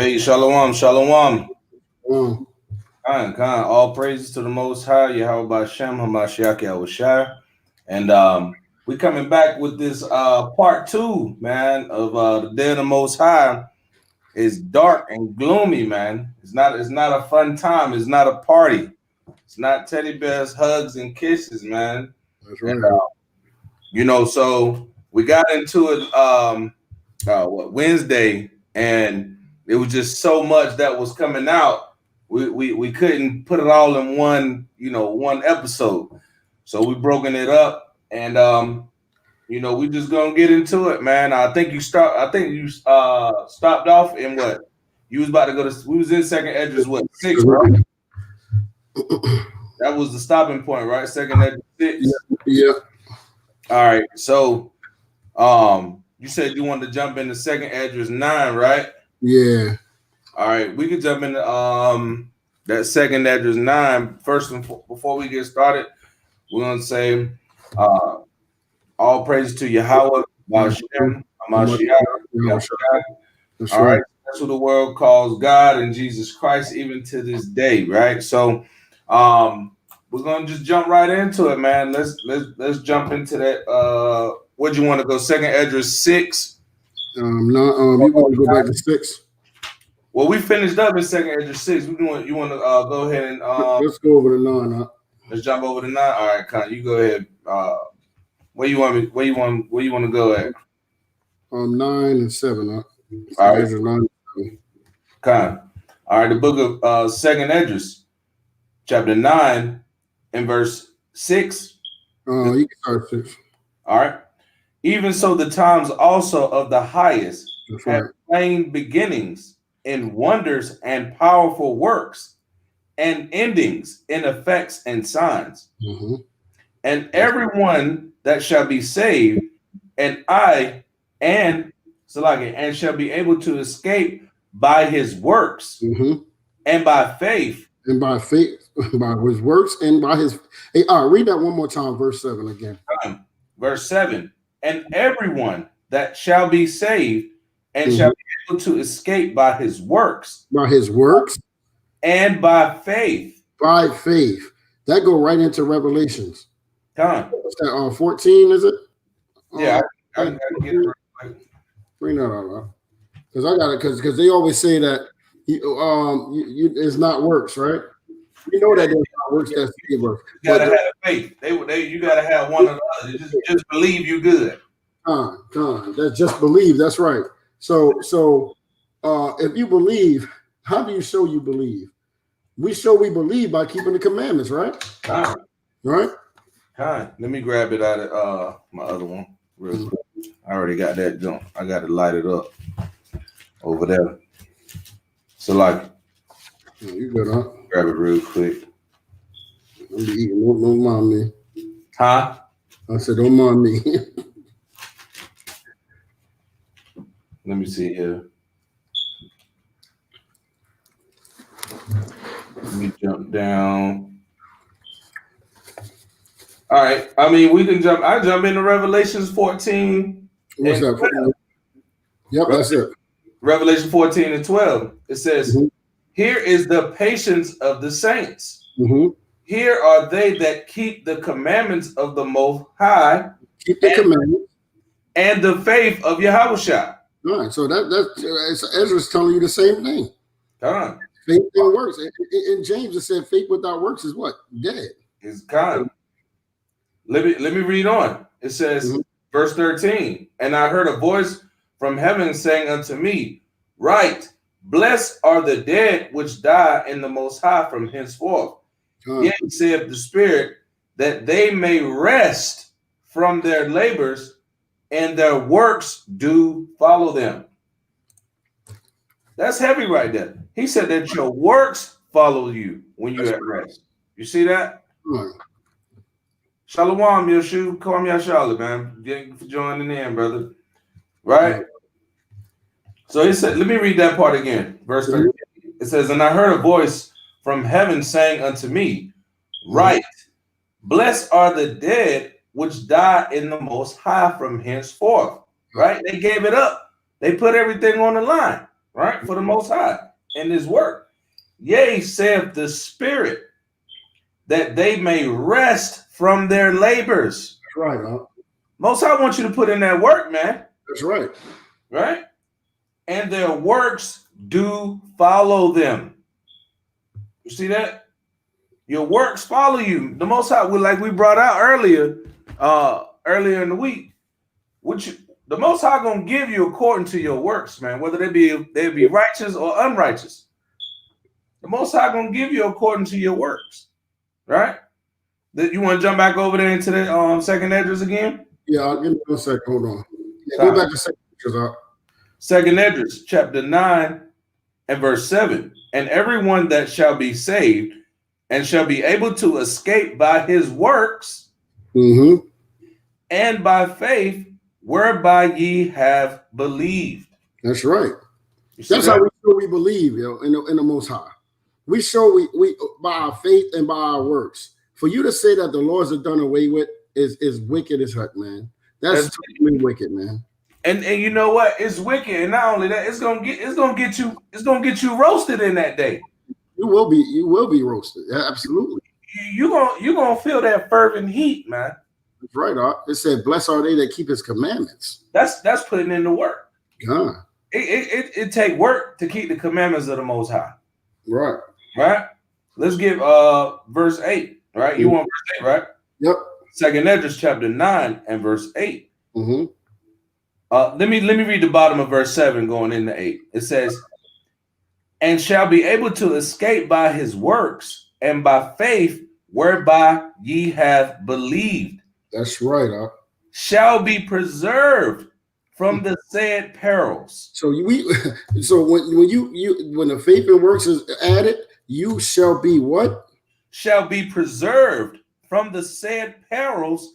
Hey, shalom, shalom. Mm. Khan. All praises to the Most High, YHWH. And we coming back with this part 2, man, of the Day of the Most High. It's dark and gloomy, man. It's not a fun time. It's not a party. It's not teddy bears, hugs, and kisses, man. That's right. And, so we got into it Wednesday, and it was just so much that was coming out. We couldn't put it all in one episode. So we broken it up, and we just gonna get into it, man. I think you stopped off in what? You was about to go to, we was in second Esdras, what, 6, bro? That was the stopping point, right? Second Esdras 6. Yeah. All right. So you said you wanted to jump into second Esdras 9, right? Yeah. All right, we could jump into that second Esdras 9. First, before we get started, we're gonna say all praise to Yahweh, Mashiach, Mashiach. That's All right. right, that's who the world calls God and Jesus Christ, even to this day, right? So, we're gonna just jump right into it, man. Let's jump into that. Where'd you want to go? Second Esdras 6. You want to go back to 6? Well, we finished up in second Esdras 6. You want to go ahead and let's go over the 9. Let's jump over to 9. All right, Con, you go ahead. Where you want to go at? 9 and 7. All right, 9 and 7. Con. All right, the book of second Esdras, chapter 9, and verse 6. You can start 6. All right. Even so, the times also of the highest have plain beginnings in wonders and powerful works, and endings in effects and signs. Mm-hmm. And everyone that shall be saved, and shall be able to escape by his works, mm-hmm. and by faith. And by faith, by his works, and by his. Hey, read that one more time, verse 7 again. Verse 7. And everyone that shall be saved, and mm-hmm. shall be able to escape by his works. By his works. And by faith. By faith. That go right into Revelations. What's that, 14, is it? Yeah, I can get it right. Bring that out. Because I got it, because they always say that it's not works, right? You know that it's not works, that's favor. You gotta have faith. You gotta have one or the other. Just believe you good. That's just believe, that's right. So if you believe, how do you show you believe? We show we believe by keeping the commandments, right? Right? Let me grab it out of my other one real quick. I already got that jump. I got it lighted up over there. So you good, huh? Grab it real quick. I'll be eating. Don't mind me. Huh? I said, don't mind me. Let me see here. Let me jump down. All right. I mean, we can jump. I jump into Revelations 14. What's that? 12. Yep, that's it. Revelation 14 and 12. It says, mm-hmm. Here is the patience of the saints. Mm-hmm. Here are they that keep the commandments of the Most High. Keep the commandments. And the faith of Yahawashi. All right. So that's Ezra's telling you the same thing. Faith and works. In James, it said faith without works is what? Dead. It's kind. Let me read on. It says, mm-hmm. Verse 13, and I heard a voice from heaven saying unto me, Write, blessed are the dead which die in the Most High from henceforth. Yet saith the Spirit, that they may rest from their labors, and their works do follow them. That's heavy right there. He said that your works follow you when you're at rest. You see that? Right. Shalom, Yoshu. Call me out, Charlotte, man. Thank you for joining in, brother. Right? So he said, let me read that part again. Verse 13. It says, and I heard a voice from heaven saying unto me, Write, blessed are the dead which die in the Most High from henceforth. Right? They gave it up. They put everything on the line. right? For the Most High in His work. Yea, saith the Spirit, that they may rest from their labors. That's right. Most High wants you to put in that work, man. That's right. Right? And their works do follow them. You see that? Your works follow you. The Most High, like we brought out earlier in the week, the Most High gonna give you according to your works, man. Whether they be righteous or unrighteous, the Most High gonna give you according to your works, right? You want to jump back over there into the second Esdras again? Yeah, I'll give me 1 second. Hold on. Yeah, go back to second Esdras. Second Esdras, chapter 9 and verse 7. And everyone that shall be saved and shall be able to escape by his works and by faith, whereby ye have believed. That's right. That's how we show we believe, in the Most High. We show we by our faith and by our works. For you to say that the laws are done away with is wicked as heck, man. That's totally wicked, man. And you know what? It's wicked, and not only that, it's gonna get you roasted in that day. You will be roasted. Absolutely. You're gonna feel that fervent heat, man. That's right. It said, "Blessed are they that keep His commandments." That's putting in the work. God. It take work to keep the commandments of the Most High. Right. Right. Let's give verse 8. Right. You want verse 8, right? Yep. Second Esdras chapter 9 and verse 8. Mm-hmm. Let me read the bottom of verse 7 going into 8. It says, and shall be able to escape by his works and by faith whereby ye have believed. That's right. Shall be preserved from the said perils. So when the faith and works is added, you shall be what? Shall be preserved from the said perils,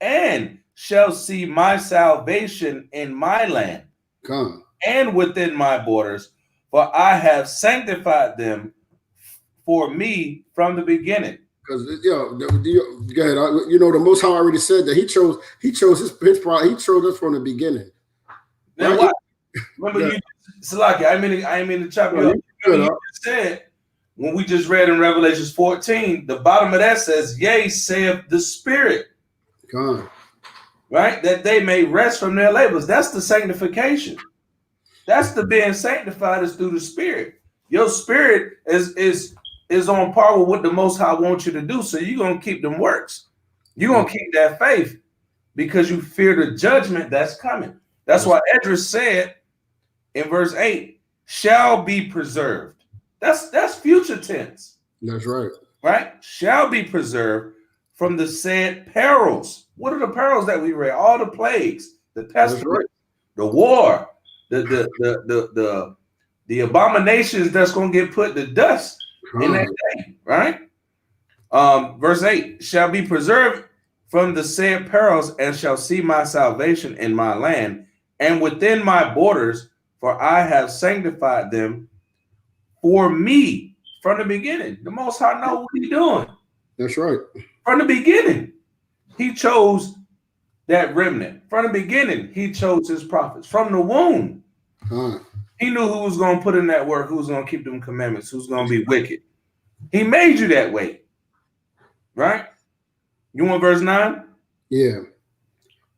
and shall see my salvation in my land. Come. And within my borders, for I have sanctified them for me from the beginning. Because go ahead. The Most High already said that He chose his pride. He chose us from the beginning. Now, right? Remember, Salaki, I mean to chop you up. You said when we just read in Revelation 14, the bottom of that says, "Yea, saith the Spirit." God. Right, that they may rest from their labors. That's the sanctification. That's the being sanctified is through the Spirit. Your spirit is on par with what the Most High wants you to do. So you're gonna keep them works. You're gonna keep that faith because you fear the judgment that's coming. That's why Esdras said in verse 8, shall be preserved. That's future tense. That's right. Right? Shall be preserved from the said perils. What are the perils that we read? All the plagues, the pestilence, the war, the abominations that's going to get put to dust in that day, right? Verse 8, shall be preserved from the said perils and shall see my salvation in my land and within my borders, for I have sanctified them for me from the beginning. The Most High know what He's doing. That's right. From the beginning, He chose that remnant. From the beginning, He chose His prophets. From the womb, He knew who was going to put in that work, who was going to keep them commandments, who's going to be wicked. He made you that way. Right? You want verse 9? Yeah.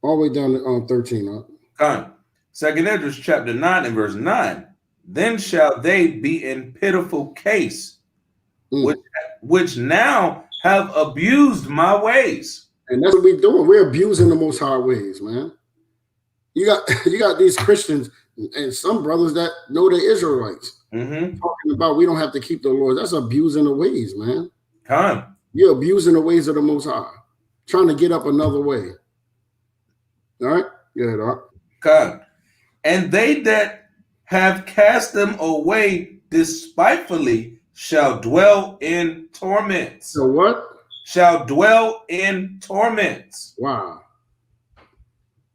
All the way down to 13. Come. Second Esdras chapter 9 and verse 9. Then shall they be in pitiful case, which now have abused my ways. And that's what we're doing. We're abusing the Most High ways, man. You got these Christians and some brothers that know they're Israelites talking about we don't have to keep the laws. That's abusing the ways, man. Come. You're abusing the ways of the Most High, trying to get up another way. All right? Yeah, come. And they that have cast them away despitefully shall dwell in torments. So what? Shall dwell in torments. Wow.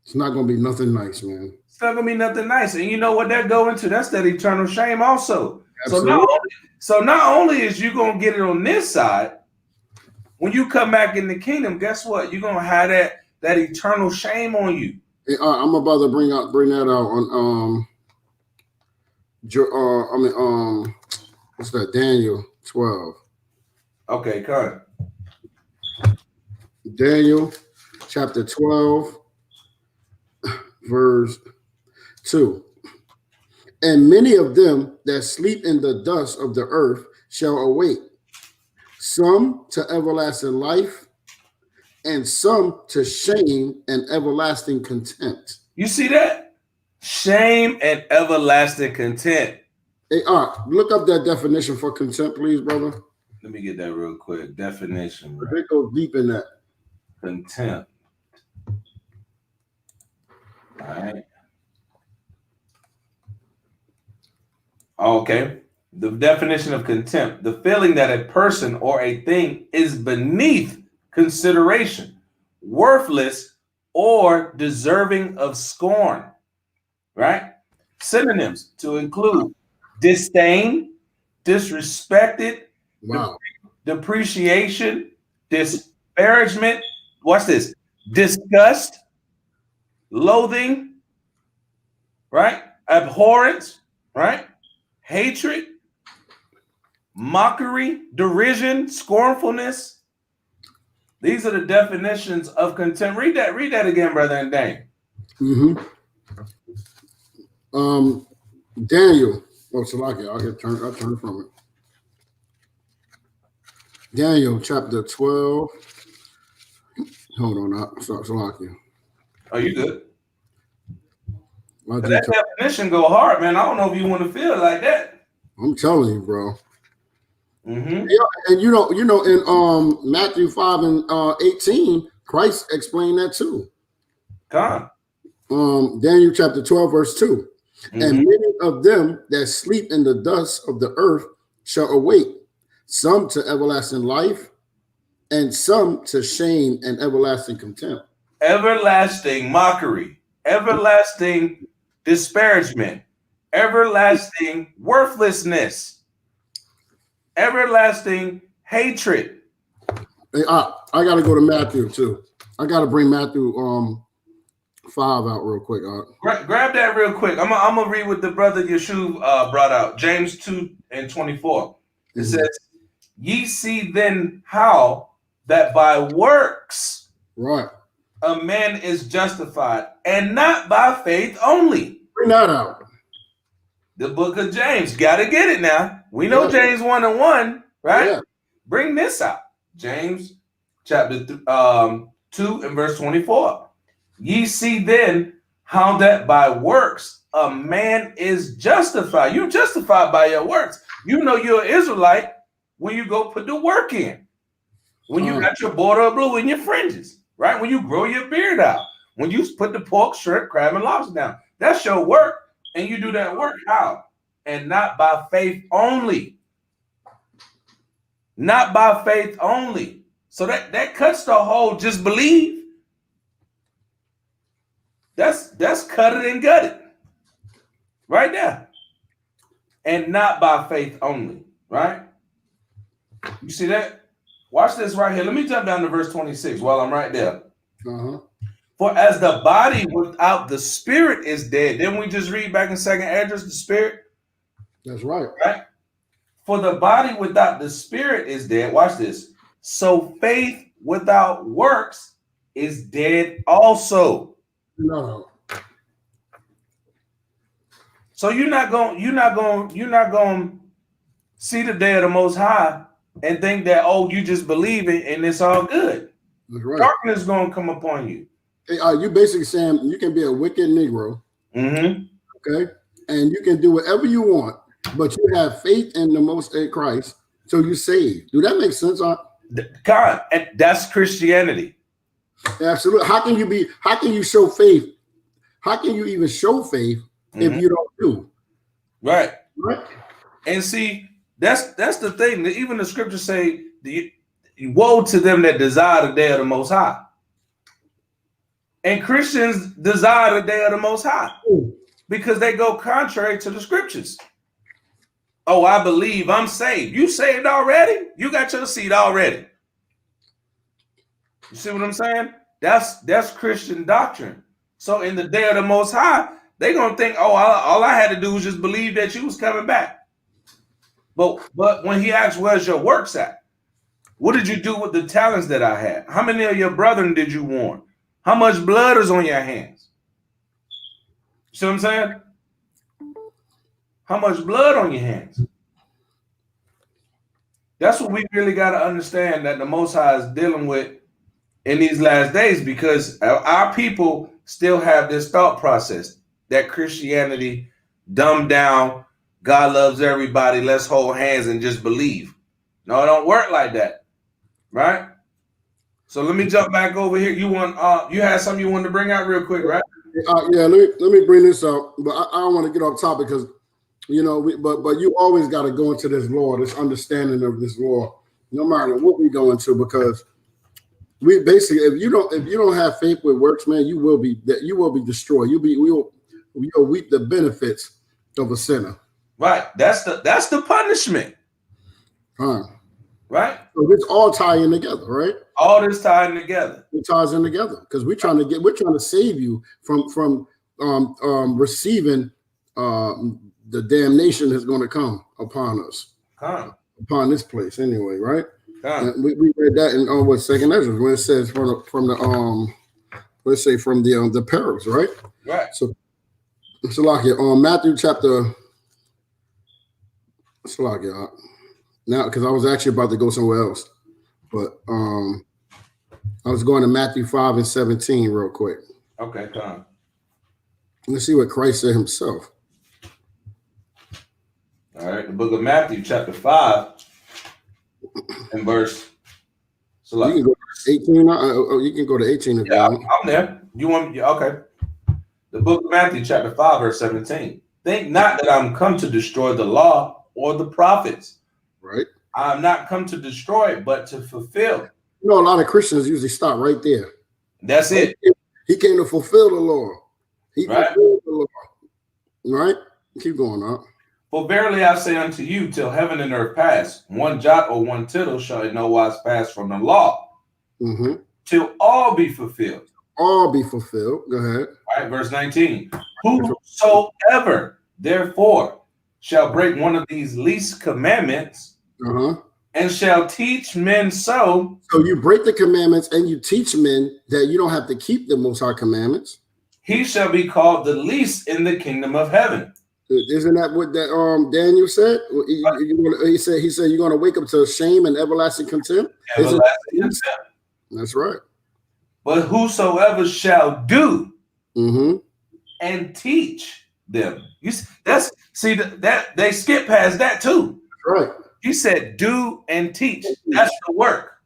It's not going to be nothing nice, man. It's not going to be nothing nice. And you know what that go into? That's that eternal shame also. Absolutely. So not only is you going to get it on this side, when you come back in the kingdom, guess what? You're going to have that eternal shame on you. I'm about to bring that out on What's that? Daniel 12. Okay, come. Daniel chapter 12, verse 2. And many of them that sleep in the dust of the earth shall awake, some to everlasting life, and some to shame and everlasting contempt. You see that? Shame and everlasting content. Hey, look up that definition for contempt, please, brother. Let me get that real quick. Definition. Right? They go deep in that. Contempt. All right. Okay. The definition of contempt: the feeling that a person or a thing is beneath consideration, worthless, or deserving of scorn. Right? Synonyms to include disdain, disrespected, Wow. depreciation, disparagement. Watch this: disgust, loathing, right? Abhorrence, right? Hatred, mockery, derision, scornfulness. These are the definitions of contempt. Read that again, brother, and Dane. Mm-hmm. Daniel. Oh, Salaki, I'll turn from it. Daniel chapter 12. Hold on, Salaki. Oh, you good? That definition go hard, man. I don't know if you want to feel like that. I'm telling you, bro. Mm-hmm. Yeah, and you know, in Matthew 5 and 18, Christ explained that too. Come. Daniel chapter 12, verse 2. Mm-hmm. And many of them that sleep in the dust of the earth shall awake, some to everlasting life, and some to shame and everlasting contempt. Everlasting mockery, everlasting disparagement, everlasting worthlessness, everlasting hatred. Hey, I got to go to Matthew too. I got to bring Matthew 5 out real quick. Grab that real quick. I'm gonna read what the brother Yeshuv brought out. James 2 and 24. It says, "Ye see then how that by works, right, a man is justified, and not by faith only." Bring that out. The book of James. Got to get it now. We know James 1:1, right? Yeah. Bring this out. James chapter 2 and verse 24. Ye see then how that by works a man is justified. You're justified by your works. You know you're an Israelite when you go put the work in. When you got your border of blue in your fringes, right? When you grow your beard out. When you put the pork, shrimp, crab, and lobster down. That's your work. And you do that work how? And not by faith only. Not by faith only. So that cuts the whole just believe. That's cut it and gut it. Right there. And not by faith only. Right? You see that? Watch this right here. Let me jump down to verse 26 while I'm right there. For as the body without the spirit is dead. Didn't we just read back in 2nd Esdras, the spirit? That's right. Right? For the body without the spirit is dead. Watch this. So faith without works is dead also. No. So you're not going to see the day of the Most High and think that, oh, you just believe it and it's all good. That's right. Darkness is going to come upon you. Hey, you basically saying you can be a wicked Negro, okay, and you can do whatever you want, but you have faith in the Most High Christ, so you saved. Do that make sense? God, that's Christianity. Absolutely. How can you show faith? How can you even show faith if you don't do? Right. And see, that's the thing. Even the scriptures say, woe to them that desire the day of the Most High. And Christians desire the day of the Most High because they go contrary to the scriptures. Oh, I believe I'm saved. You saved already? You got your seed already. You see what I'm saying? That's Christian doctrine. So in the day of the Most High, They're gonna think, oh, all I had to do was just believe that you was coming back. But when he asks, where's your works at? What did you do with the talents that I had? How many of your brethren did you warn? How much blood is on your hands? You see what I'm saying? How much blood on your hands? That's what we really got to understand, that the Most High is dealing with in these last days, because our people still have this thought process that Christianity dumbed down, God loves everybody, let's hold hands and just believe. No, it don't work like that, right? So let me jump back over here. You had something you wanted to bring out real quick, right? Yeah, let me bring this up, but I don't want to get off topic because, but you always got to go into this law, this understanding of this law, no matter what we go into, because we basically, if you don't have faith with works, man, you will be destroyed. You'll reap the benefits of a sinner. Right. That's the punishment. Right. So it's all tying together, right? All this tying together. It ties in together because we're trying to save you from receiving the damnation that's going to come upon us, upon this place anyway, right? We read that in what, Second Ezra, when it says from the perils, right? Right. So like Matthew chapter. Now, because I was actually about to go somewhere else, but I was going to Matthew 5:17 real quick. Okay, come. Let's see what Christ said himself. All right, the book of Matthew, chapter 5, and verse. So like, you can go to 18. You can go to 18 if you want. I'm there. You want me? Okay. The book of Matthew, chapter 5, verse 17. Think not that I'm come to destroy the law or the prophets. Right. I'm not come to destroy it, but to fulfill. A lot of Christians usually stop right there. That's it. He came to fulfill the law. He fulfilled the law. Right? Keep going on. For verily I say unto you, till heaven and earth pass, one jot or one tittle shall in no wise pass from the law, till all be fulfilled. All be fulfilled. Go ahead. All right, verse 19. Whosoever therefore shall break one of these least commandments, and shall teach men so. So you break the commandments and you teach men that you don't have to keep the Most High commandments. He shall be called the least in the kingdom of heaven. Isn't that what that Daniel said? He said you're going to wake up to shame and everlasting contempt. Everlasting contempt. That's right. But whosoever shall do and teach them. That they skip past that too. Right. He said, do and teach. That's the work.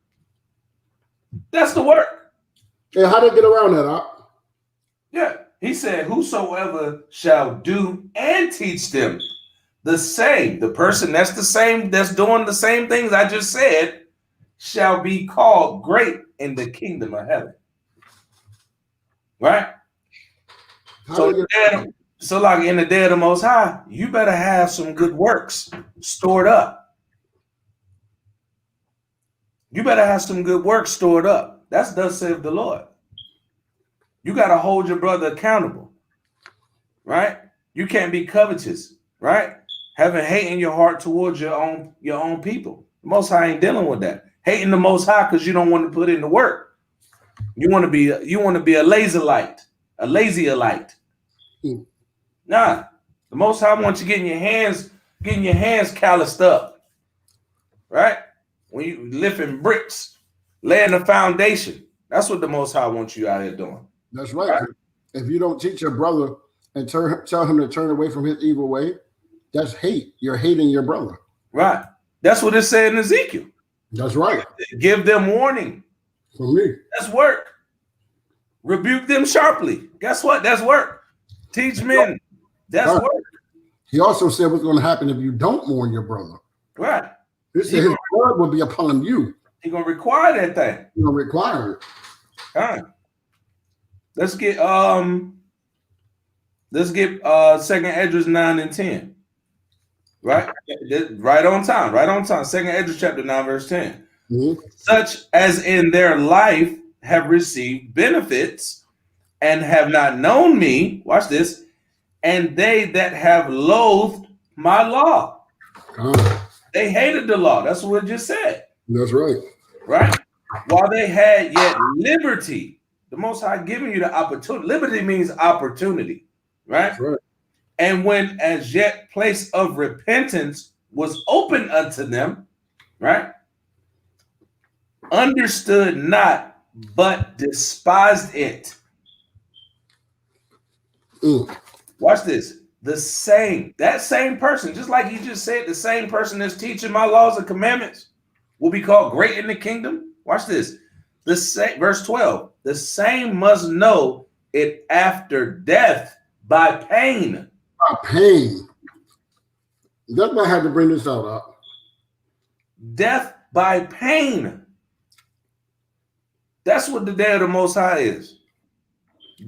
That's the work. Yeah, how did they get around that, Huh? Yeah. He said, whosoever shall do and teach them the person that's doing the same things I just said, shall be called great in the kingdom of heaven. Right? So like in the day of the Most High, you better have some good works stored up. You better have some good works stored up. That's thus saith the Lord. You got to hold your brother accountable, right? You can't be covetous, right? Having hate in your heart towards your own people. The Most High ain't dealing with that. Hating the Most High because you don't want to put in the work. You want to be a lazy-light. Nah, the Most High wants you getting your hands calloused up, right? When you lifting bricks, laying the foundation. That's what the Most High wants you out here doing. That's right. If you don't teach your brother and tell him to turn away from his evil way, that's hate. You're hating your brother. Right. That's what it said in Ezekiel. That's right. Give them warning. For me. That's work. Rebuke them sharply. Guess what? That's work. Teach men. That's work. He also said what's going to happen if you don't warn your brother. Right. He said his word will be upon you. He's going to require that thing. He's going to require it. All right. Let's get 2nd Esdras 9 and 10. Right? Right on time. 2nd Esdras chapter 9, verse 10. Such as in their life have received benefits and have not known me, watch this, and they that have loathed my law. They hated the law. That's what it just said. That's right. Right? While they had yet liberty, the Most High giving you the opportunity. Liberty means opportunity, right? That's right. And when as yet place of repentance was open unto them, right? Understood not, but despised it. Watch this. That same person, just like he just said, the same person that's teaching my laws and commandments will be called great in the kingdom. Watch this. Verse 12. The same must know it after death by pain. By pain. That's why I had to bring this out. Death by pain. That's what the day of the Most High is.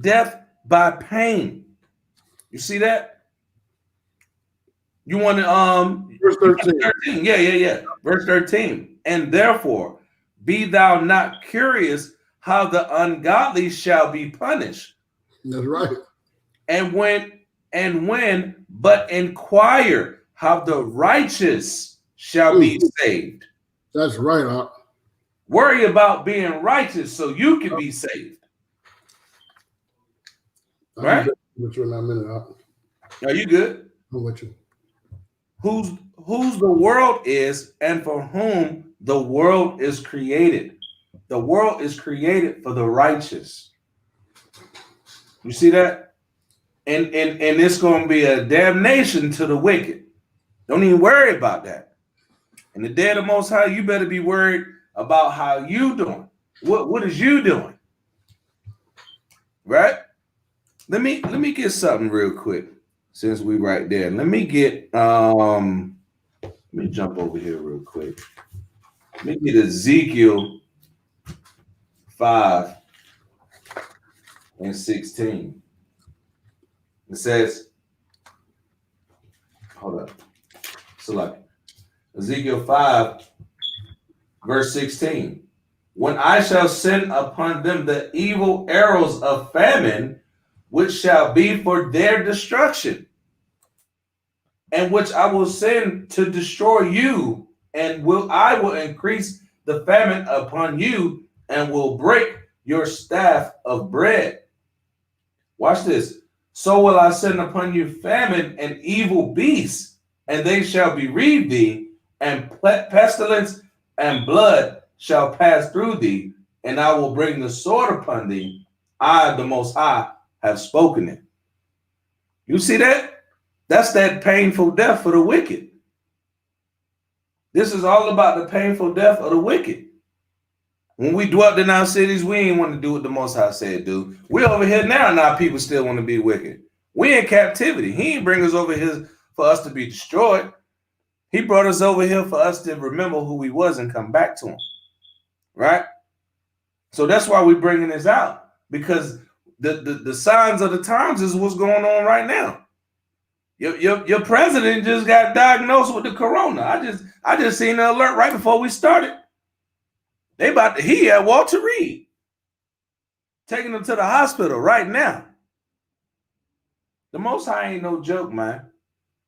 Death by pain. You see that? You want to verse 13. Yeah. Verse 13. And therefore, be thou not curious how the ungodly shall be punished. That's right. And when, but inquire how the righteous shall be saved. That's right. Worry about being righteous so you can be saved. Right? With you in a minute. Are you good? I'm with you. Whose the world is, and for whom the world is created. The world is created for the righteous. You see that? And it's going to be a damnation to the wicked. Don't even worry about that. In the day of the Most High, you better be worried about how you doing. What is you doing? Right? Let me get something real quick since we right there. Let me get let me jump over here real quick. Let me get Ezekiel 5 and 16. It says, hold up. Select Ezekiel 5 verse 16. When I shall send upon them the evil arrows of famine, which shall be for their destruction, and which I will send to destroy you, and I will increase the famine upon you, and will break your staff of bread. Watch this. So will I send upon you famine and evil beasts, and they shall bereave thee, and pestilence and blood shall pass through thee, and I will bring the sword upon thee. I, the Most High, have spoken it. You see that? That's that painful death for the wicked. This is all about the painful death of the wicked. When we dwelt in our cities, we ain't want to do what the Most High said do. We're over here now, and our people still want to be wicked. We in captivity. He ain't bring us over here for us to be destroyed. He brought us over here for us to remember who we was and come back to him. Right? So that's why we're bringing this out, because the signs of the times is what's going on right now. Your president just got diagnosed with the corona. I just seen the alert right before we started. He had Walter Reed taking him to the hospital right now. The Most High ain't no joke, man.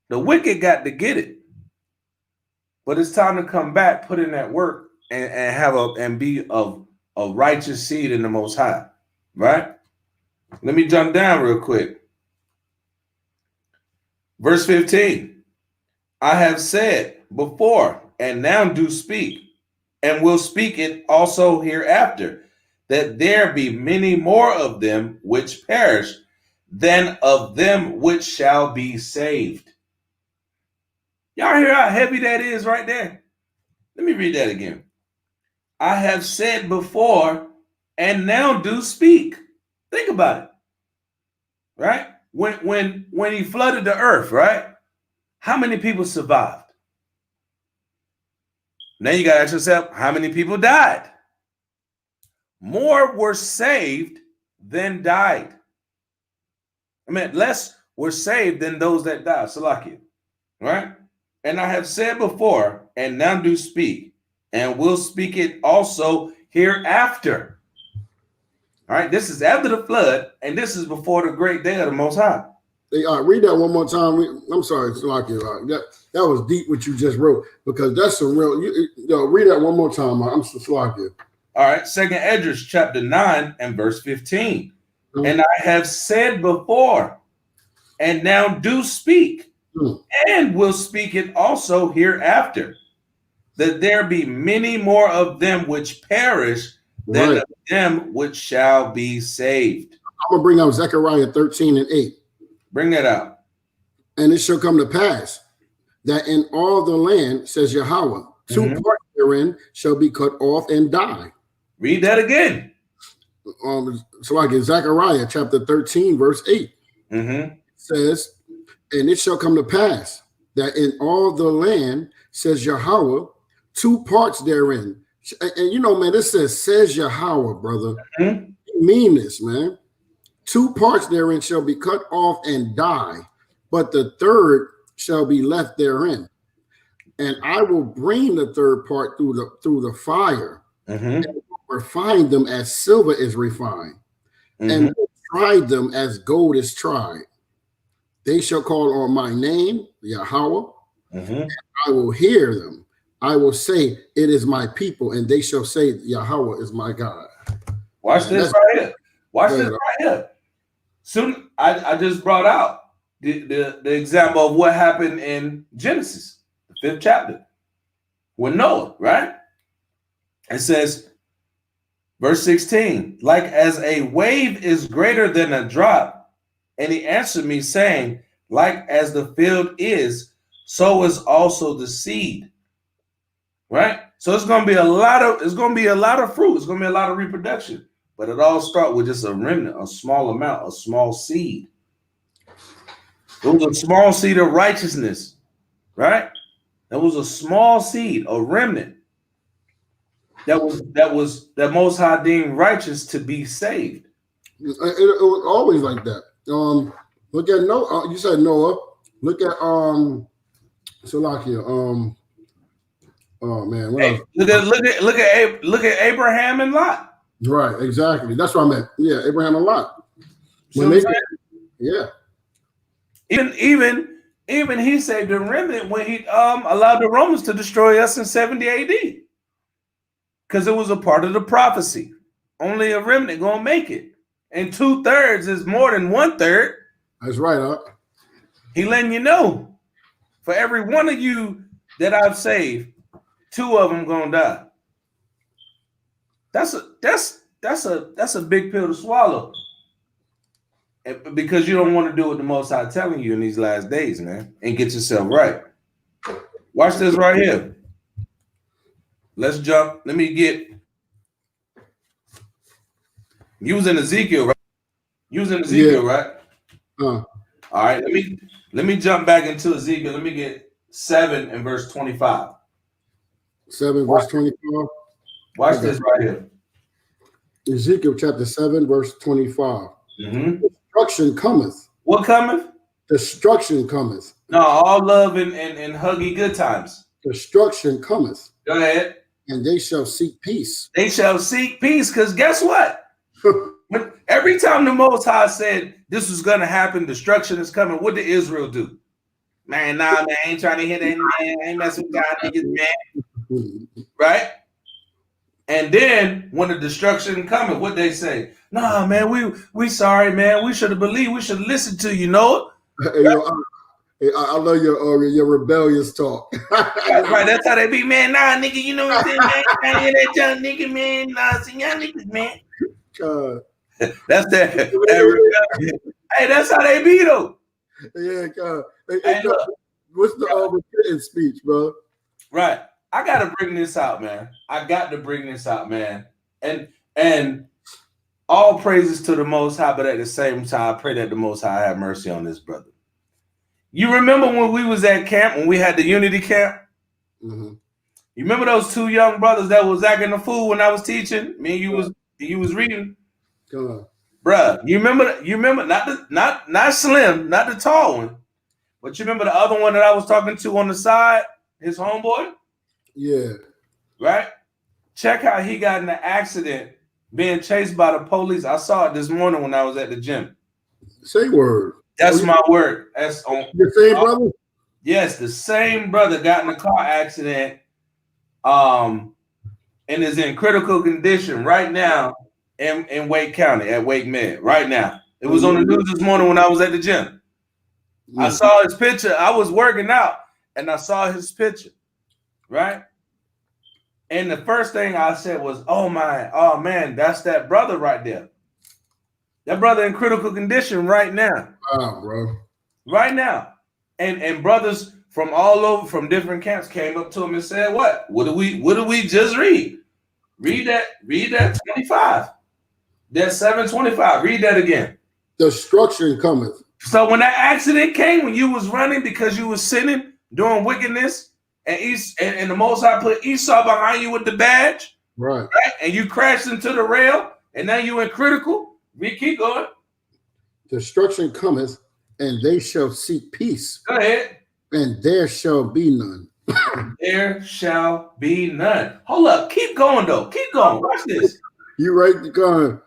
The wicked got to get it, but it's time to come back, put in that work, and be of a righteous seed in the Most High, right? Let me jump down real quick. Verse 15. I have said before, and now do speak, and will speak it also hereafter, that there be many more of them which perish than of them which shall be saved. Y'all hear how heavy that is right there? Let me read that again. I have said before, and now do speak. Think about it. Right? When he flooded the earth, right? How many people survived? Now you got to ask yourself, how many people died? More were saved than died. I mean, less were saved than those that died. Salakia. Right? And I have said before, and now do speak, and will speak it also hereafter. All right, this is after the flood, and this is before the great day of the Most High. Hey, read that one more time. I'm sorry, Salaki. That was deep what you just wrote, because that's some real. Read that one more time. I'm Salaki. All right, Second Esdras chapter 9 and verse 15. Mm-hmm. And I have said before, and now do speak, and will speak it also hereafter, that there be many more of them which perish than of them which shall be saved. I'm gonna bring out Zechariah 13 and 8. Bring that out. And it shall come to pass that in all the land, says Yahweh, two parts therein shall be cut off and die. Read that again. So like in Zechariah chapter 13, verse 8, it says, and it shall come to pass that in all the land, says Yahweh, two parts therein. And man, it says Yahweh, brother. You mean this, man. Two parts therein shall be cut off and die, but the third shall be left therein. And I will bring the third part through the fire, and refine them as silver is refined, and try them as gold is tried. They shall call on my name, Yahweh, and I will hear them. I will say, it is my people, and they shall say, Yahweh is my God. Watch this right here. Watch this right here. Soon, I just brought out the example of what happened in Genesis, the 5th chapter, with Noah, right? It says, verse 16, like as a wave is greater than a drop, and he answered me, saying, like as the field is, so is also the seed. Right? So it's gonna be a lot of fruit, it's gonna be a lot of reproduction. But it all starts with just a remnant, a small amount, a small seed. It was a small seed of righteousness, right? That was a small seed, a remnant. That was Most High deemed righteous to be saved. It was always like that. Look at Noah. You said Noah. Look at Salakia. Oh man, look at Abraham and Lot. Right, exactly. That's what I meant. Yeah, Abraham and Lot. Even he saved the remnant when he allowed the Romans to destroy us in 70 AD. Because it was a part of the prophecy. Only a remnant gonna make it. And 2/3 is more than 1/3. That's right, huh? He letting you know, for every one of you that I've saved, 2 of them gonna die. That's a big pill to swallow, because you don't want to do what the Most High telling you in these last days, man, and get yourself right. Watch this right here. Let's jump. Let me get using Ezekiel, right? Right? All right. Let me jump back into Ezekiel. Let me get 7 and verse 25. 7 verse 25. Watch this right here. Ezekiel chapter 7, verse 25. Destruction cometh. What cometh? Destruction cometh. No, all love and huggy good times. Destruction cometh. Go ahead. And they shall seek peace. They shall seek peace, because guess what? When every time the Most High said this was going to happen, destruction is coming, what did Israel do? Man, nah, man, I ain't trying to hear that, man. I ain't messing with God niggas, man. Right? And then when the destruction coming, what they say? Nah, man, we sorry, man. We should have believed. We should have listened to you, Noah. I love your rebellious talk. Right, that's how they be, man. Nah, nigga, you know what I'm saying, man? I hear that young nigga, man. Nah, see y'all niggas, man. That's that. Hey, that's how they be, though. Yeah, God. Hey, what's the repentance speech, bro? Right. I gotta bring this out, man. And all praises to the Most High, but at the same time, I pray that the Most High have mercy on this brother. You remember when we was at camp, when we had the unity camp? You remember those 2 young brothers that was acting a fool when I was teaching? Me and you was reading. Come on. Bruh, you remember not Slim, not the tall one, but you remember the other one that I was talking to on the side, his homeboy? Yeah. Right? Check how he got in an accident being chased by the police. I saw it this morning when I was at the gym. Say word. That's my word. That's on the same brother. Yes, the same brother got in a car accident, and is in critical condition right now in Wake County at Wake Med. Right now, it was on the news this morning when I was at the gym. I saw his picture. I was working out, and I saw his picture. Right, and the first thing I said was, "Oh man, that's that brother right there. That brother in critical condition right now." Wow, bro. Right now. And brothers from all over, from different camps, came up to him and said, what do we just read? Read that 25. That 725. Read that again. Destruction cometh. So when that accident came, when you was running because you was sinning, doing wickedness, and the Most High put Esau behind you with the badge, right? And you crashed into the rail, and now you in critical. We keep going. Destruction cometh, and they shall seek peace. Go ahead. And there shall be none. There shall be none. Hold up. Keep going, though. Keep going. Watch this. You right, going.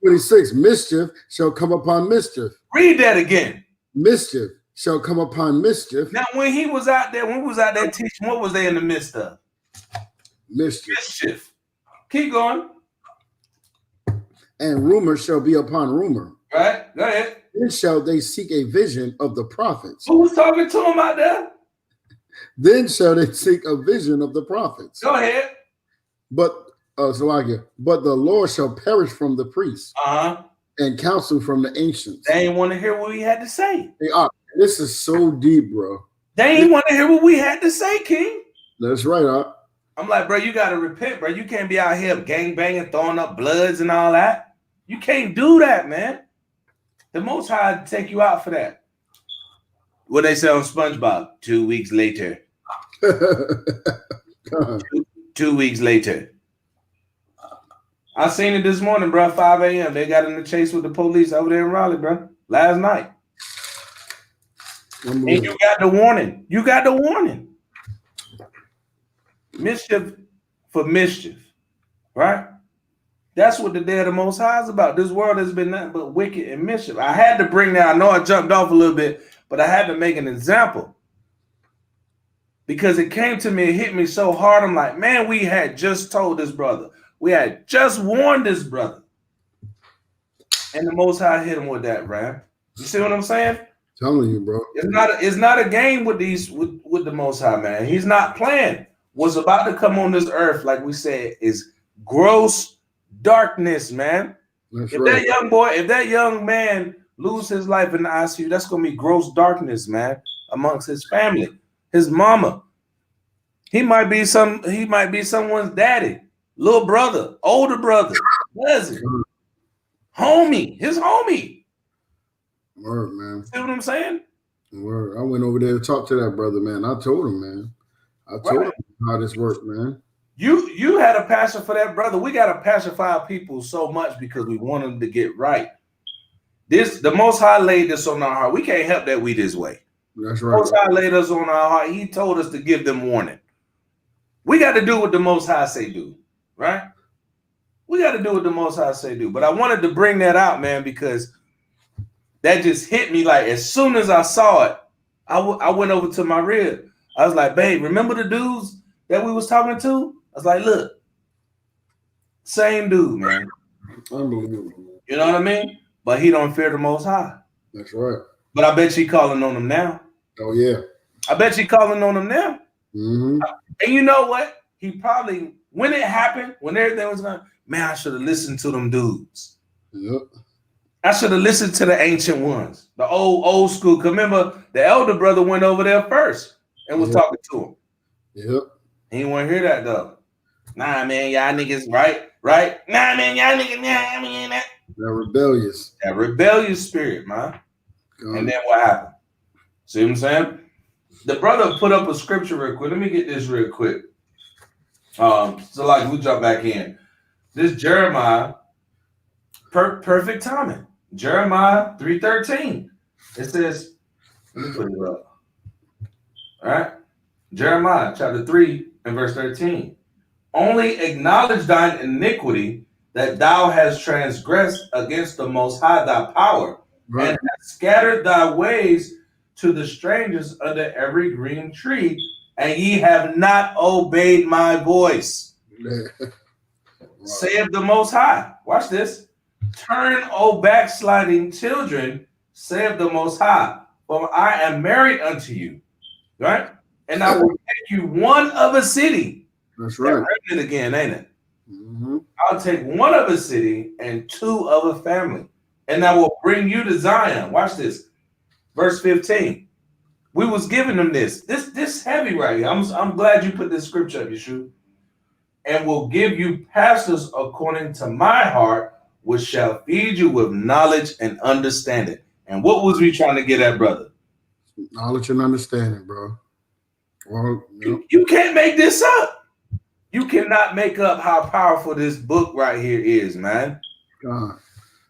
26. Mischief shall come upon mischief. Read that again. Mischief shall come upon mischief. Now, when we was out there teaching, what was they in the midst of? Mischief. Keep going. And rumor shall be upon rumor. Right. Go ahead. Then shall they seek a vision of the prophets. Who was talking to him out there? Then shall they seek a vision of the prophets. Go ahead. But but the Lord shall perish from the priests. And counsel from the ancients. They ain't want to hear what we had to say. This is so deep, bro. They ain't want to hear what we had to say, King. That's right, I'm like, bro, you got to repent, bro. You can't be out here gang banging, throwing up bloods and all that. You can't do that, man. The Most High take you out for that. What they say on SpongeBob, 2 weeks later. 2 weeks later. I seen it this morning, bro, 5 a.m. They got in the chase with the police over there in Raleigh, bro, last night. And you got the warning. You got the warning. Mischief for mischief, right? That's what the day of the Most High is about. This world has been nothing but wicked and mischief. I had to bring that. I know I jumped off a little bit, but I had to make an example. Because it came to me, it hit me so hard. I'm like, man, we had just told this brother. We had just warned this brother. And the Most High hit him with that, Ram. You see what I'm saying? Telling you, bro. It's not a game with the Most High, man. He's not playing. What's about to come on this earth, like we said, is gross darkness, man. That's if right. If that young man lose his life in the ICU, that's gonna be gross darkness, man, amongst his family, his mama. He might be someone's daddy, little brother, older brother, cousin, homie, his homie. Word, man. See what I'm saying? Word. I went over there to talk to that brother, man. I told him, man. I told him how this worked, man. You had a passion for that brother. We got to pacify people so much because we want them to get right. The Most High laid this on our heart. We can't help that we this way. That's right. The Most High laid us on our heart. He told us to give them warning. We got to do what the Most High say do, right? We got to do what the Most High say do. But I wanted to bring that out, man, because that just hit me. Like as soon as I saw it, I went over to my rib. I was like, babe, remember the dudes that we was talking to? I was like, look, same dude, man. Unbelievable, man. You know what I mean? But he don't fear the Most High. That's right. But I bet you calling on him now. Oh, yeah. I bet you calling on him now. Mm-hmm. And you know what? He probably, when it happened, when everything was going, man, I should have listened to them dudes. Yep. I should have listened to the ancient ones, the old school. Because remember, the elder brother went over there first and was talking to him. Yep. He didn't want to hear that, though. Nah, man, y'all niggas, right? Nah, man, y'all niggas, nah, man, that. That rebellious. That rebellious spirit, man. And then what happened? See what I'm saying? The brother put up a scripture real quick. Let me get this real quick. So like we jump back in. This Jeremiah, perfect timing. Jeremiah 3:13. It says, let me put it up. All right. Jeremiah chapter 3 and verse 13. Only acknowledge thine iniquity that thou hast transgressed against the Most High thy power, and hast scattered thy ways to the strangers under every green tree, and ye have not obeyed my voice. Saith the Most High. Watch this. Turn, O backsliding children, saith the Most High, for I am married unto you. Right? And I will make you one of a city. That's right. That again, ain't it? I'll take one of a city and two of a family, and I will bring you to Zion. Watch this. Verse 15. We was giving them this heavy right here. I'm glad you put this scripture up, Yeshua. And will give you pastors according to my heart, which shall feed you with knowledge and understanding. And what was we trying to get at, brother? Knowledge and understanding, bro. Well, you can't make this up. You cannot make up how powerful this book right here is, man. God.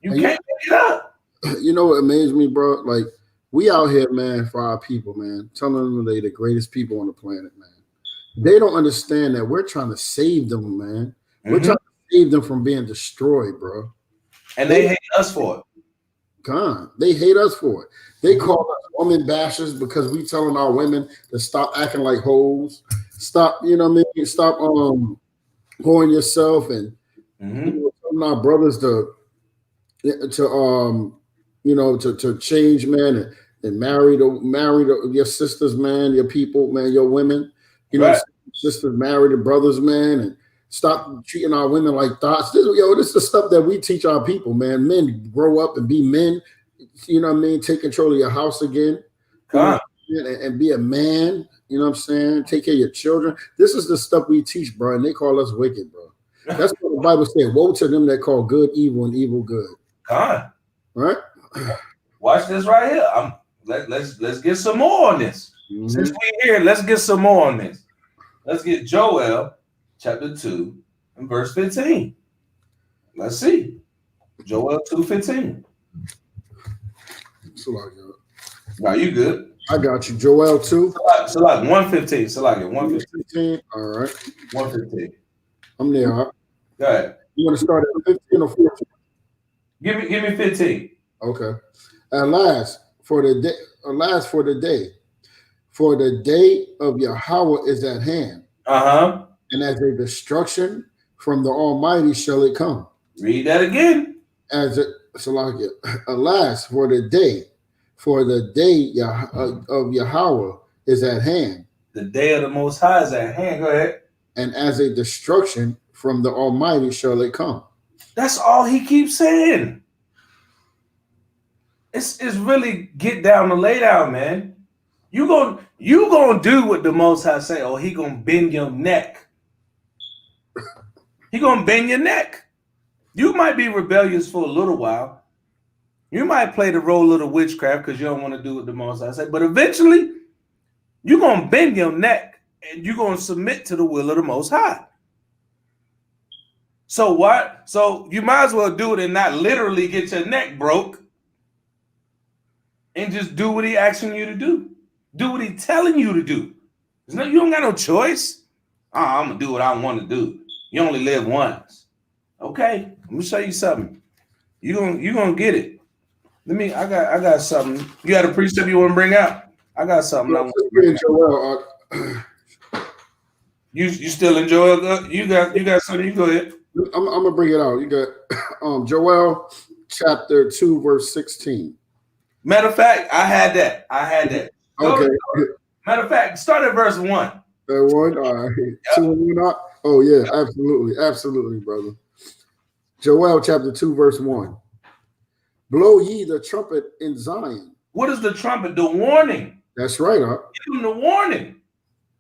You can't make it up. You know what amazed me, bro? Like, we out here, man, for our people, man, telling them they're the greatest people on the planet, man. They don't understand that we're trying to save them, man. We're trying to save them from being destroyed, bro. And they hate us for it. God, they hate us for it. They call us woman bashers because we telling our women to stop acting like hoes. Stop, you know what I mean? Stop going yourself, and telling our brothers to change, man, and marry your sisters, man, your people, man, your women. You know, sisters marry the brothers, man, and stop treating our women like thoughts. This is the stuff that we teach our people, man. Men grow up and be men. You know what I mean? Take control of your house again. And be a man. You know what I'm saying? Take care of your children. This is the stuff we teach, bro, and they call us wicked, bro. That's what the Bible said. Woe to them that call good evil and evil good. Right? Watch this right here. Let's get some more on this. Since we're here, let's get some more on this. Let's get Joel chapter 2 and verse 15. Let's see. Joel 2:15. Now you good. I got you. Joel 2. So like 1:15. So like 1:15. All right. 1:15. I'm there. Huh? Go ahead. You want to start at 15 or 14? Give me 15. Okay. Alas, for the day of Yahweh is at hand. And as a destruction from the Almighty shall it come. Read that again. Alas, for the day of Yahweh is at hand. The day of the Most High is at hand. Go ahead. And as a destruction from the Almighty shall it come. That's all he keeps saying. It's really get down and lay down, man. You gonna do what the Most High say, or he gonna bend your neck. He gonna bend your neck. You might be rebellious for a little while. You might play the role of the witchcraft because you don't want to do what the Most High say, but eventually you're gonna bend your neck and you're gonna submit to the will of the Most High. So what? So you might as well do it and not literally get your neck broke, and just do what he asking you to do. Do what he telling you to do. You don't got no choice. I'm gonna do what I want to do. You only live once. Okay, let me show you something. You gonna get it. I got something. You got a precept you want to bring out? I got something. I want to bring out. You still enjoy it? You got something? You go ahead. I'm gonna bring it out. You got Joel chapter 2 verse 16. Matter of fact, I had that. Okay. Matter of fact, start at verse 1. 1. All right. Yep. 2 and 1. Oh yeah, absolutely, brother. Joel chapter 2 verse 1. Blow ye the trumpet in Zion. What is the trumpet? The warning. That's right. Give them the warning.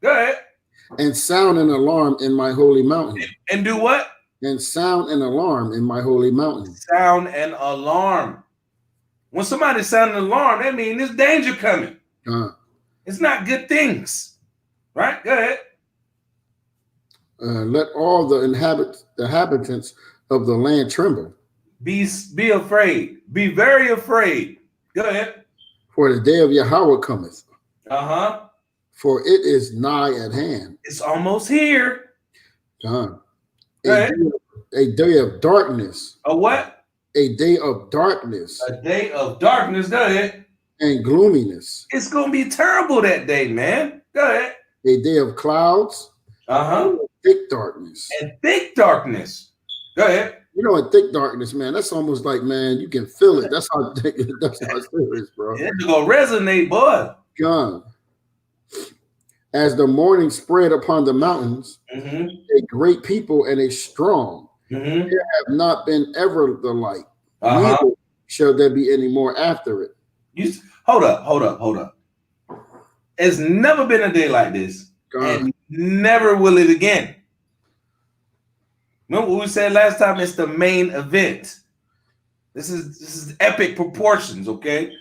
Go ahead. And sound an alarm in my holy mountain. And do what? And sound an alarm in my holy mountain. Sound an alarm. When somebody sound an alarm, that means there's danger coming. It's not good things. Right? Go ahead. Let all the inhabitants of the land tremble. Be afraid. Be very afraid. Go ahead. For the day of Yahweh cometh. For it is nigh at hand. It's almost here. A day of darkness. A what? a day of darkness. A day of darkness. Go ahead. And gloominess. It's going to be terrible that day, man. Go ahead. A day of clouds. Thick darkness. And thick darkness. Go ahead. You know, a thick darkness, man, that's almost like, man, you can feel it. That's how serious, bro. It's going to resonate, boy. God. As the morning spread upon the mountains, a great people and a strong, there have not been ever the like. Neither shall there be any more after it. Hold up. There's never been a day like this. God. And never will it again. Remember what we said last time? It's the main event. This is epic proportions, okay?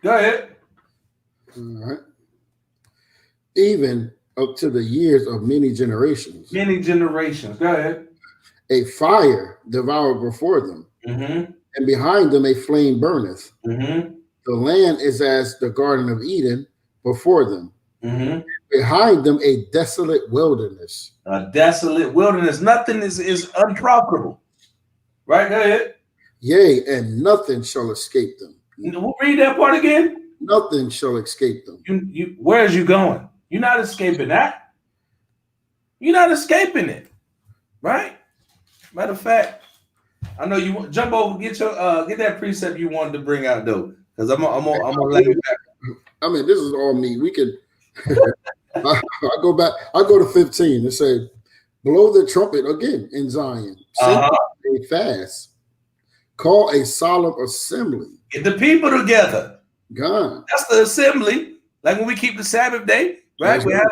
Go ahead. All right. Even up to the years of many generations. Many generations. Go ahead. A fire devoured before them, and behind them a flame burneth. The land is as the Garden of Eden before them. Behind them a desolate wilderness. A desolate wilderness. Nothing is unprofitable. Right? Go ahead. Yea, and nothing shall escape them. We'll read that part again. Nothing shall escape them. Where's you going? You're not escaping that. You're not escaping it. Right? Matter of fact, I know you jump over, get that precept you wanted to bring out though. Because I'm gonna let you back. I mean, this is all me. We could I go back, I go to 15 and say, blow the trumpet again in Zion. Sing a fast. Call a solemn assembly. Get the people together. God. That's the assembly. Like when we keep the Sabbath day, right? That's we right. have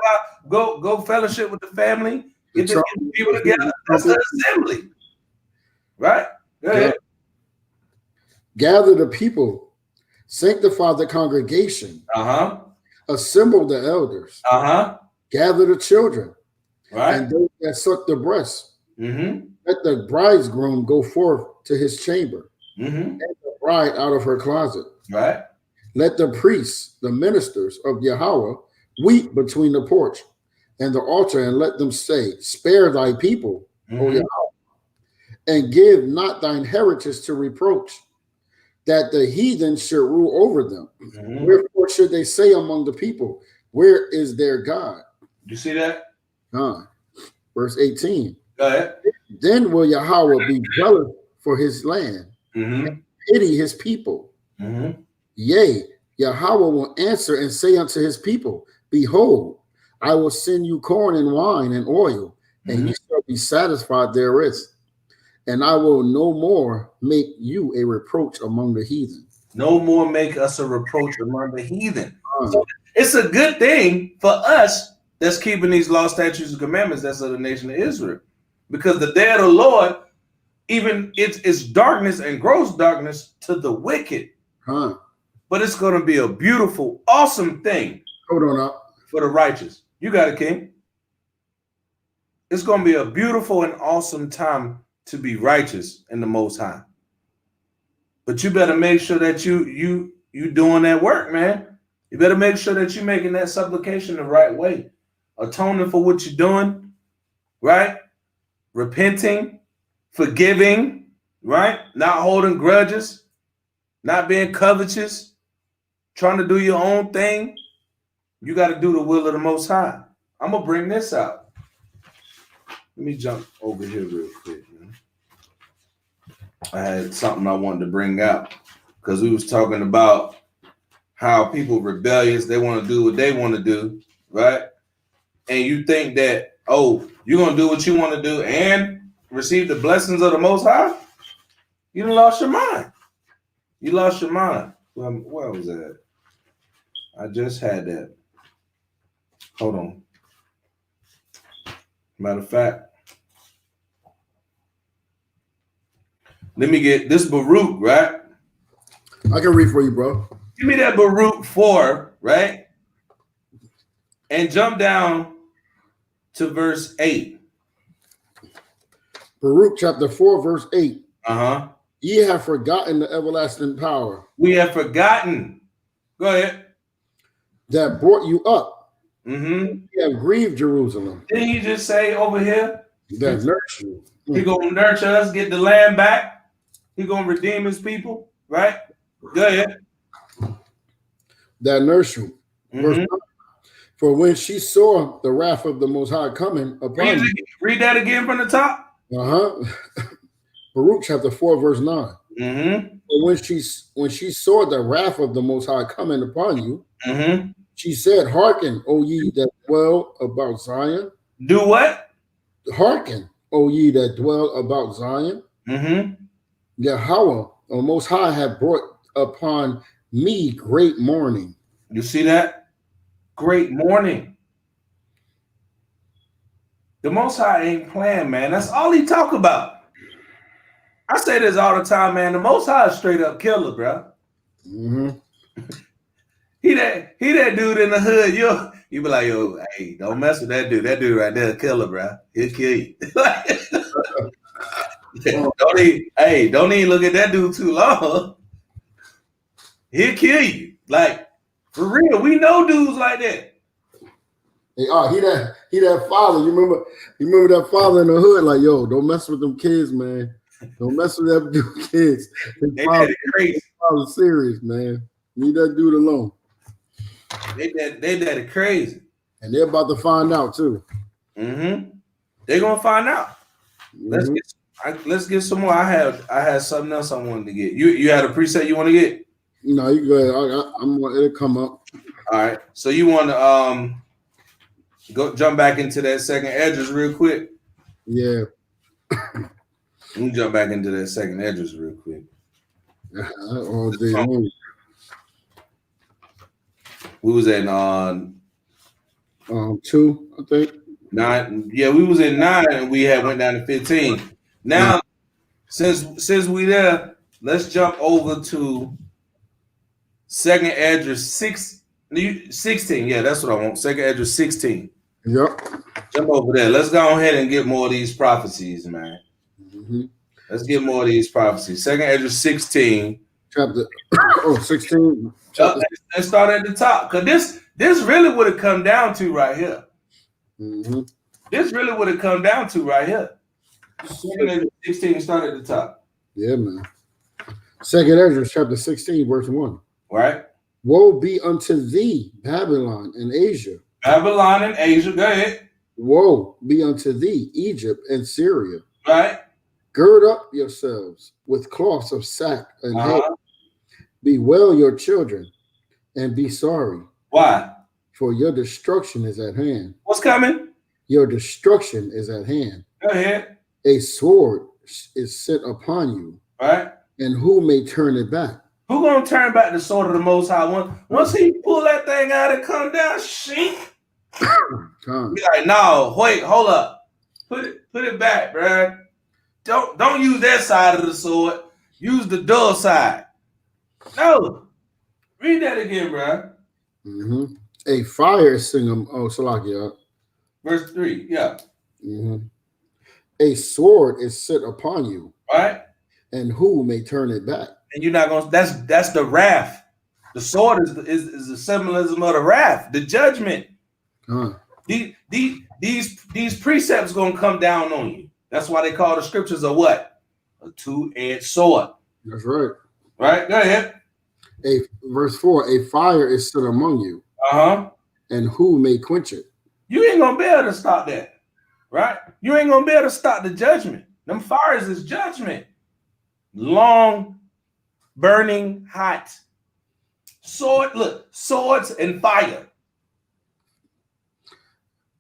our go fellowship with the family, get the people together. That's the assembly. Right? Go ahead. Gather the people, sanctify the congregation, assemble the elders, gather the children, right, and those that suck the breast. Let the bridegroom go forth to his chamber, and the bride out of her closet. Right. Let the priests, the ministers of Yahweh, weep between the porch and the altar, and let them say, spare thy people, O Yahweh, and give not thine heritage to reproach, that the heathen should rule over them. Wherefore should they say among the people, where is their God? You see that? Verse 18. Go ahead. Then will Yahweh be jealous for his land, pity his people. Yea, Yahweh will answer and say unto his people, behold, I will send you corn and wine and oil, and you shall be satisfied therewith. And I will no more make you a reproach among the heathen. No more make us a reproach among the heathen. So it's a good thing for us that's keeping these law, statutes, and commandments that's of the nation of Israel. Because the day of the Lord, even it's darkness and gross darkness to the wicked. But it's going to be a beautiful, awesome thing. Hold on up. For the righteous. You got it, King. It's going to be a beautiful and awesome time to be righteous in the Most High. But you better make sure that you doing that work, man. You better make sure that you're making that supplication the right way. Atoning for what you're doing, right? Repenting, forgiving, right? Not holding grudges, not being covetous, trying to do your own thing. You got to do the will of the Most High. I'm going to bring this out. Let me jump over here real quick, man. I had something I wanted to bring out because we was talking about how people rebellious, they want to do what they want to do, right? And you think that, oh, you're going to do what you want to do and receive the blessings of the Most High? You done lost your mind. You lost your mind. Where was that? I just had that. Hold on. Matter of fact, let me get this Baruch, right? I can read for you, bro. Give me that Baruch 4, right? And jump down to verse 8. Baruch chapter 4, verse 8. Ye have forgotten the everlasting power. We have forgotten. Go ahead. That brought you up. Ye have grieved Jerusalem. Didn't he just say over here? That nurture you. He gonna nurture us, get the land back. He gonna redeem his people, right? Go ahead. That nurture you. Mm-hmm. For when she saw the wrath of the Most High coming upon you. Read that again from the top. Baruch chapter 4, verse 9. Mm-hmm. But when she saw the wrath of the Most High coming upon you, mm-hmm. she said, "Hearken, O ye that dwell about Zion." Do what? Hearken, O ye that dwell about Zion. Mm-hmm. Yahweh, the Most High, have brought upon me great mourning. You see that? Great mourning. The Most High ain't playing, man. That's all he talk about. I say this all the time, man. The Most High is straight up killer, bro. Mm-hmm. He that dude in the hood. You be like, yo, hey, don't mess with that dude. That dude right there, killer, bro. He'll kill you. Don't even look at that dude too long. He'll kill you. Like, for real, we know dudes like that. Hey, he that father. You remember that father in the hood? Like, yo, don't mess with them kids, man. Don't mess with them kids. They that crazy. Father's serious, man. Leave that dude alone. They that crazy. And they're about to find out too. Mm-hmm. They're gonna find out. Mm-hmm. Let's get some more. I had something else I wanted to get. You had a preset you want to get? No, you go ahead. It'll come up. All right. So you want to go jump back into that second Edges real quick? Yeah. Let me jump back into that second Edges real quick. All day long. We was at 2, I think. 9. Yeah, we was in 9 and we went down to 15. Now, since we there, let's jump over to second Edges 16. Yeah, that's what I want. Second Edges 16. Yep. Jump over there. Let's go ahead and get more of these prophecies, man. Mm-hmm. Let's get more of these prophecies. Second Edges 16. Chapter 16. Let's start at the top. Because this really would have come down to right here. Mm-hmm. This really would have come down to right here. Second Edges 16, start at the top. Yeah, man. Second Edges chapter 16, verse 1. Right. Woe be unto thee, Babylon and Asia. Babylon and Asia, go ahead. Woe be unto thee, Egypt and Syria. Right. Gird up yourselves with cloths of sack and hay. Bewail your children and be sorry. Why? For your destruction is at hand. What's coming? Your destruction is at hand. Go ahead. A sword is set upon you. Right. And who may turn it back? Who gonna turn back the sword of the Most High? Once he pull that thing out and come down, shink. Be like, no, wait, hold up. Put it back, bro. Don't use that side of the sword. Use the dull side. No. Read that again, bro. Mm-hmm. A fire singing. Oh, Salakia. Verse 3, yeah. Mm-hmm. A sword is set upon you. Right. And who may turn it back? And you're not gonna. That's the wrath. The sword is the symbolism of the wrath, the judgment. These precepts gonna come down on you. That's why they call the scriptures a what? A two-edged sword. That's right. Right. Go ahead. Verse 4. A fire is set among you. And who may quench it? You ain't gonna be able to stop that. Right. You ain't gonna be able to stop the judgment. Them fires is judgment. Long. Burning hot. Swords and fire.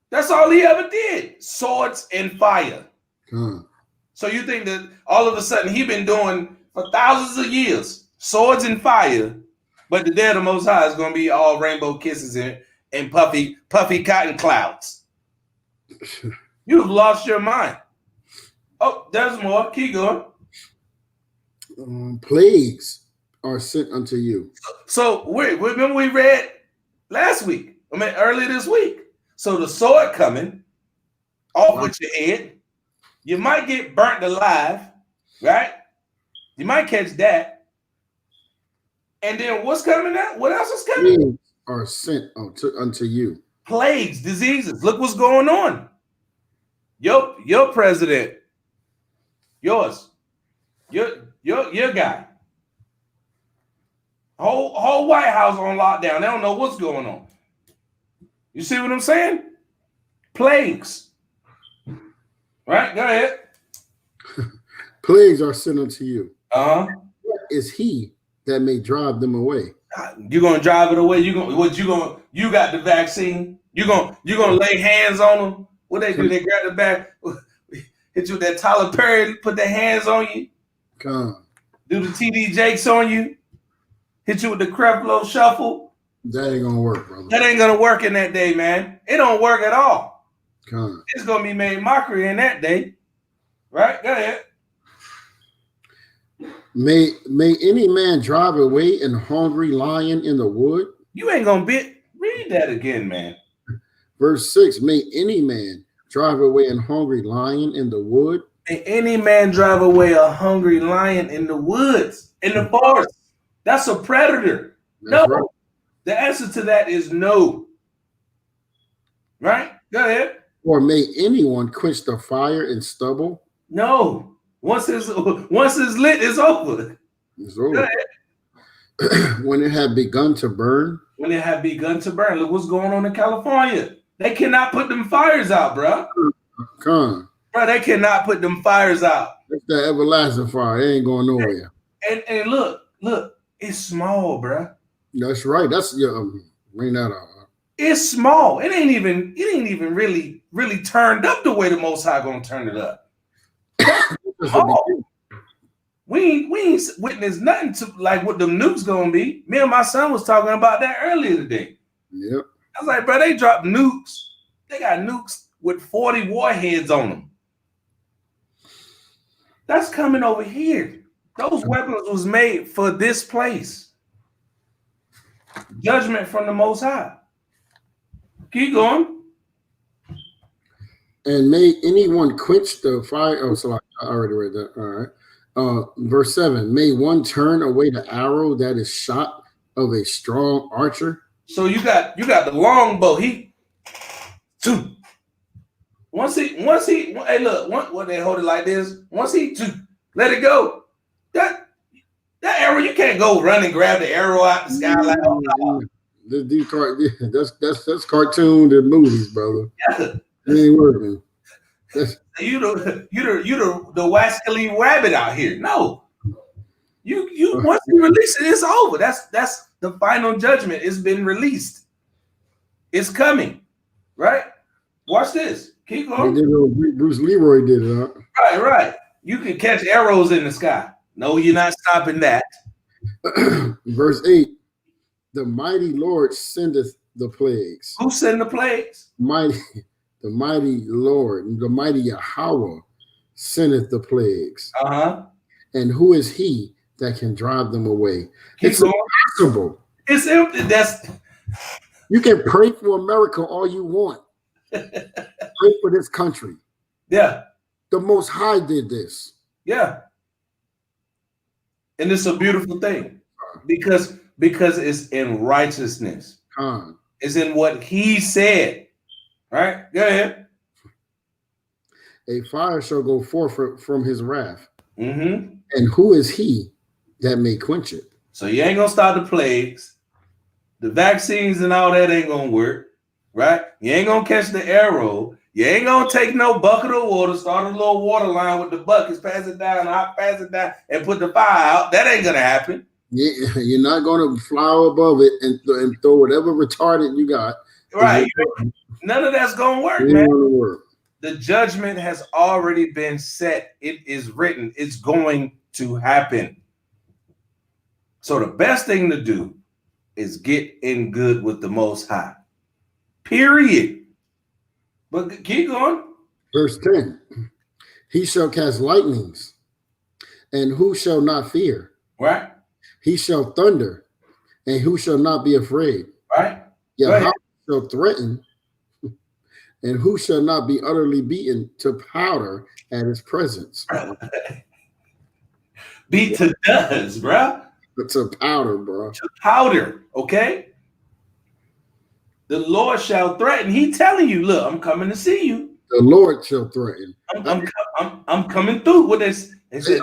That's all he ever did. Swords and fire. So you think that all of a sudden he been doing for thousands of years, swords and fire, but the day of the Most High is going to be all rainbow kisses and puffy cotton clouds. You've lost your mind. Oh, there's more. Keep going. Plagues are sent unto you. So remember we read last week. Earlier this week. So the sword coming off with your head. You might get burnt alive, right? You might catch that. And then what's coming out? What else is coming? Plagues are sent unto you. Plagues, diseases. Look what's going on. Your president, yours, your guy. Whole White House on lockdown. They don't know what's going on. You see what I'm saying? Plagues. Right? Go ahead. Plagues are sent unto you. Uh-huh. What is he that may drive them away? You're gonna drive it away. You got the vaccine. You're gonna lay hands on them. What they do? They grab the back, hit you with that Tyler Perry, put their hands on you. Come. Do the TD Jakes on you. Hit you with the Creflo shuffle. That ain't gonna work, brother. That ain't gonna work in that day, man. It don't work at all. Come. It's gonna be made mockery in that day. Right? Go ahead. May any man drive away an hungry lion in the wood? You ain't gonna read that again, man. Verse 6, may any man drive away an hungry lion in the wood? May any man drive away a hungry lion in the woods, in the forest. That's a predator. That's no. Right. The answer to that is no. Right? Go ahead. Or may anyone quench the fire in stubble? No. Once it's lit, it's over. It's over. When it had begun to burn? When it had begun to burn. Look what's going on in California. They cannot put them fires out, bro. Come. Bro, they cannot put them fires out. That's that everlasting fire. It ain't going nowhere. And look, it's small, bro. That's right. That's bring that out. It's small. It ain't even really turned up the way the Most High gonna turn it up. We ain't witnessed nothing to like what the nukes gonna be. Me and my son was talking about that earlier today. Yep. I was like, bro, they dropped nukes. They got nukes with 40 warheads on them. That's coming over here. Those weapons was made for this place. Judgment from the Most High. Keep going. And may anyone quench the fire? Oh, so I already read that. All right. Verse 7. May one turn away the arrow that is shot of a strong archer? So you got the longbow. Once he hey look, what they hold it like this. Once he let it go. That arrow, you can't go run and grab the arrow out the sky like that's cartoon and movies, brother. Yeah. It ain't working. You the wascally rabbit out here. No. You once you release it, it's over. That's the final judgment. It's been released. It's coming. Right? Watch this. Keep going. Bruce Leroy did it, huh? Right. You can catch arrows in the sky. No, you're not stopping that. Verse 8. The mighty Lord sendeth the plagues. Who send the plagues? The mighty Lord, the mighty Yahweh sendeth the plagues. Uh-huh. And who is he that can drive them away? It's impossible. It's empty. You can pray for America all you want. Pray for this country. Yeah. The Most High did this. Yeah. And it's a beautiful thing because it's in righteousness. It's in what he said. Right? Go ahead. A fire shall go forth from his wrath. Mm-hmm. And who is he that may quench it? So you ain't gonna stop the plagues. The vaccines and all that ain't gonna work. Right? You ain't gonna catch the arrow. You ain't gonna take no bucket of water, start a little water line with the buckets, pass it down, and put the fire out. That ain't gonna happen. You're not gonna fly above it and throw whatever retardant you got. Right. None of that's gonna work, man. The judgment has already been set. It is written. It's going to happen. So the best thing to do is get in good with the Most High. Period. But keep going. Verse 10. He shall cast lightnings, and who shall not fear? Right. He shall thunder, and who shall not be afraid? Right. Yahweh shall threaten, and who shall not be utterly beaten to powder at his presence? Beat to dust, bro. To powder, bro. To powder, okay? The Lord shall threaten. He telling you, look, I'm coming to see you. The Lord shall threaten. I'm coming through with this. They said,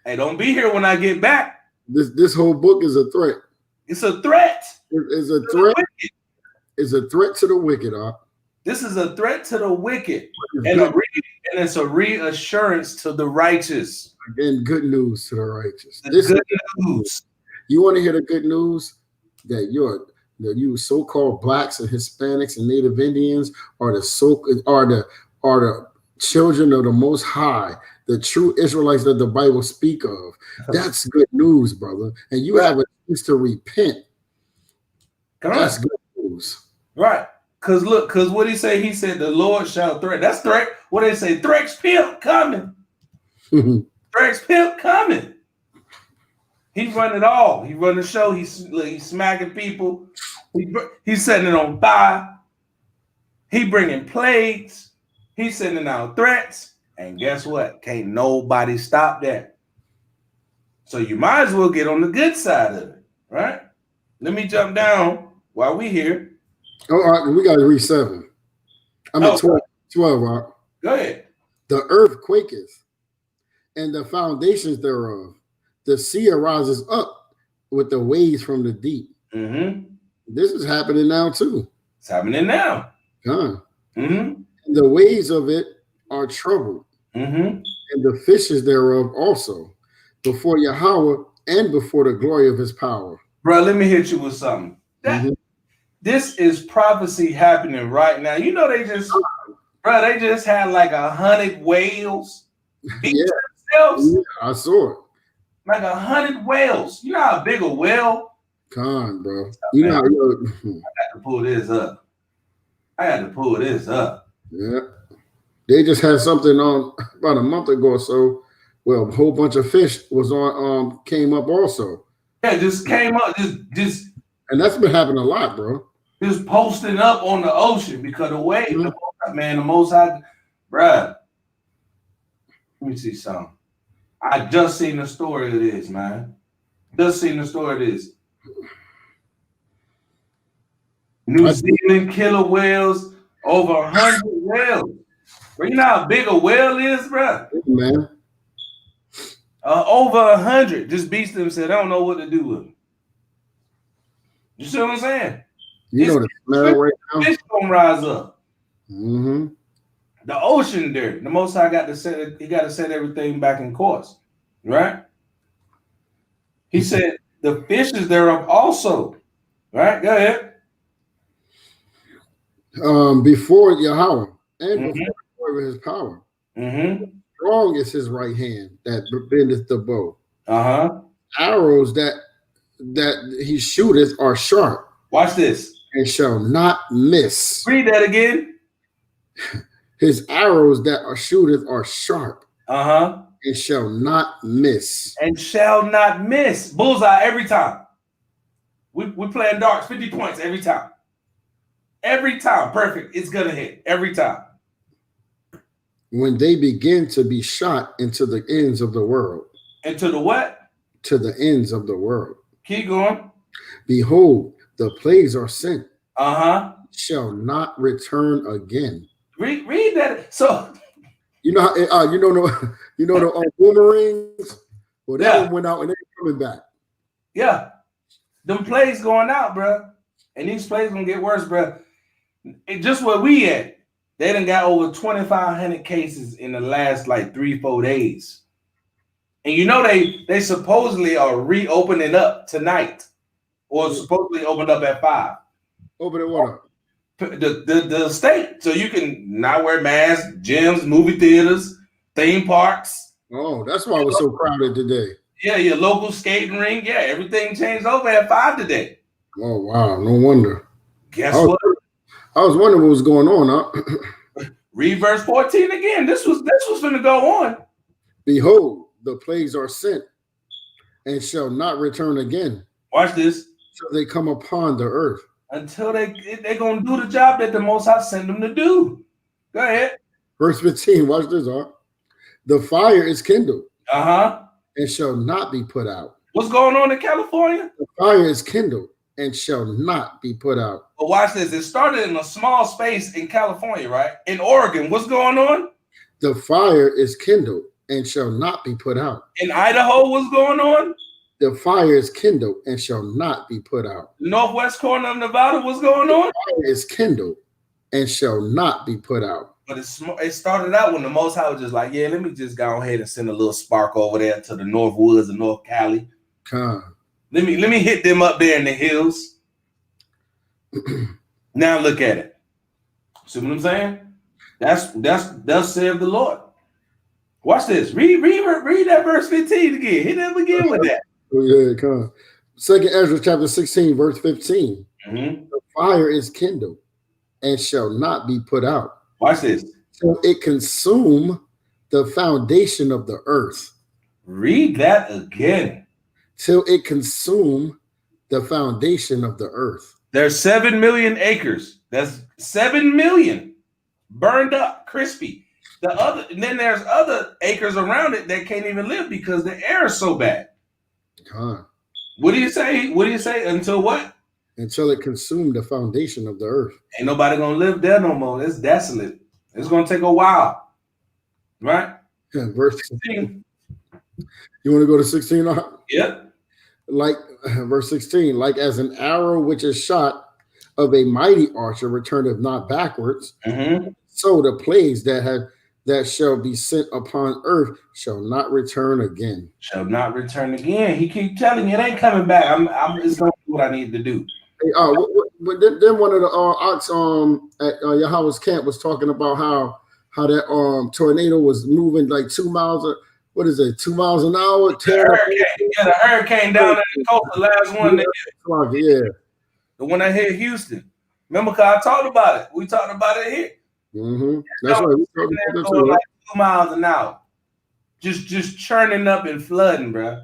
hey, don't be here when I get back. This whole book is a threat. It's a threat. It's a threat. It's a threat to the wicked. This is a threat to the wicked, and it's a reassurance to the righteous. Again, good news to the righteous. This good news. You want to hear the good news? That you so-called blacks and Hispanics and Native Indians are the children of the Most High, the true Israelites that the Bible speak of. That's good news, brother. And you have a chance to repent. That's good news. Right. Because what he say? He said the Lord shall threat. That's threat. What they say? Threats pimp coming. Threats pimp coming. He run it all. He run the show. He's smacking people. He's setting it on fire. He bringing plagues. He's sending out threats. And guess what? Can't nobody stop that. So you might as well get on the good side of it, right? Let me jump down while we here. Oh, all right, we got to read 7. I'm at 12. 12, right? Go ahead. The earth quaketh, and the foundations thereof. The sea arises up with the waves from the deep. Mm-hmm. This is happening now too. It's happening now. Mm-hmm. The waves of it are troubled, and the fishes thereof also, before Yahweh and before the glory of his power. Bro, let me hit you with something. This is prophecy happening right now. You know they just had like 100 whales beat themselves. Yeah, I saw it. Like 100 whales. You know how big a whale? Come on, bro. I got to pull this up. Yeah. They just had something on about a month ago or so. Well, a whole bunch of fish was on came up also. Yeah, just came up, just and that's been happening a lot, bro. Just posting up on the ocean because the wave, the Most High, bruh. Let me see something. I just seen the story of this, man. New Zealand killer whales, over 100 whales. Bro, you know how big a whale is, bruh? Man. Over 100 just beats them, said, I don't know what to do with them. You see what I'm saying? You know the smell right now. Fish gonna rise up. Mm-hmm. The ocean there. The Most High got to set everything back in course, right? He said the fishes thereof also, right? Go ahead. Before Yahweh and before his power. Strong is his right hand that bendeth the bow. Arrows that he shooteth are sharp. Watch this. And shall not miss. Read that again. His arrows that are shooteth are sharp. And shall not miss. And shall not miss. Bullseye every time. We playing darts, 50 points every time. Every time. Perfect. It's gonna hit. Every time. When they begin to be shot into the ends of the world. Into the what? To the ends of the world. Keep going. Behold, the plagues are sent. Shall not return again. Read that. So you know the boomerangs. Well, that one went out and they're coming back. Yeah, them plagues going out, bro, and these plagues gonna get worse, bro. Just where we at, they done got over 2,500 cases in the last like 3-4 days, and you know they supposedly are reopening up tonight. Or supposedly opened up at 5. Open it what up? The state. So you can not wear masks, gyms, movie theaters, theme parks. Oh, that's why it was so crowded today. Yeah, your local skating rink. Yeah, everything changed over at 5 today. Oh, wow. No wonder. Guess what? I was wondering what was going on. Read verse 14 again. This was going to go on. Behold, the plagues are sent and shall not return again. Watch this. So they come upon the earth. Until they're going to do the job that the Most High sent them to do. Go ahead. Verse 15, watch this, The fire is kindled. And shall not be put out. What's going on in California? The fire is kindled. and shall not be put out. But watch this. It started in a small space in California, right? In Oregon. What's going on? The fire is kindled and shall not be put out. In Idaho, what's going on? The fire is kindled and shall not be put out. The northwest corner of Nevada, what's going on? The fire is kindled and shall not be put out. But it started out when the Most High was just like, yeah, let me just go ahead and send a little spark over there to the North Woods of North Cali. Let me hit them up there in the hills. Now look at it. See what I'm saying? That's thus saith the Lord. Watch this. Read that verse 15 again. Hit them again with that. Oh, yeah, come on. 2nd Ezra chapter 16, verse 15. Mm-hmm. The fire is kindled and shall not be put out. Watch this. So it consume the foundation of the earth. Read that again. Till it consume the foundation of the earth. There's 7 million acres. That's 7 million burned up, crispy. And then there's other acres around it that can't even live because the air is so bad. What do you say? What do you say? Until what? Until it consumed the foundation of the earth. Ain't nobody gonna live there no more. It's desolate. It's gonna take a while, right? Yeah, verse 16. You want to go to 16? Yep. Like verse 16, like as an arrow which is shot of a mighty archer returneth not backwards, so the plagues that shall be sent upon earth shall not return again. Shall not return again. He keep telling you it ain't coming back. I'm just gonna do what I need to do. Hey, then one of the ox at Yahawashi camp was talking about how that tornado was moving like 2 miles. 2 miles an hour? The hurricane down in the coast, the last one. Yeah. The one that hit Houston. Remember, because I talked about it. We talked about it here. That's right. We talked about that too, like 2 miles an hour. Just churning up and flooding, bro.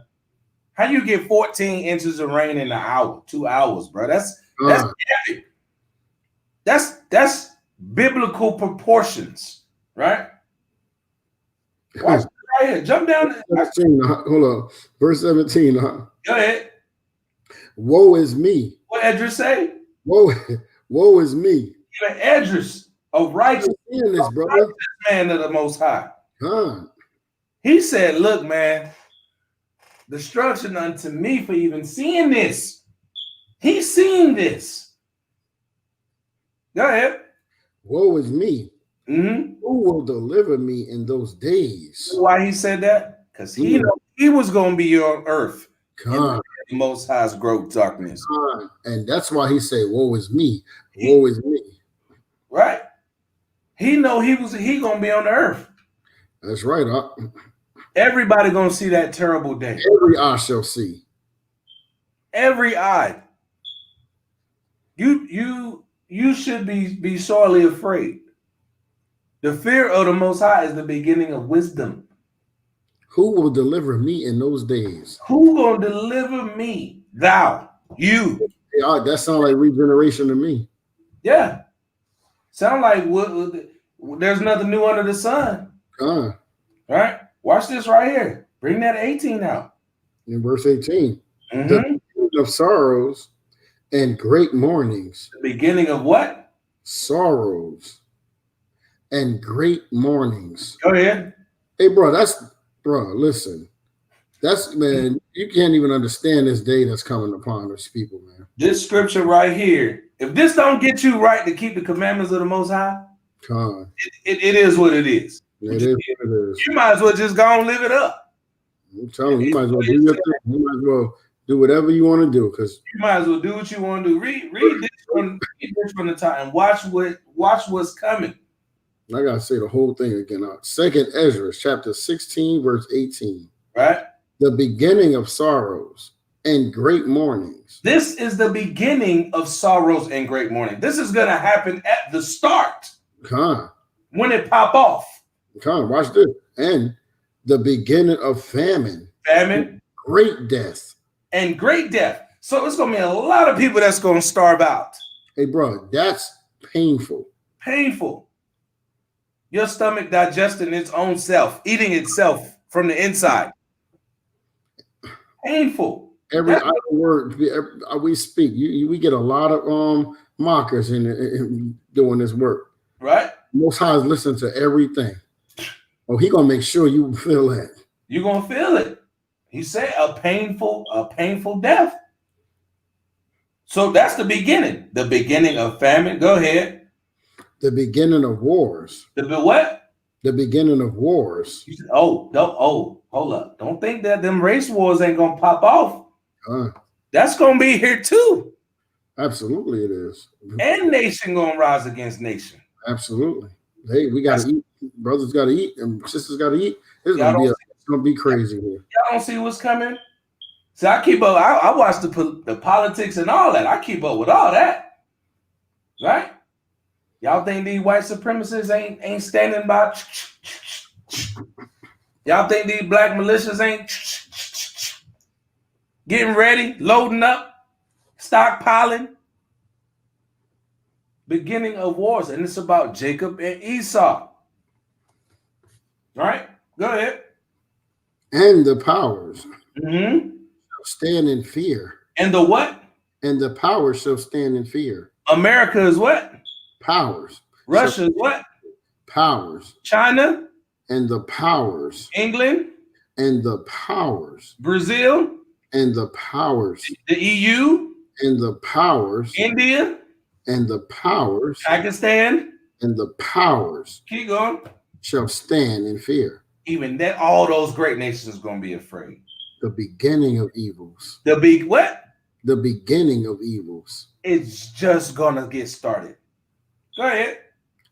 How you get 14 inches of rain in an hour, 2 hours, bro? That's epic. That's biblical proportions, right? Watch it right here. Jump down. 17, hold on. Verse 17. Go ahead. Woe is me. What Edris say? Woe is me. Even Edris, a righteous man of the Most High. He said, look, man, destruction unto me for even seeing this. He's seen this. Go ahead. Woe is me. Who will deliver me in those days? Why he said that? Because he know he was going to be on earth. The Most High's gross darkness. And that's why he said, woe is me. Woe is me. Right. He know he going to be on the earth. That's right. Everybody going to see that terrible day. Every eye shall see. Every eye. You should be sorely afraid. The fear of the Most High is the beginning of wisdom. Who will deliver me in those days? Who gonna deliver me? Thou, you. Yeah, that sounds like regeneration to me. Yeah. Sound like there's nothing new under the sun. Right? Watch this right here. Bring that 18 out. In verse 18. The beginning of sorrows and great mournings. The beginning of what? Sorrows and great mournings. Go ahead. Hey, listen. Man, you can't even understand this day that's coming upon us people, man. This scripture right here, if this don't get you right to keep the commandments of the Most High, it is what it is. It is what it is. You might as well just go and live it up. I'm telling you, you might as well do your thing. You might as well do whatever you want to do, because you might as well do what you want to do. Read this from the top and watch what's coming. I gotta say the whole thing again. 2nd Ezra, chapter 16, verse 18. Right. The beginning of sorrows and great mournings. This is the beginning of sorrows and great mourning. This is gonna happen at the start. When it pop off. Watch this. And the beginning of famine. Great death. And great death. So it's gonna be a lot of people that's gonna starve out. Hey, bro, that's painful. Painful. Your stomach digesting its own self, eating itself from the inside. Painful. Every idle word we speak, we get a lot of mockers in doing this work. Right. Most High is listening to everything. Oh, he gonna make sure you feel that. You're gonna feel it. He said a painful death. So that's the beginning of famine. Go ahead. The beginning of wars. The what? The beginning of wars. Hold up. Don't think that them race wars ain't gonna pop off. That's gonna be here too. Absolutely it is. And nation gonna rise against nation. Absolutely. Hey, we gotta eat. Brothers gotta eat and sisters gotta eat. It's gonna be crazy here. Y'all don't see what's coming? See, I keep up. I watch the politics and all that. I keep up with all that. Right? Y'all think these white supremacists ain't standing by? Y'all think these black militias ain't getting ready, loading up, stockpiling? Beginning of wars, and it's about Jacob and Esau. Right? Go ahead. And the powers shall stand in fear. And the what? And the powers shall stand in fear. America is what? Powers. Russia is what? Powers. China. And the powers. England. And the powers. Brazil. And the powers. The EU. And the powers. India. And the powers. Pakistan. And the powers. Keep going. Shall stand in fear. Even that, all those great nations are going to be afraid. The beginning of evils. The big what? The beginning of evils. It's just going to get started. Go ahead.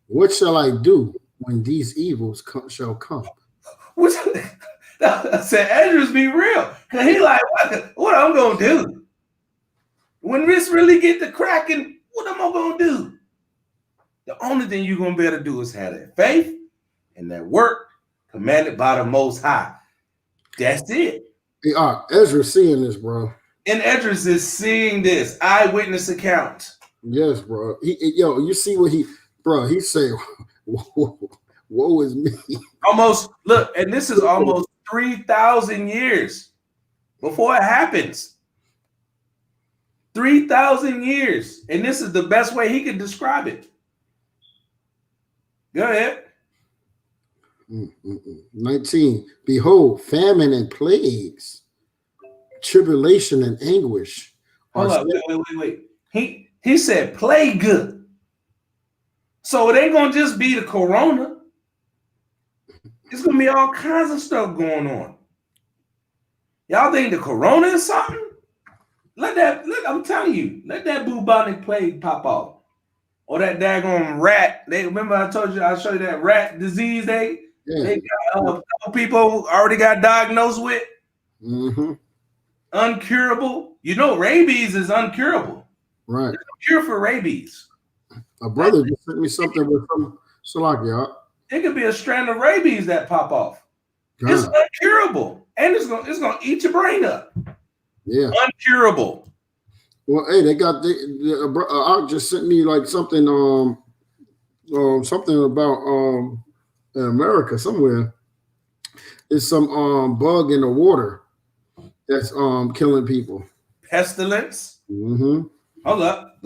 What shall I do when these evils shall come? I said, Andrews, be real. Because he like, what I'm going to do? When this really get to cracking, what am I going to do? The only thing you're going to be able to do is have that faith and that work commanded by the Most High. That's it. Hey, Ezra's seeing this, bro. And Edris is seeing this eyewitness account. Yes, bro. You see what he say, woe is me. Almost, look, and this is almost 3,000 years before it happens. 3,000 years. And this is the best way he could describe it. Go ahead. 19. Behold, famine and plagues, tribulation and anguish. Hold up, wait. He said plague. So it ain't gonna just be the corona. It's gonna be all kinds of stuff going on. Y'all think the corona is something? I'm telling you, let that bubonic plague pop off. Or that daggone rat. Remember I told you, I showed you that rat disease they got, people already got diagnosed with. Uncurable. You know, rabies is uncurable. Right. There's no cure for rabies. A brother just sent me something with some Salakia. It could be a strand of rabies that pop off. God. It's uncurable. And it's gonna eat your brain up. Yeah. Uncurable. Well, hey, they got Art just sent me like something something about in America somewhere. It's some bug in the water that's killing people. Pestilence. Hold up.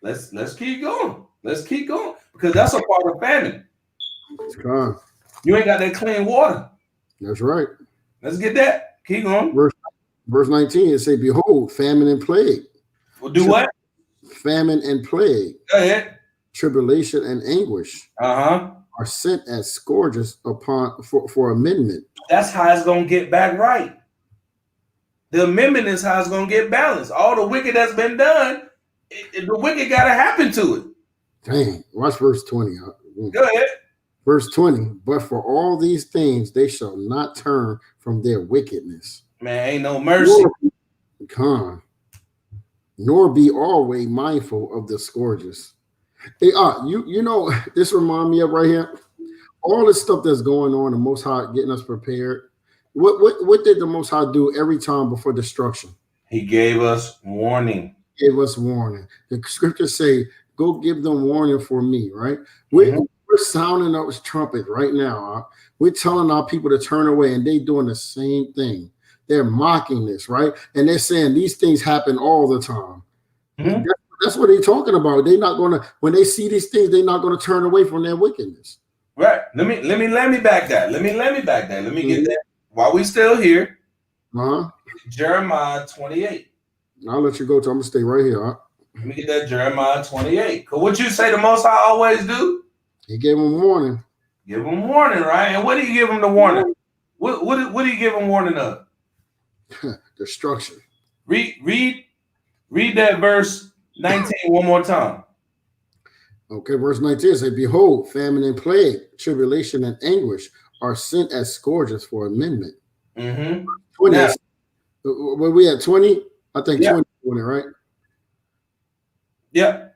Let's keep going. Let's keep going. Because that's a part of famine. You ain't got that clean water. That's right. Let's get that. Keep going. Verse 19, it say, behold, famine and plague. Well, do what? Famine and plague. Go ahead. Tribulation and anguish are sent as scourges for amendment. That's how it's going to get back right. The amendment is how it's going to get balanced. All the wicked that's been done, the wicked got to happen to it. Dang. Watch verse 20. Go ahead. Verse 20. But for all these things, they shall not turn from their wickedness. Man, ain't no mercy. Nor be always mindful of the scourges. Hey, you know, this remind me of right here. All this stuff that's going on, the Most High getting us prepared. What did the Most High do every time before destruction? He gave us warning. Gave us warning. The scriptures say, go give them warning for me, right? We're sounding up trumpet right now. We're telling our people to turn away, and they doing the same thing. They're mocking this, right? And they're saying these things happen all the time. Mhm. That's what they're talking about. They're not going to, when they see these things, they're not going to turn away from their wickedness. Right. Let me back that. Let me back that. Let me get that while we still here. Jeremiah 28. I'll let you go. I'm gonna stay right here. Let me get that Jeremiah 28. Cause what you say the Most High always do? He gave them warning. Give them warning, right? And what do you give them the warning? What do you give them warning of? Destruction. Read that verse 19 one more time. Okay, verse 19 says, "Behold, famine and plague, tribulation and anguish are sent as scourges for amendment." 20. Now, were we at 20? I think 20, right? Yeah.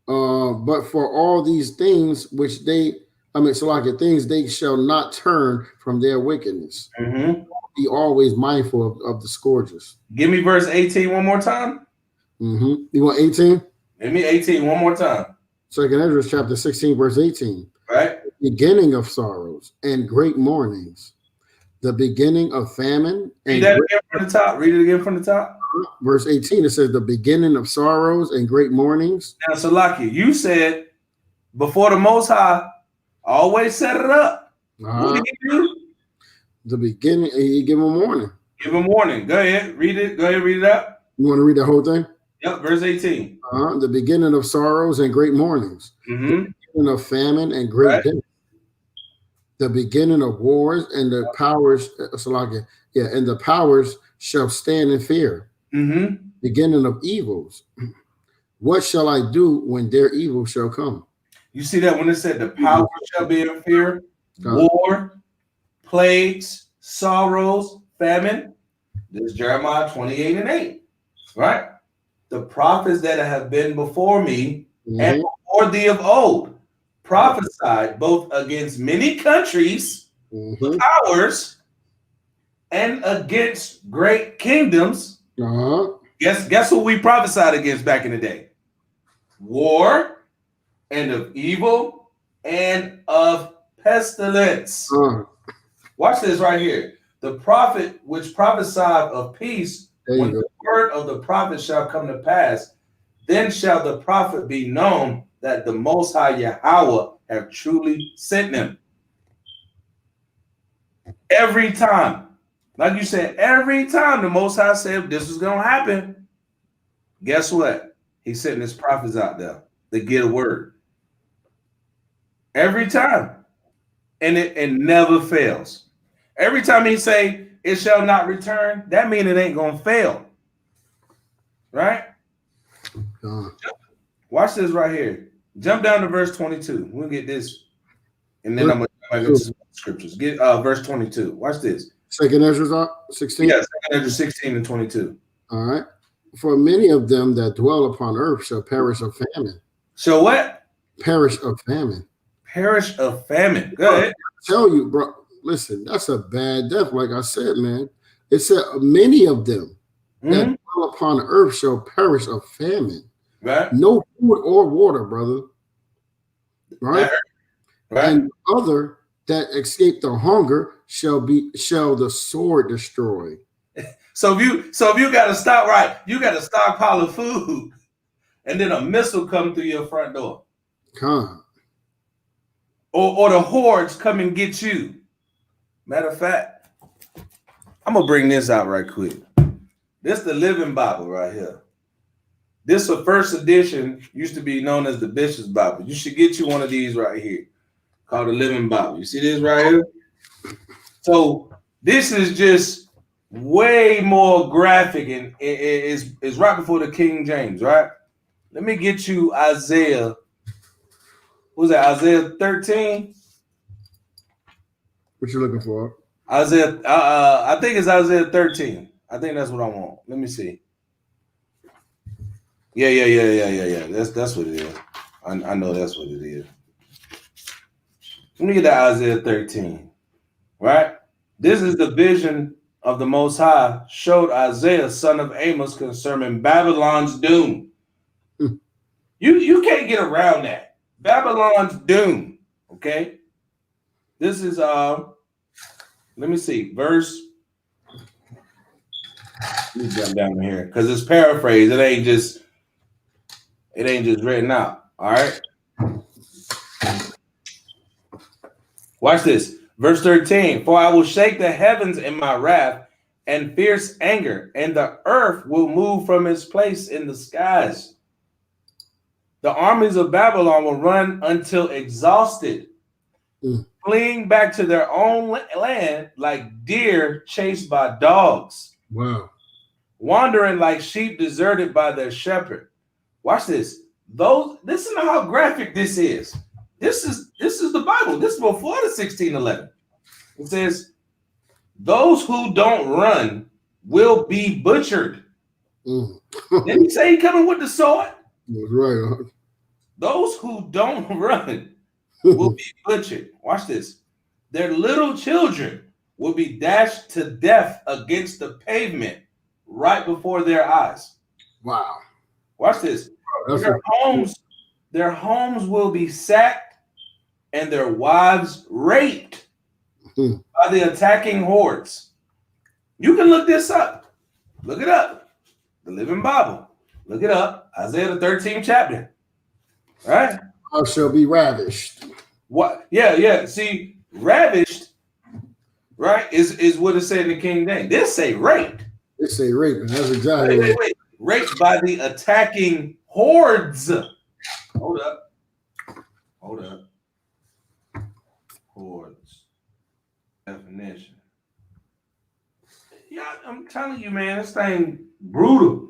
But for all these things which things they shall not turn from their wickedness. Be always mindful of the scourges. Give me verse 18 one more time. You want 18? Give me 18 one more time. 2nd Ezra chapter 16, verse 18. Right. Beginning of sorrows and great mournings, the beginning of famine. Read that again from the top. Read it again from the top. Verse 18, it says the beginning of sorrows and great mournings. Now, Salaki, you said before the Most High always set it up. What did he do? The beginning, he give him warning. Give him warning. Go ahead, read it. Go ahead, read it out. You want to read the whole thing? Yep, verse 18. The beginning of sorrows and great mournings. The beginning of famine and great death. The beginning of wars and the powers, and the powers shall stand in fear. Beginning of evils. What shall I do when their evil shall come? You see that when it said the powers shall be in fear, war, plagues, sorrows, famine. This is Jeremiah 28 and 8, right? The prophets that have been before me and before thee of old prophesied both against many countries, powers, and against great kingdoms. Guess who we prophesied against back in the day? War, and of evil, and of pestilence. Watch this right here. The prophet which prophesied of peace, when the word of the prophet shall come to pass, then shall the prophet be known that the Most High Yahweh have truly sent them. Every time, like you said, every time the Most High said this was going to happen, guess what? He's sending his prophets out there to get a word. Every time. And it never fails. Every time he say it shall not return, that means it ain't going to fail. Right? Watch this right here. Jump down to verse 22. We'll get this. And then I'm going to go to some scriptures. Get verse 22. Watch this. 2nd Ezra 16? Yeah, 2nd Ezra 16 and 22. All right. For many of them that dwell upon earth shall perish of famine. So what? Perish of famine. Perish of famine. Go ahead. I tell you, bro, listen, that's a bad death. Like I said, man, it said many of them that dwell upon earth shall perish of famine. Right. No food or water, brother. Right. And other that escape the hunger shall the sword destroy. So if you got to stop, right? You got to stockpile of food, and then a missile come through your front door. Or the hordes come and get you. Matter of fact, I'm gonna bring this out right quick. This is the Living Bible right here. This the first edition, used to be known as the Bishop's Bible. You should get you one of these right here, called the Living Bible. You see this right here? So this is just way more graphic, and it's right before the King James, right? Let me get you Isaiah. What was that? Isaiah 13? What you looking for? Isaiah, I think it's Isaiah 13. I think that's what I want. Let me see. Yeah. That's what it is. I know that's what it is. Let me get that Isaiah 13. Right? This is the vision of the Most High showed Isaiah, son of Amos, concerning Babylon's doom. You can't get around that. Babylon's doom. Okay? This is let me see, verse Let me jump down here because it's paraphrased. It ain't just written out. All right. Watch this. Verse 13. For I will shake the heavens in my wrath and fierce anger, and the earth will move from its place in the skies. The armies of Babylon will run until exhausted, fleeing back to their own land like deer chased by dogs. Wow. Wandering like sheep deserted by their shepherd. Watch this. Listen to how graphic this is. This is the Bible. This is before the 1611. It says, those who don't run will be butchered. Didn't he say he coming with the sword? That's right. Those who don't run will be butchered. Watch this. Their little children will be dashed to death against the pavement right before their eyes. Wow. Watch this. Their homes will be sacked and their wives raped by the attacking hordes. You can look this up. Look it up. The Living Bible. Look it up. Isaiah the 13th chapter. Right? I shall be ravished. What? Yeah. See, ravished, right, is what it said in the King James. This say raped. They say rape, and that's exactly wait. Raped by the attacking hordes. Hold up. Hordes. Definition. Yeah, I'm telling you, man, this thing brutal.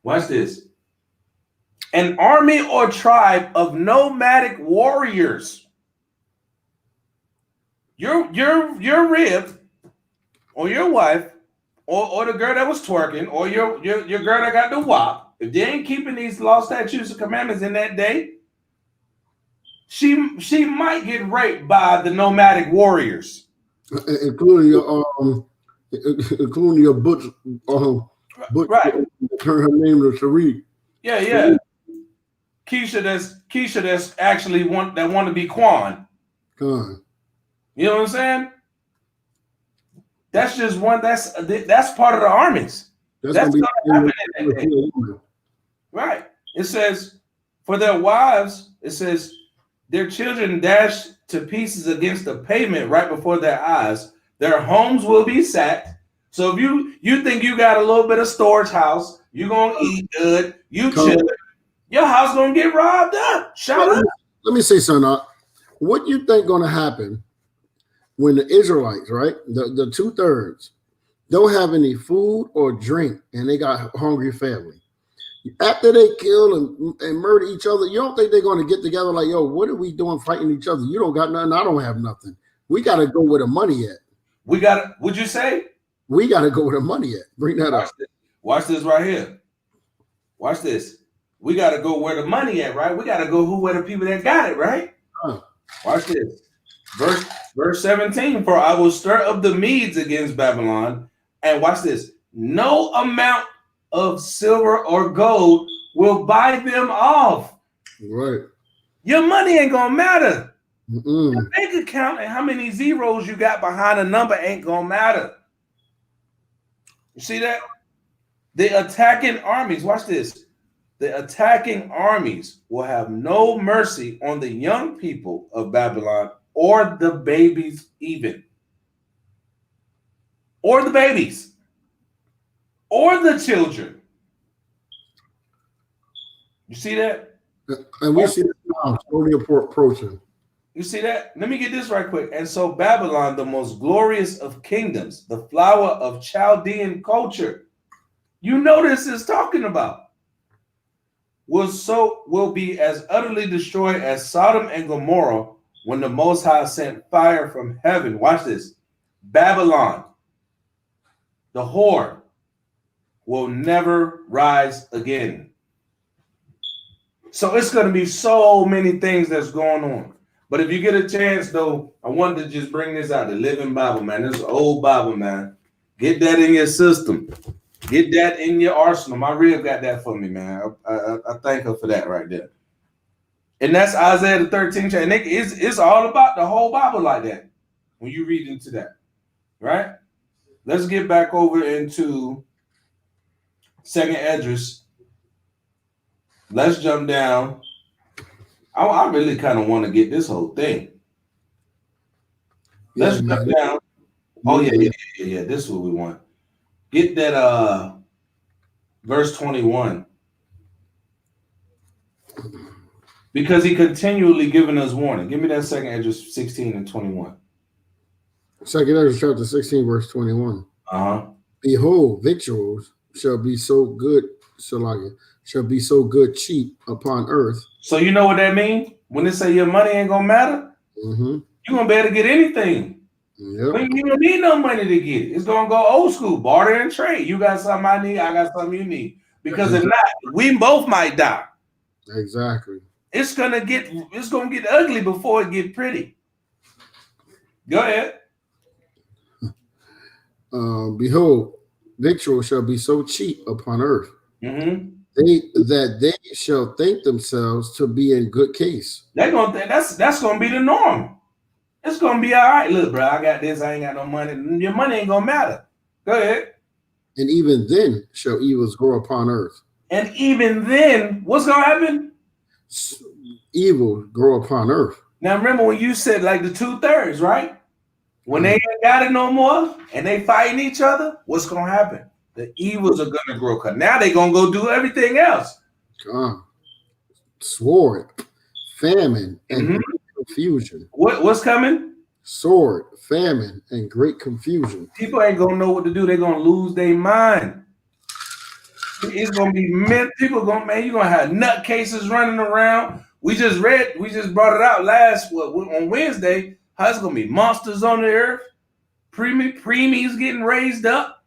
Watch this. An army or tribe of nomadic warriors. Your rib, or your wife, or the girl that was twerking, or your girl that got the wop, if they ain't keeping these law, statutes, and commandments in that day, she might get raped by the nomadic warriors, including your butch. Right. Her name is Tariq. Yeah. Keisha that's actually want to be Quan. Con. You know what I'm saying? That's just one. That's part of the armies. That's gonna happen in that day. Right. It says, for their wives, it says, their children dashed to pieces against the pavement right before their eyes. Their homes will be sacked. So if you think you got a little bit of storage house, you're gonna eat good, you chill, your house gonna get robbed up, shot up. Let me say something. What you think gonna happen when the Israelites, right, the 2/3, don't have any food or drink, and they got a hungry family? After they kill and murder each other, you don't think they're going to get together like, yo, what are we doing fighting each other? You don't got nothing. I don't have nothing. We got to go where the money at. Would you say? We got to go where the money at. Bring that up. Watch this right here. Watch this. We got to go where the money at, right? We got to go where the people that got it, right? Watch this. Verse 17, for I will stir up the Medes against Babylon. And watch this. No amount of silver or gold will buy them off. Right. Your money ain't gonna matter. Your bank account and how many zeros you got behind a number ain't gonna matter. You see that? The attacking armies, watch this. The attacking armies will have no mercy on the young people of Babylon or the babies even. Or the babies. Or the children. You see that? And we see that now slowly approaching. You see that? Let me get this right quick. And so Babylon, the most glorious of kingdoms, the flower of Chaldean culture, you know this is talking about, will be as utterly destroyed as Sodom and Gomorrah when the Most High sent fire from heaven. Watch this. Babylon, the whore, will never rise again. So it's going to be so many things that's going on. But if you get a chance, though, I wanted to just bring this out, the Living Bible, man. This is old Bible, man. Get that in your system. Get that in your arsenal. My rib got that for me, man. I thank her for that right there. And that's Isaiah the 13th chapter. And it's all about the whole Bible like that when you read into that, right? Let's get back over into second address. Let's jump down. I really kind of want to get this whole thing. Let's jump down. Oh yeah. This is what we want. Get that verse 21. Because he continually giving us warning. Give me that second address 16 and 21. Second Ezra chapter 16, verse 21. Behold, victuals shall be so good, shall be so good cheap upon earth. So you know what that means? When they say your money ain't gonna matter, you're gonna be able to get anything. Yep. You don't need no money to get it. It's gonna go old school, barter and trade. You got something I need, I got something you need. Because if not, we both might die. Exactly. It's gonna get ugly before it get pretty. Go ahead. Behold, victual shall be so cheap upon earth. They shall think themselves to be in good case. They're gonna think that's gonna be the norm. It's gonna be all right. Look, bro, I got this. I ain't got no money. Your money ain't gonna matter. Go ahead. And even then shall evils grow upon earth. And even then, what's gonna happen? Evil grow upon earth. Now remember when you said like the 2/3, right? When they ain't got it no more and they fighting each other, what's gonna happen? The evils are gonna grow. Cause now they gonna go do everything else. Sword, famine, and confusion. What's coming? Sword, famine, and great confusion. People ain't gonna know what to do. They're gonna lose their mind. It's gonna be people you're gonna have nutcases running around. We just brought it out on Wednesday. How it's gonna be monsters on the earth, preemies getting raised up,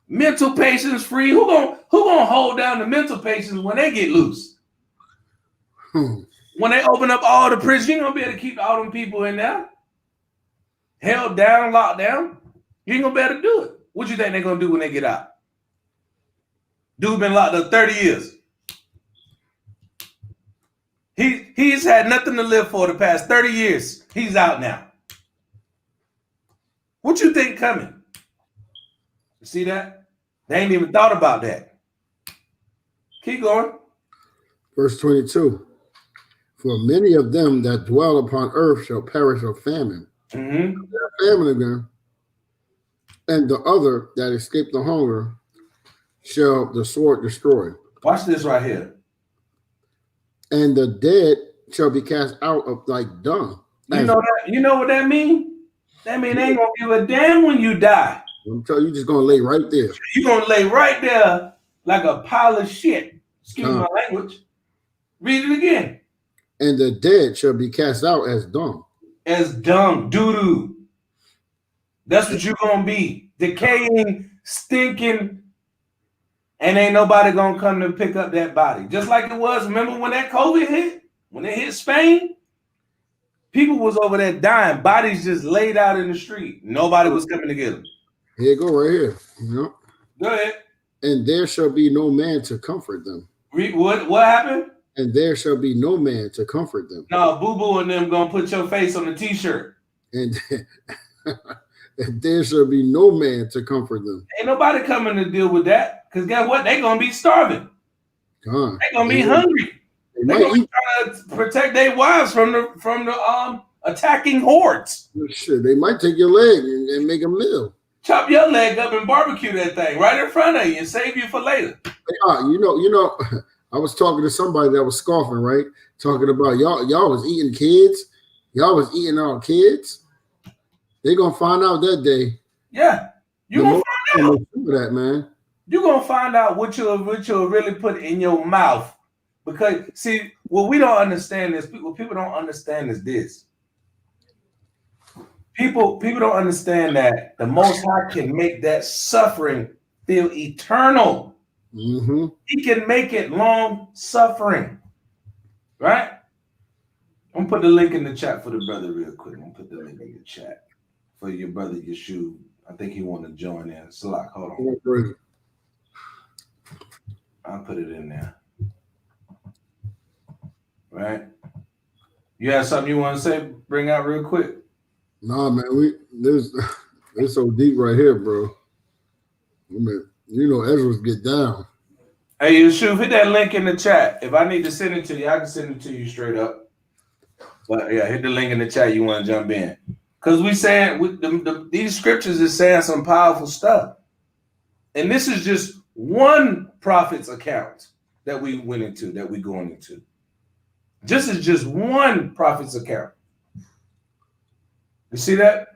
mental patients free. Who gonna hold down the mental patients when they get loose? When they open up all the prisons, you ain't gonna be able to keep all them people in there, held down, locked down. You ain't gonna be able to do it. What you think they're gonna do when they get out? Dude been locked up 30 years. He's had nothing to live for the past 30 years. He's out now. What you think coming? You see that? They ain't even thought about that. Keep going. Verse 22. For many of them that dwell upon earth shall perish of famine. Famine again. And the other that escape the hunger shall the sword destroy. Watch this right here. And the dead shall be cast out of like dung. You know what that means? That means they ain't gonna give a damn when you die. I'm telling you, just gonna lay right there. You're gonna lay right there like a pile of shit. Excuse my language. Read it again. And the dead shall be cast out as dung. As dung, doo-doo. That's what you're gonna be. Decaying, stinking. And ain't nobody gonna come to pick up that body. Just like it was, remember when that COVID hit? When it hit Spain? People was over there dying. Bodies just laid out in the street. Nobody was coming to get them. Here you go, right here. Yep. Go ahead. And there shall be no man to comfort them. What happened? And there shall be no man to comfort them. No, Boo-Boo and them gonna put your face on the t-shirt. And there shall be no man to comfort them. Ain't nobody coming to deal with that. Because guess what? They're going to be starving. They're going to be hungry. They're going to be trying to protect their wives from the attacking hordes. Shit, they might take your leg and make a meal. Chop your leg up and barbecue that thing right in front of you and save you for later. You know, I was talking to somebody that was scoffing, right? Talking about y'all was eating kids. Y'all was eating our kids. They're going to find out that day. Yeah. You're going to find out. That, man. You're going to find out what you'll really put in your mouth. Because, see, what we don't understand is, what people don't understand is this. People don't understand that the Most High can make that suffering feel eternal. He can make it long suffering. Right? I'm going to put the link in the chat for the brother real quick. I'm going to put the link in the chat for your brother Yeshu. I think he want to join in. Salak, hold on. I'll put it in there. Right? You have something you want to say? Bring out real quick. Nah, man. It's so deep right here, bro. You know, Ezra's get down. Hey, Yusuf, hit that link in the chat. If I need to send it to you, I can send it to you straight up. But yeah, hit the link in the chat. You want to jump in? Because we saying these scriptures is saying some powerful stuff, and this is just one prophet's account that we went into, that we going into. This is just one prophet's account. You see that?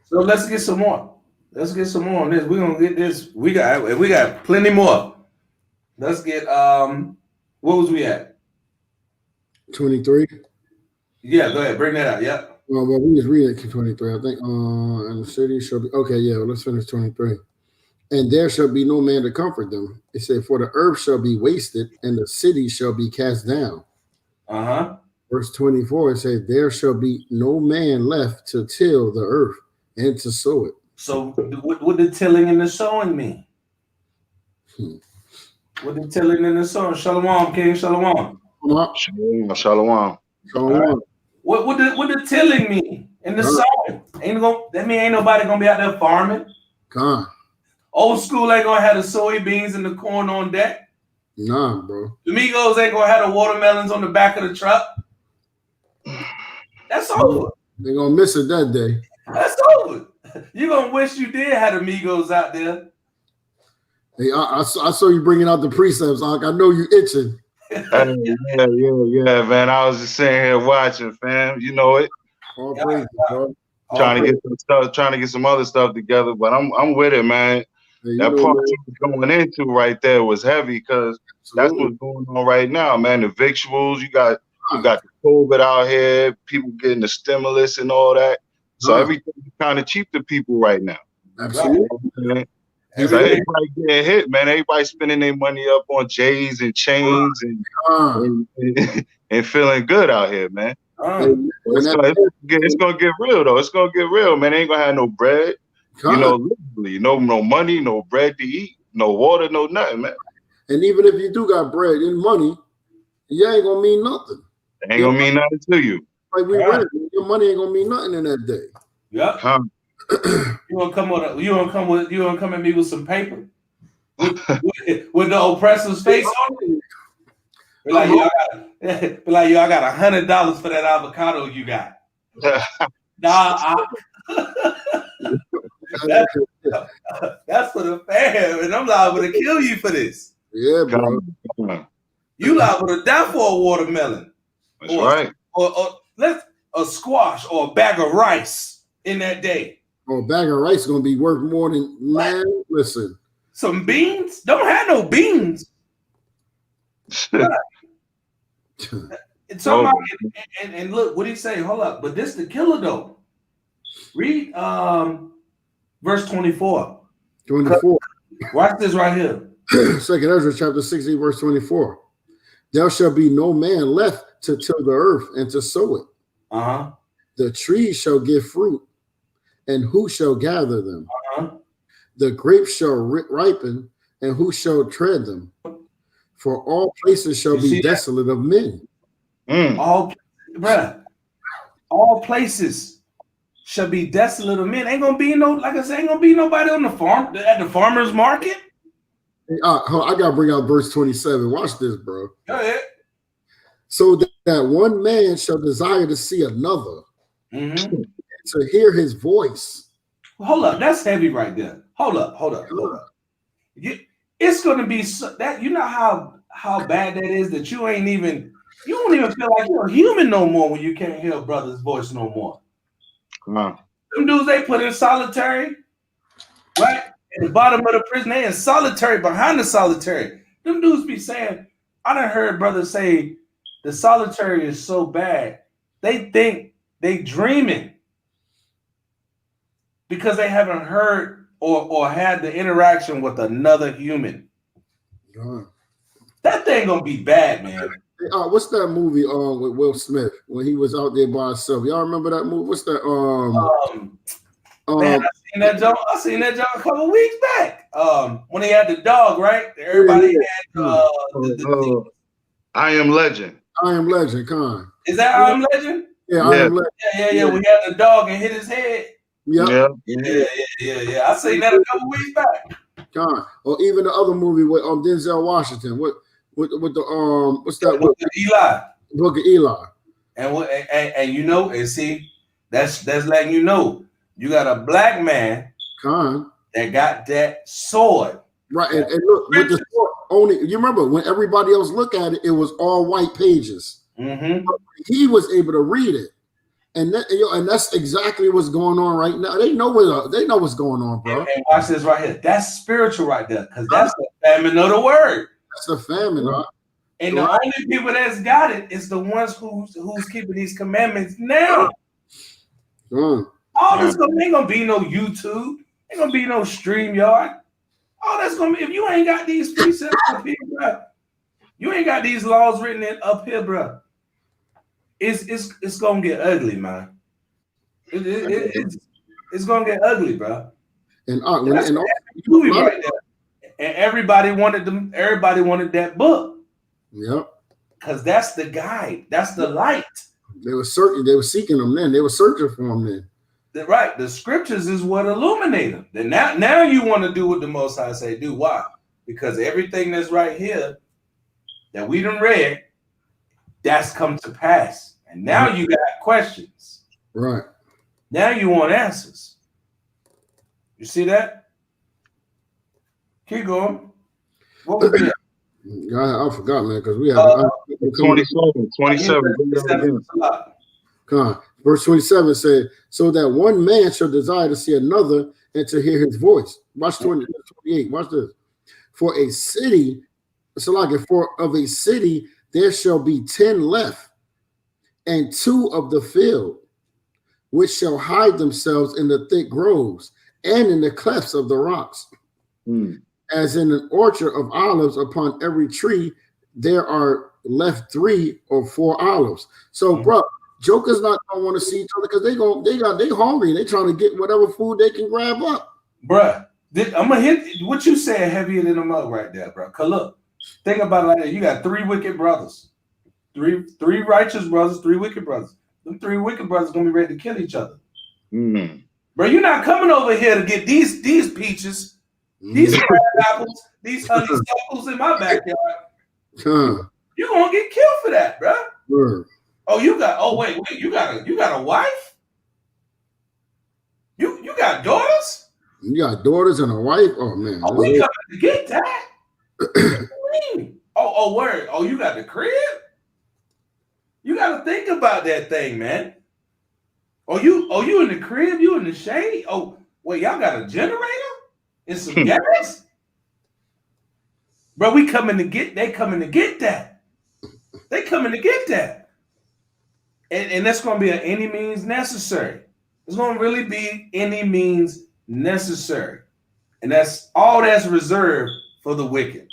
So let's get some more. Let's get some more on this. We're gonna get this. We got plenty more. Let's get what was we at? 23. Yeah, go ahead. Bring that out. Yeah. Well, we just read it 23. I think and the city shall be okay, yeah, well, let's finish 23. And there shall be no man to comfort them. It said, for the earth shall be wasted, and the city shall be cast down. Verse 24, it says, there shall be no man left to till the earth and to sow it. So what the tilling and the sowing mean? What the tilling and the sowing? Shalom, King, shalom. Shalom. Shalom. Shalom. What the tilling mean and the sowing? That mean ain't nobody gonna be out there farming. God. Old school ain't gonna have the soybeans and the corn on deck. Nah, bro. The Migos ain't gonna have the watermelons on the back of the truck. That's over. They're gonna miss it that day. That's over. You're gonna wish you did have the Migos out there. Hey, I saw you bringing out the precepts. I know you itching. Yeah, man. I was just sitting here watching, fam. You know it. All praises, bro. Trying to get some stuff, trying to get some other stuff together, but I'm with it, man. Hey, that part you was going into right there was heavy because that's what's going on right now, man. The victuals, you got the COVID out here, people getting the stimulus and all that. So everything's kind of cheap to people right now. Absolutely. Everybody getting hit, man. Everybody spending their money up on J's and chains and feeling good out here, man. It's gonna get real though. It's gonna get real, man. They ain't gonna have no bread, literally, no money, no bread to eat, no water, no nothing, man. And even if you do got bread and money, you ain't gonna mean nothing. It ain't gonna mean nothing to you. Like we read, your money ain't gonna mean nothing in that day. Yeah. You gonna come at me with some paper with the oppressor's face on it? Be like, yo, I got $100 for that avocado you got. That's for the fam, and I'm liable to kill you for this. Yeah, bro. You liable to die for a watermelon. That's right. Or a squash or a bag of rice in that day. Oh, a bag of rice is gonna be worth more than man. Listen, some beans don't have no beans. And look what he say. Hold up, but this the killer though. Read verse 24. 24. Watch this right here. Second Ezra chapter 16, verse 24. There shall be no man left to till the earth and to sow it. The trees shall give fruit, and who shall gather them? The grapes shall ripen, and who shall tread them? For all places shall be desolate of men. All places shall be desolate of men. Ain't gonna be ain't gonna be nobody on the farm at the farmer's market. Hey, I gotta bring out verse 27. Watch this, bro. Go ahead. So that one man shall desire to see another, to hear his voice. Hold up, that's heavy right there. Hold up. It's gonna be that you know how bad that is that you don't even feel like you're a human no more when you can't hear a brother's voice no more. Come on. Them dudes they put in solitary, right? At the bottom of the prison, they in solitary, behind the solitary. Them dudes be saying, I done heard brothers say the solitary is so bad, they think they dreaming because they haven't heard or had the interaction with another human. That thing gonna be bad, man. What's that movie with Will Smith when he was out there by himself? Y'all remember that movie? What's that? Man, I seen that joke a couple weeks back. When he had the dog, right? Everybody had I Am Legend. I Am Legend, Con. Is that I Am Legend? Yeah, I Am Legend. Yeah. We had the dog and hit his head. Yeah. I seen that a couple weeks back. Or even the other movie with Denzel Washington. With the what's that? Book of Eli. Book of Eli. And you know, and see, that's letting you know you got a black man that got that sword. Right, and look with the sword only. You remember when everybody else looked at it, it was all white pages. He was able to read it, and that's exactly what's going on right now. They know what's going on, bro. And watch this right here. That's spiritual right there, because that's the famine of the word. That's the famine, right? And the only people that's got it is the ones who's keeping these commandments now. All this ain't gonna be no YouTube, ain't gonna be no StreamYard. All that's gonna be, if you ain't got these precepts up here, bro, you ain't got these laws written in up here, bro. It's gonna get ugly, man. It's gonna get ugly, bro. And movie right there. And everybody wanted them. Everybody wanted that book. Yep. Because that's the guide. That's the light. They were searching. They were seeking them then. They were searching for them then. Right. The scriptures is what illuminate them. Then now you want to do what the Most High say do. Why? Because everything that's right here that we done read, that's come to pass. And now you got questions. Right. Now you want answers. You see that? Keep going. What was it? I forgot, man, because we have 27. Verse 27 said, so that one man shall desire to see another and to hear his voice. Watch 28. Watch this. For a city, of a city there shall be 10 left, and 2 of the field, which shall hide themselves in the thick groves and in the clefts of the rocks. As in an orchard of olives, upon every tree there are left 3 or 4 olives. So, bro, jokers not gonna want to see each other because they hungry. They trying to get whatever food they can grab up. Bruh, I'm gonna hit what you said heavier than a mug right there, bro. Cause look, think about it like that. You got 3 wicked brothers, three righteous brothers, 3 wicked brothers. Them 3 wicked brothers gonna be ready to kill each other. Bro, you're not coming over here to get these peaches. These crab apples, these honeysuckles in my backyard. You're gonna get killed for that, bro. Oh, you got a wife? You got daughters? You got daughters and a wife? Oh man. Oh, we coming to get that. What do you mean? Oh, word. Oh, you got the crib? You gotta think about that thing, man. Oh, you in the crib? You in the shade? Oh, wait, y'all got a generator? And some gas? Bro, they coming to get that. They coming to get that. And that's going to be an any means necessary. It's going to really be any means necessary. And that's all that's reserved for the wicked.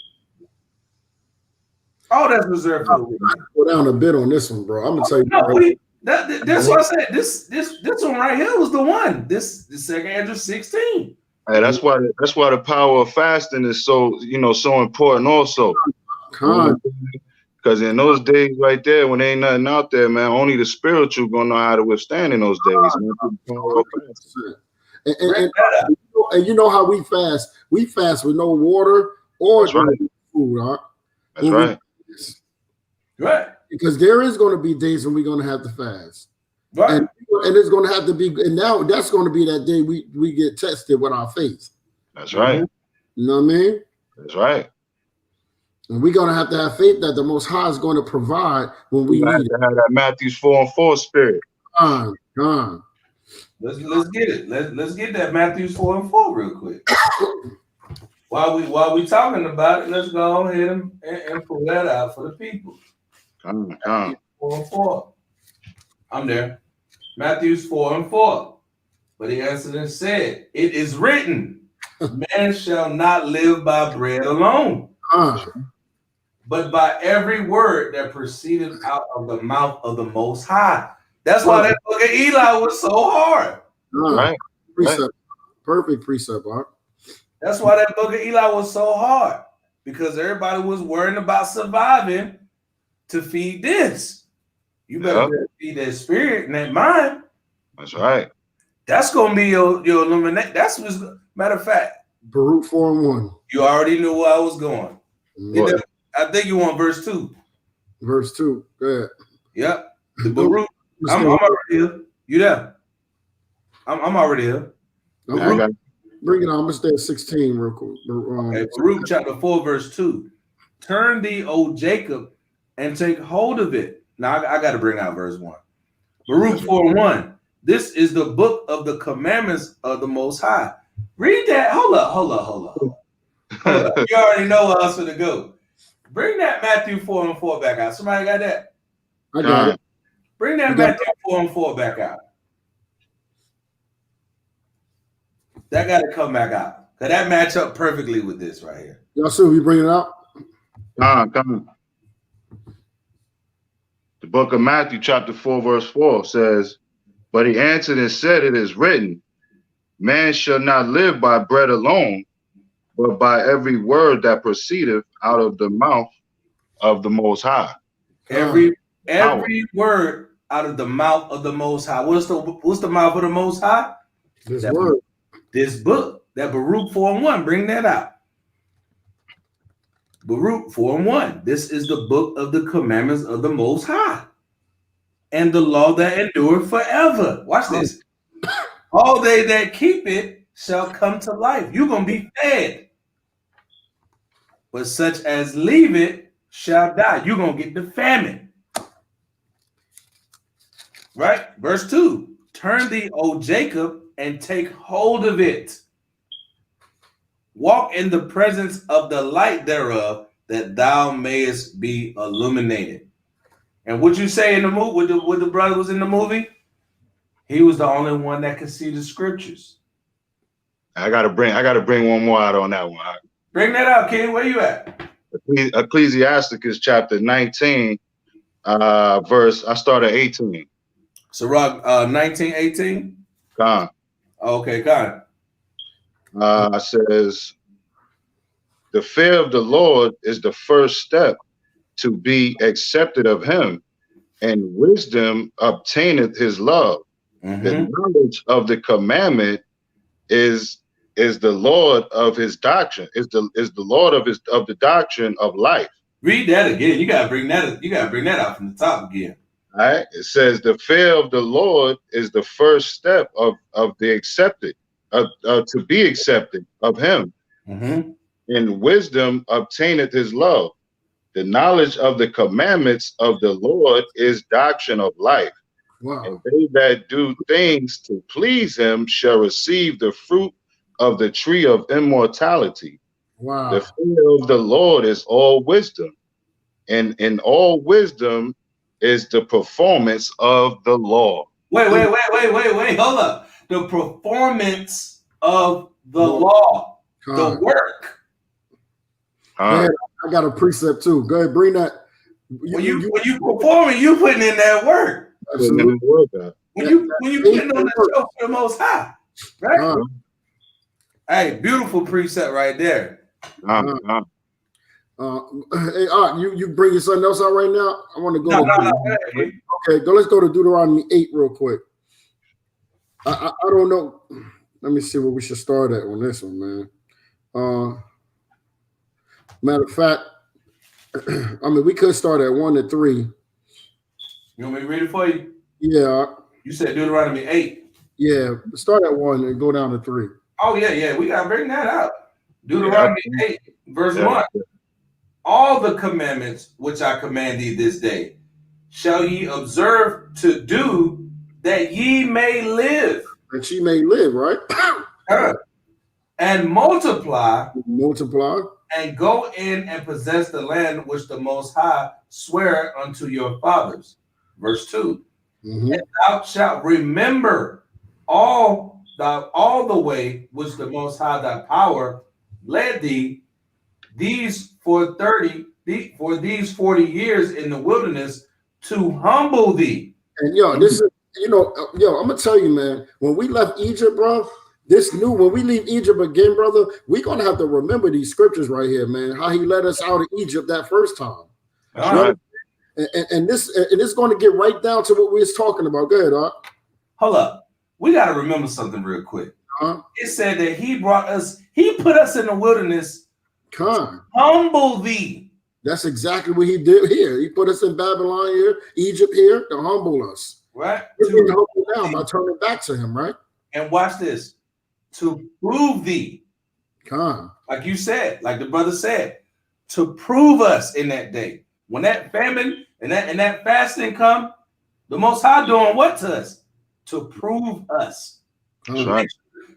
All that's reserved for the wicked. Go down a bit on this one, bro. I'm going to tell you. That's what I said. This one right here was the one. This 2 Andrew 16. Hey, that's why the power of fasting is so important also. Because in those days right there, when ain't nothing out there, man, only the spiritual gonna know how to withstand in those days. And you know how we fast? We fast with no water or food, huh? That's right. Right. Because there is going to be days when we're going to have to fast. Right. And it's going to have to be, and now that's going to be that day we get tested with our faith. That's right. You know what I mean? That's right. And we're going to have faith that the Most High is going to provide when we need it. Have that Matthew 4:4 spirit. Let's get it. Let's get that Matthew 4:4 real quick. While we talking about it, let's go ahead and pull that out for the people. Come. 4:4. I'm there. Matthew 4:4. But he answered and said, "It is written, man shall not live by bread alone, but by every word that proceeded out of the mouth of the Most High." That's why that book of Eli was so hard. Right. Precept. Perfect precept, Art. That's why that book of Eli was so hard, because everybody was worrying about surviving to feed this. You better feed that spirit and that mind. That's right. That's gonna be your illuminate. That's what's matter of fact. Baruch 4:1. You already knew where I was going. What? I think you want verse 2. Verse 2. Go ahead. Yep. The Baruch. I'm already here. You there? I'm already here. Bring it on. I'm gonna stay at 16 real quick. Okay, Baruch chapter 4, verse 2. Turn thee, O Jacob, and take hold of it. Now I got to bring out verse 1. Baruch 4:1. This is the book of the commandments of the Most High. Read that. Hold up. You already know where else to go. Bring that Matthew 4:4 back out. Somebody got that? I got it. Bring that Matthew 4:4 back out. That got to come back out. Because that match up perfectly with this right here. Y'all see we bring it out? Come on. The book of Matthew, chapter 4, verse 4 says, but he answered and said, it is written, man shall not live by bread alone, but by every word that proceedeth out of the mouth of the Most High. Every word out of the mouth of the Most High. What's the mouth of the Most High? This word. This book, that Baruch 4:1. Bring that out. Baruch 4:1. This is the book of the commandments of the Most High, and the law that endureth forever. Watch this. All they that keep it shall come to life. You're gonna be fed. But such as leave it shall die. You're gonna get the famine. Right? Verse 2. Turn thee, O Jacob, and take hold of it. Walk in the presence of the light thereof, that thou mayest be illuminated. And what you say in the movie, what the brother was in the movie, he was the only one that could see the scriptures. I gotta bring one more out on that one. Bring that out, King. Where you at? Ecclesiasticus chapter 19, verse. I start at 18. Sirach 19:18. Con. Okay, con. Says, the fear of the Lord is the first step to be accepted of him, and wisdom obtaineth his love. The knowledge of the commandment is the Lord of his doctrine, is the Lord of the doctrine of life. Read that again. You gotta bring that out from the top again. All right. It says the fear of the Lord is the first step of the accepted, to be accepted of him. And wisdom obtaineth his love. The knowledge of the commandments of the Lord is doctrine of life. Wow. And they that do things to please him shall receive the fruit of the tree of immortality. Wow. The fear of the Lord is all wisdom, and in all wisdom is the performance of the law. Wait. Hold up. The performance of the law. The work. Man, I got a precept too. Go ahead, bring that. When you performing, you putting in that work. Absolutely. When you putting on the show for the Most High, right? Hey, beautiful precept right there. Hey, you bringing something else out right now? I want to go. Okay, let's go to Deuteronomy 8 real quick. I don't know. Let me see where we should start at on this one, man. Matter of fact, I mean, we could start at 1 to 3. You want me to read it for you? Yeah. You said Deuteronomy 8. Yeah, start at 1 and go down to 3. Oh, yeah. We got to bring that out. Deuteronomy 8, verse 1. All the commandments which I command thee this day shall ye observe to do, that ye may live. That ye may live, right? And multiply. And go in and possess the land which the Most High sware unto your fathers. Verse 2. And thou shalt remember all the way which the Most High thy power led thee these 40 years in the wilderness, to humble thee. And this is, I'm gonna tell you, man, when we left Egypt, bro, when we leave Egypt again, brother, we're gonna have to remember these scriptures right here, man. How he led us out of Egypt that first time. Right? And this is going to get right down to what we was talking about. Go ahead, Art. Hold up. we got to remember something real quick. It said that he put us in the wilderness to humble thee. That's exactly what he did here. He put us in Babylon here, Egypt here, to humble us. Right. To humble down by turning back to him, right? And watch this. To prove thee. Like you said, like the brother said, to prove us in that day. When that famine and that fasting come, the Most High doing what to us? To prove us. That's right.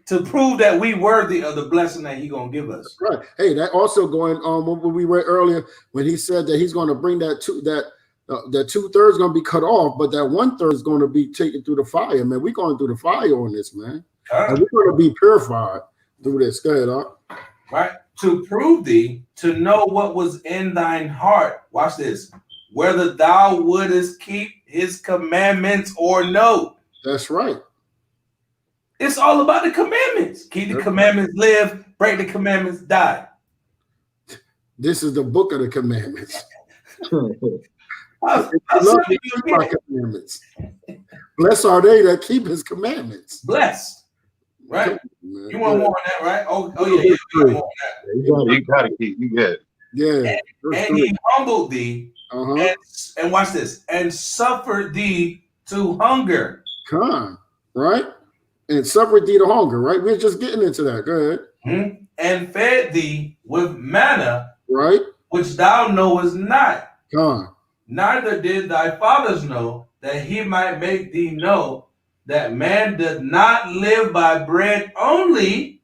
To prove that we worthy of the blessing that he gonna give us. Right. Hey, that also going on what we read earlier when he said that he's going to bring that 2/3 going to be cut off, but that 1/3 is going to be taken through the fire. Man, we're going through the fire on this, man. And we're going to be purified through this. Go ahead, huh? Right. To prove thee, to know what was in thine heart. Watch this. Whether thou wouldest keep his commandments or no. That's right. It's all about the commandments. Keep the commandments, live. Break the commandments, die. This is the book of the commandments. I love my commandments. Blessed are they that keep his commandments. Blessed. Right? You want more on that, right? Oh yeah. You want that. You gotta keep. You get it. Yeah. And he humbled thee. And watch this. And suffered thee to hunger. Right? And suffered thee to hunger, right? We're just getting into that. Go ahead. And fed thee with manna, right? Which thou knowest not. Neither did thy fathers know, that he might make thee know that man does not live by bread only,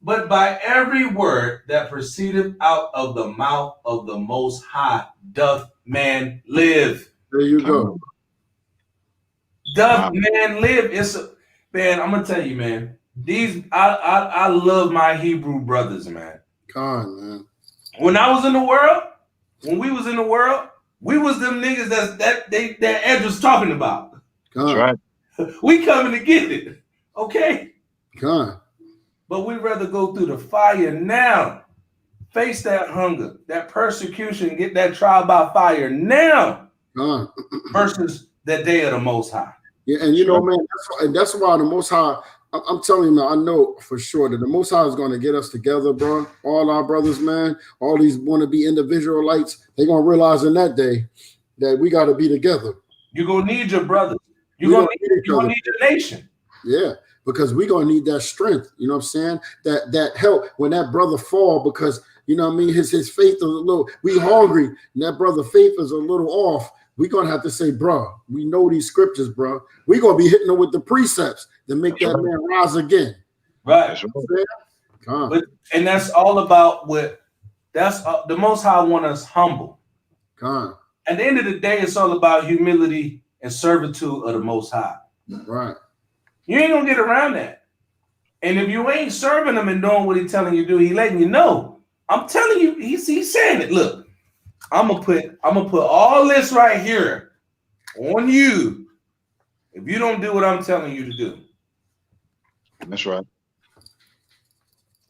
but by every word that proceedeth out of the mouth of the Most High doth man live. There you go. Doth man live? Man, I'm gonna tell you, man. I love my Hebrew brothers, man. Man. When I was in the world, when we was in the world, we was them niggas that Ed was talking about. That's right. We coming to get it, okay? But we'd rather go through the fire now, face that hunger, that persecution, get that trial by fire now, versus the day of the Most High. Yeah, and you know, man, that's why the Most High. I'm telling you, man, I know for sure that the Most High is going to get us together, bro. All our brothers, man, all these wannabe individualites, they're going to realize in that day that we got to be together. You're going to need your brothers. You're going to need your nation. Yeah, because we're going to need that strength. You know what I'm saying? That help when that brother fall, because, you know what I mean, his faith is a little, we hungry, and that brother faith is a little off. We're going to have to say, bro, we know these scriptures, bro. We're going to be hitting them with the precepts to make that man rise again. Right. And that's all about the Most High want us humble. At the end of the day, it's all about humility and servitude of the Most High. Right. You ain't going to get around that. And if you ain't serving him and doing what he's telling you to do, he letting you know. I'm telling you, he's saying it. Look. I'm gonna put all this right here on you if you don't do what I'm telling you to do. That's right.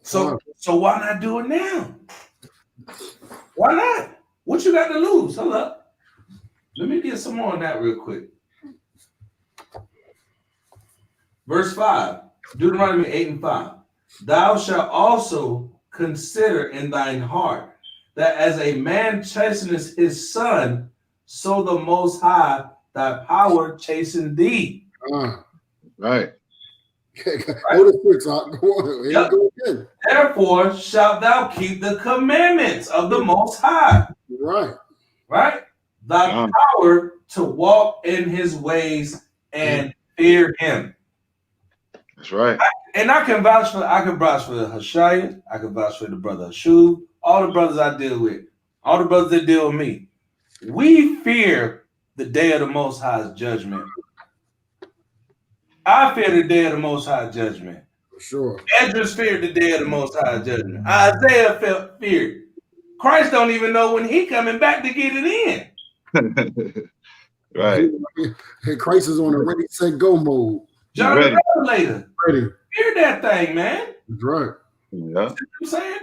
So why not do it now? Why not? What you got to lose? Hold up. Let me get some more on that real quick. Verse 5, Deuteronomy 8:5. Thou shalt also consider in thine heart that as a man chasteneth his son, so the Most High thy power chasten thee. Right. Therefore shalt thou keep the commandments of the Most High. Right. Thy power to walk in his ways and fear him. That's right. And I can vouch for Hashaya. I can vouch for the brother Ashub. All the brothers I deal with, all the brothers that deal with me, we fear the day of the Most High's judgment. I fear the day of the Most High judgment. For sure. Esdras feared the day of the Most High judgment. Isaiah feared. Christ don't even know when he coming back to get it in. Right. Christ is on a ready, set, go mode. John the Revelator. Ready. Fear that thing, man. That's right. Yeah. You know what I'm saying?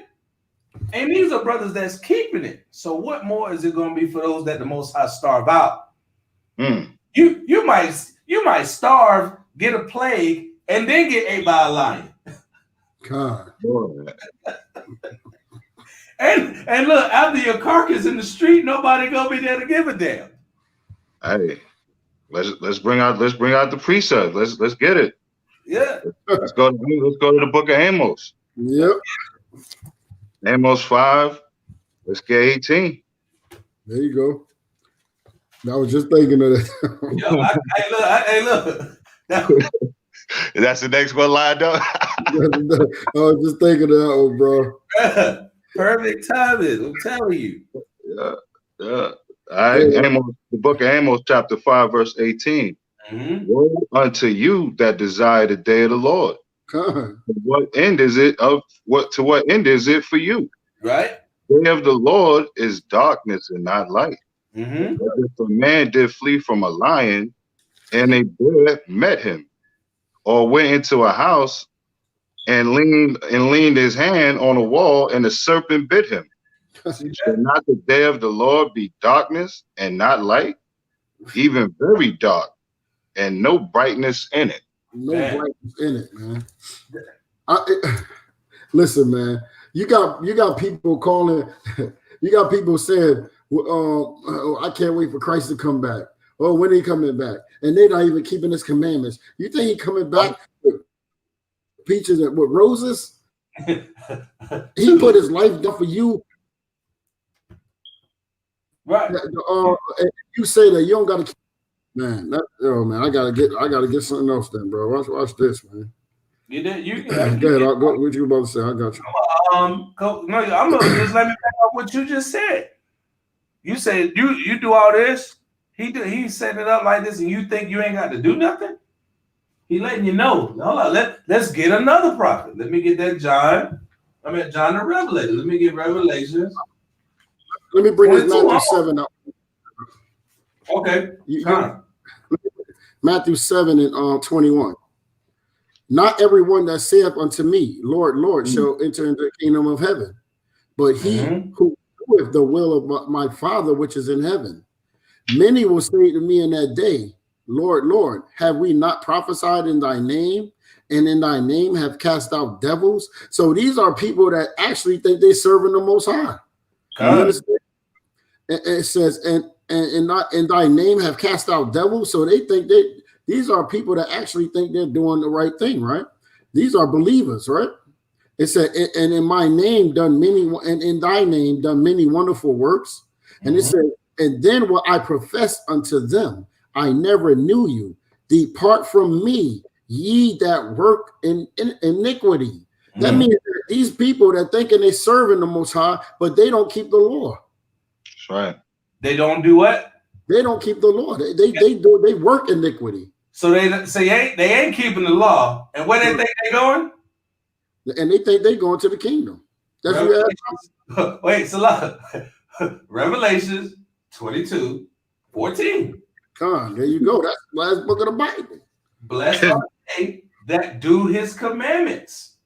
And these are brothers that's keeping it. So what more is it going to be for those that the Most High starve out? You might starve get a plague, and then get ate by a lion. God. And look, after your carcass in the street, nobody gonna be there to give a damn. Hey, let's bring out the precept. Let's get it. Yeah. Let's go to the book of Amos. Yep. Amos 5. Let's get 18. There you go. I was just thinking of that. Hey, look. That's the next one lined up. I was just thinking of that one, bro. Perfect timing. I'm telling you. Yeah. All right. Yeah. Amos, the book of Amos, chapter 5, verse 18. Woe unto you that desire the day of the Lord. To what end is it for you? Right. The day of the Lord is darkness and not light. If a man did flee from a lion, and a bear met him, or went into a house and leaned his hand on a wall, and a serpent bit him. Shall not the day of the Lord be darkness and not light, even very dark, and no brightness in it? No brightness in it, man. Listen, man. You got people calling. You got people saying, "I can't wait for Christ to come back." Oh, when are he coming back? And they're not even keeping his commandments. You think he coming back with peaches and with roses? He put his life down for you. Right. You say that you don't got to. Man, man, I gotta get something else then, bro. Watch this, man. You did. Go ahead. What you about to say? I got you. I'm gonna just let me back up what you just said. You said you do all this. He set it up like this, and you think you ain't got to do nothing? He letting you know. Hold on, let's get another prophet. Let me get that John. John the Revelator. Let me get Revelations. Let me bring this Matthew 7 up. Okay. Matthew 7 and 21. Not everyone that saith unto me, Lord, Lord, shall enter into the kingdom of heaven, but he who doeth the will of my Father which is in heaven. Many will say to me in that day, Lord, Lord, have we not prophesied in thy name, and in thy name have cast out devils? So these are people that actually think they're serving the Most High. You understand? It says, and not in thy name have cast out devils. So they think these are people that actually think they're doing the right thing, right? These are believers, right? It said, and in my name done many, and in thy name done many wonderful works. And it said, and then will I profess unto them, I never knew you. Depart from me, ye that work in iniquity. That means that these people that thinking they serving the Most High, but they don't keep the law. That's right. They don't do what? They don't keep the law. They work iniquity. So they say they ain't keeping the law. And where they think they going? And they think they going to the kingdom. That's what. Wait, Salah. Revelations 22:14. Come on, there you go. That's the last book of the Bible. Blessed are they that do his commandments,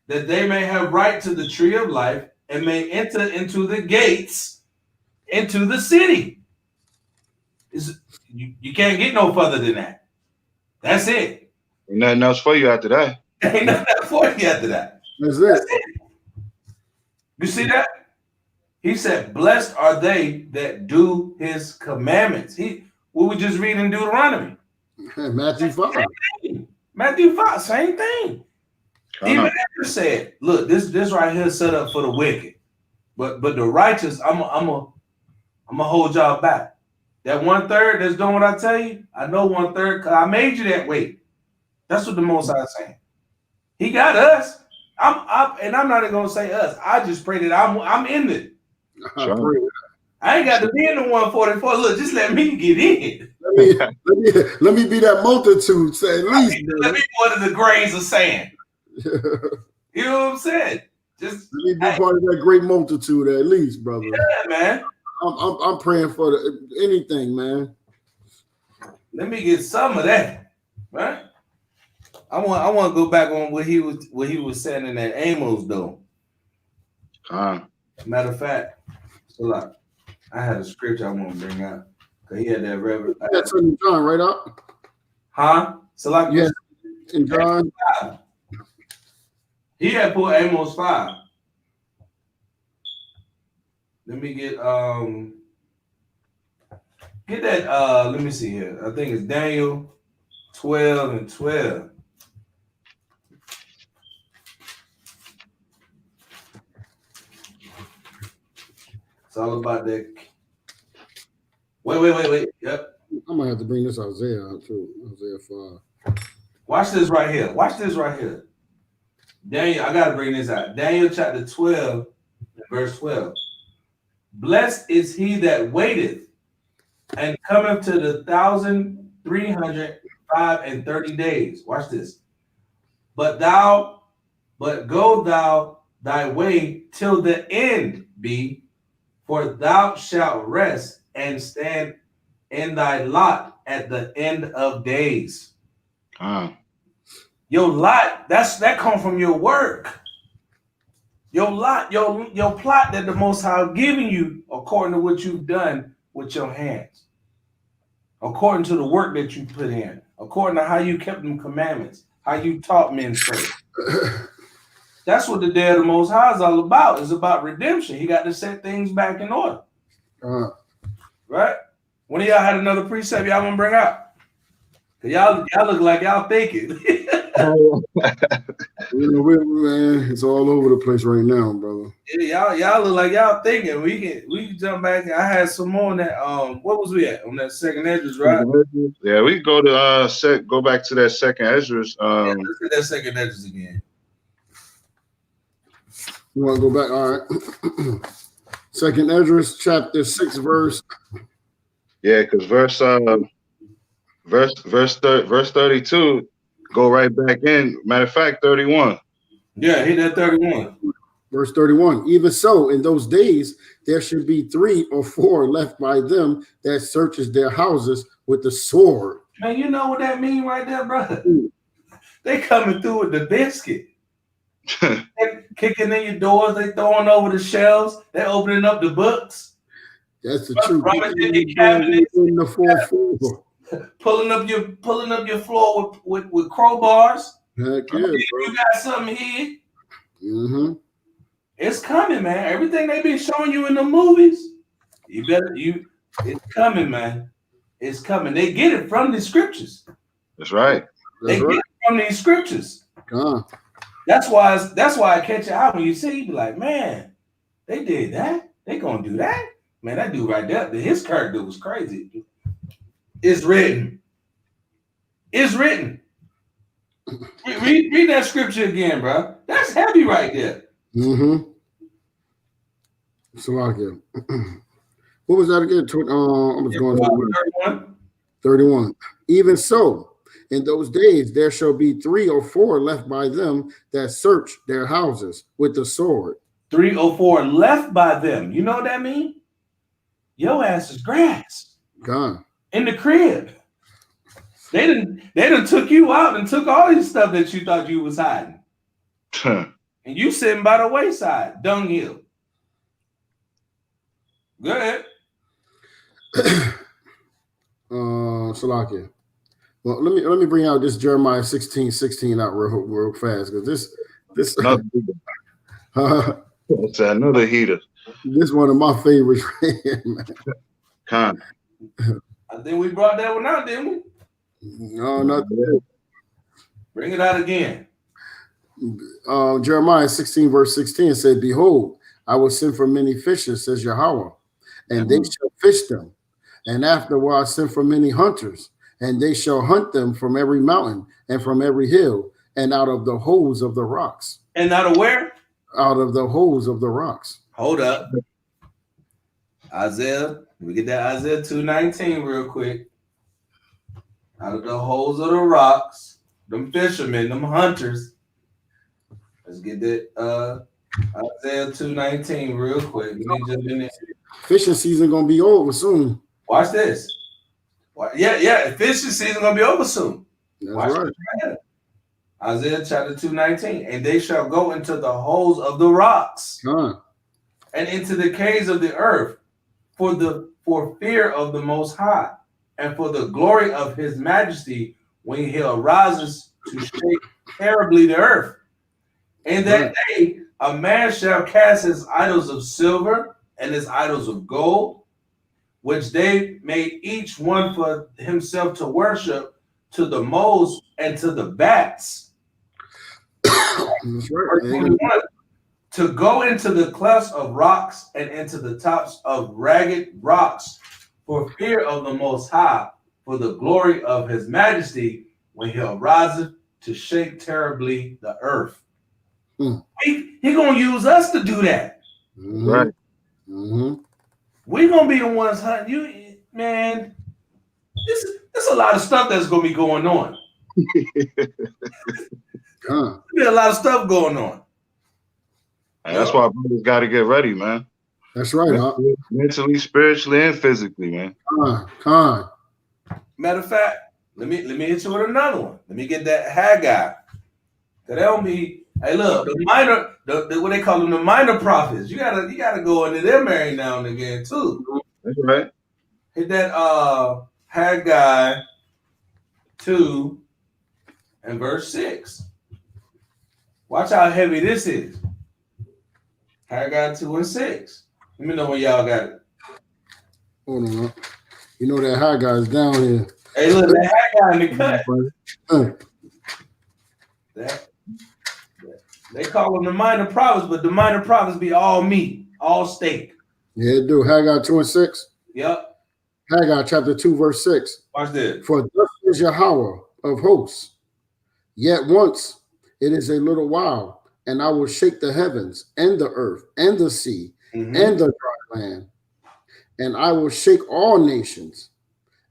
that they may have right to the tree of life and may enter into the gates, into the city. You can't get no further than that. That's it. Ain't nothing else for you after that. Ain't nothing for you after that. That's it. You see that? He said, blessed are they that do his commandments. What we just read in Deuteronomy. Matthew 5. Matthew 5, same thing. Even Esther said, look, this right here is set up for the wicked. But the righteous, I'm gonna hold y'all back. That 1/3 that's doing what I tell you, I know 1/3 because I made you that way. That's what the Most High is saying. He got us. And I'm not even gonna say us. I just pray that I'm in it. I ain't got to be in the 144. Look, just let me get in. Let me be that multitude. Say at least. Let me be one of the grains of sand. You know what I'm saying? Just let me be part of that great multitude at least, brother. Yeah, man. I'm praying for anything, man. Let me get some of that, right? I want to go back on what he was saying in that Amos though. Matter of fact, so I had a scripture I want to bring out. Cause he had that reverend. That's in John right up. Huh? So like yeah, in John. He had put Amos 5. Let me get that let me see here. I think it's Daniel 12 and 12. It's all about that. Wait. Yep. I'm gonna have to bring this Isaiah out too. Isaiah 5. Watch this right here. Daniel, I gotta bring this out. Daniel chapter 12, verse 12. Blessed is he that waiteth and cometh to the 1,305 days. Watch this. But go thou thy way till the end be, for thou shalt rest and stand in thy lot at the end of days. Your lot, that come from your work. Your lot, your plot that the Most High giving you according to what you've done with your hands, according to the work that you put in, according to how you kept them commandments, how you taught men straight. That's what the day of the Most High is all about. It's about redemption. He got to set things back in order. Right? When y'all had another precept y'all gonna bring out? Cause y'all look like y'all thinking. Man, it's all over the place right now, brother. Yeah, y'all look like y'all thinking. We can jump back. I had some more on that. What was we at on that second Esdras, right? Yeah, we go to go back to that second Esdras. Yeah, let's get that second Esdras again. You want to go back? All right. Second Esdras, chapter 6, verse. Yeah, because verse 32, go right back in. Matter of fact, 31. Yeah, hit that 31. Verse 31. Even so, in those days, there should be 3 or 4 left by them that searches their houses with the sword. Man, you know what that mean right there, brother? They coming through with the biscuit. They kicking in your doors. They throwing over the shelves. They opening up the books. That's the truth. In the cabinets. In the 4-4. Pulling up your floor with crowbars. Heck yeah, you got something here. Mm-hmm. It's coming, man. Everything they been showing you in the movies, it's coming, man. It's coming. They get it from the scriptures. That's right. Get it from these scriptures. That's why I catch your eye when you see, you be like, man, they did that. They gonna do that. Man, that dude right there, his character was crazy. It's written. It's written. Read that scripture again, bro. That's heavy right there. Mm-hmm. Salakia. What was that again? I was going to 31. 31. Even so, in those days there shall be 3 or 4 left by them that search their houses with the sword. 3 or 4 left by them. You know what that means? Your ass is grass. God. In the crib. They done took you out and took all this stuff that you thought you was hiding. And you sitting by the wayside, dunghill. Go ahead. Salakia. Well, let me bring out this Jeremiah 16:16 out real fast, because this it's another heater. This is one of my favorites. I think we brought that one out, didn't we? No, not that. Bring it out again. Jeremiah 16, verse 16 said, behold, I will send for many fishers, says Yahweh, and they shall fish them. And afterward I send for many hunters, and they shall hunt them from every mountain and from every hill and out of the holes of the rocks. And out of where? Out of the holes of the rocks. Hold up. Isaiah, we get that Isaiah 2:19 real quick. Out of the holes of the rocks, them fishermen, them hunters. Let's get that Isaiah 2:19 real quick. Let me jump in there. Fishing season gonna be over soon. Watch this. Yeah, fishing season gonna be over soon. That's Watch right. this right here. Isaiah chapter 2:19, and they shall go into the holes of the rocks and into the caves of the earth for fear of the Most High and for the glory of his majesty when he arises to shake terribly the earth. In that day, a man shall cast his idols of silver and his idols of gold, which they made each one for himself to worship, to the moles and to the bats. That's right. To go into the clefts of rocks and into the tops of ragged rocks, for fear of the Most High, for the glory of his majesty, when he arises to shake terribly the earth. He gonna use us to do that. Right. We're gonna be the ones hunting you, man. There's a lot of stuff that's gonna be going on. There's a lot of stuff going on. And that's why brothers got to get ready, man. That's right. Mentally, spiritually, and physically, man. Matter of fact, let me hit you with another one. Let me get that Haggai. Cause that'll be, hey, look, the minor, what they call them, the minor prophets. You gotta go into them every now and again too. That's right. Hit that Haggai 2 and verse 6. Watch how heavy this is. Haggai 2 and 6. Let me know when y'all got it. Hold on. You know that Haggai is down here. Hey, look, that Haggai in the cut. They call them the minor prophets, but the minor prophets be all meat, all steak. Yeah, do. Haggai 2 and 6. Yep. Haggai chapter 2, verse 6. Watch this. For thus is Yahweh of hosts. Yet once it is a little while, and I will shake the heavens and the earth and the sea and the dry land. And I will shake all nations,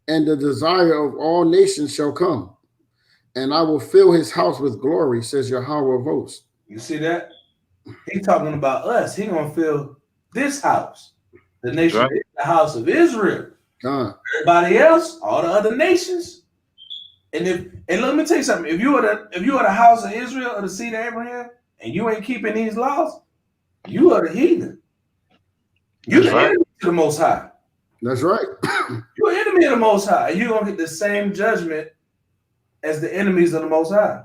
and the desire of all nations shall come. And I will fill his house with glory, says Yahweh of hosts. You see that? He's talking about us. He's going to fill this house. The nation, right. The house of Israel. Everybody else, all the other nations. And let me tell you something. If you are the house of Israel or the seed of Abraham, and you ain't keeping these laws, you are the heathen. You're the enemy to the Most High. That's right. You're an enemy of the Most High. And you're going to get the same judgment as the enemies of the Most High.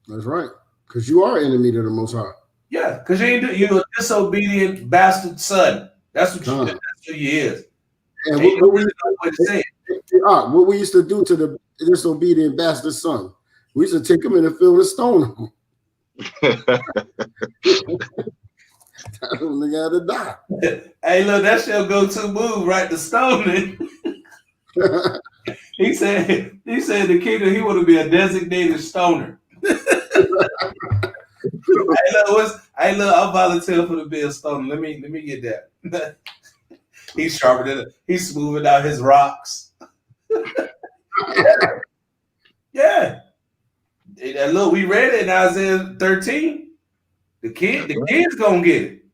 That's right. Because you are enemy to the Most High. Yeah, because you're a disobedient bastard son. That's what you. That's who you is. And what we used to do to the disobedient bastard son, we used to take him in the field and stone him. That nigga had to die. Hey, look, that shall go to move, right? The stoning. He said the kingdom, he want to be a designated stoner. Hey, look, I'll volunteer for the be a stoner. Let me get that. He's sharpening it. He's smoothing out his rocks. Yeah. And look, we read it in Isaiah 13. The kids gonna get it.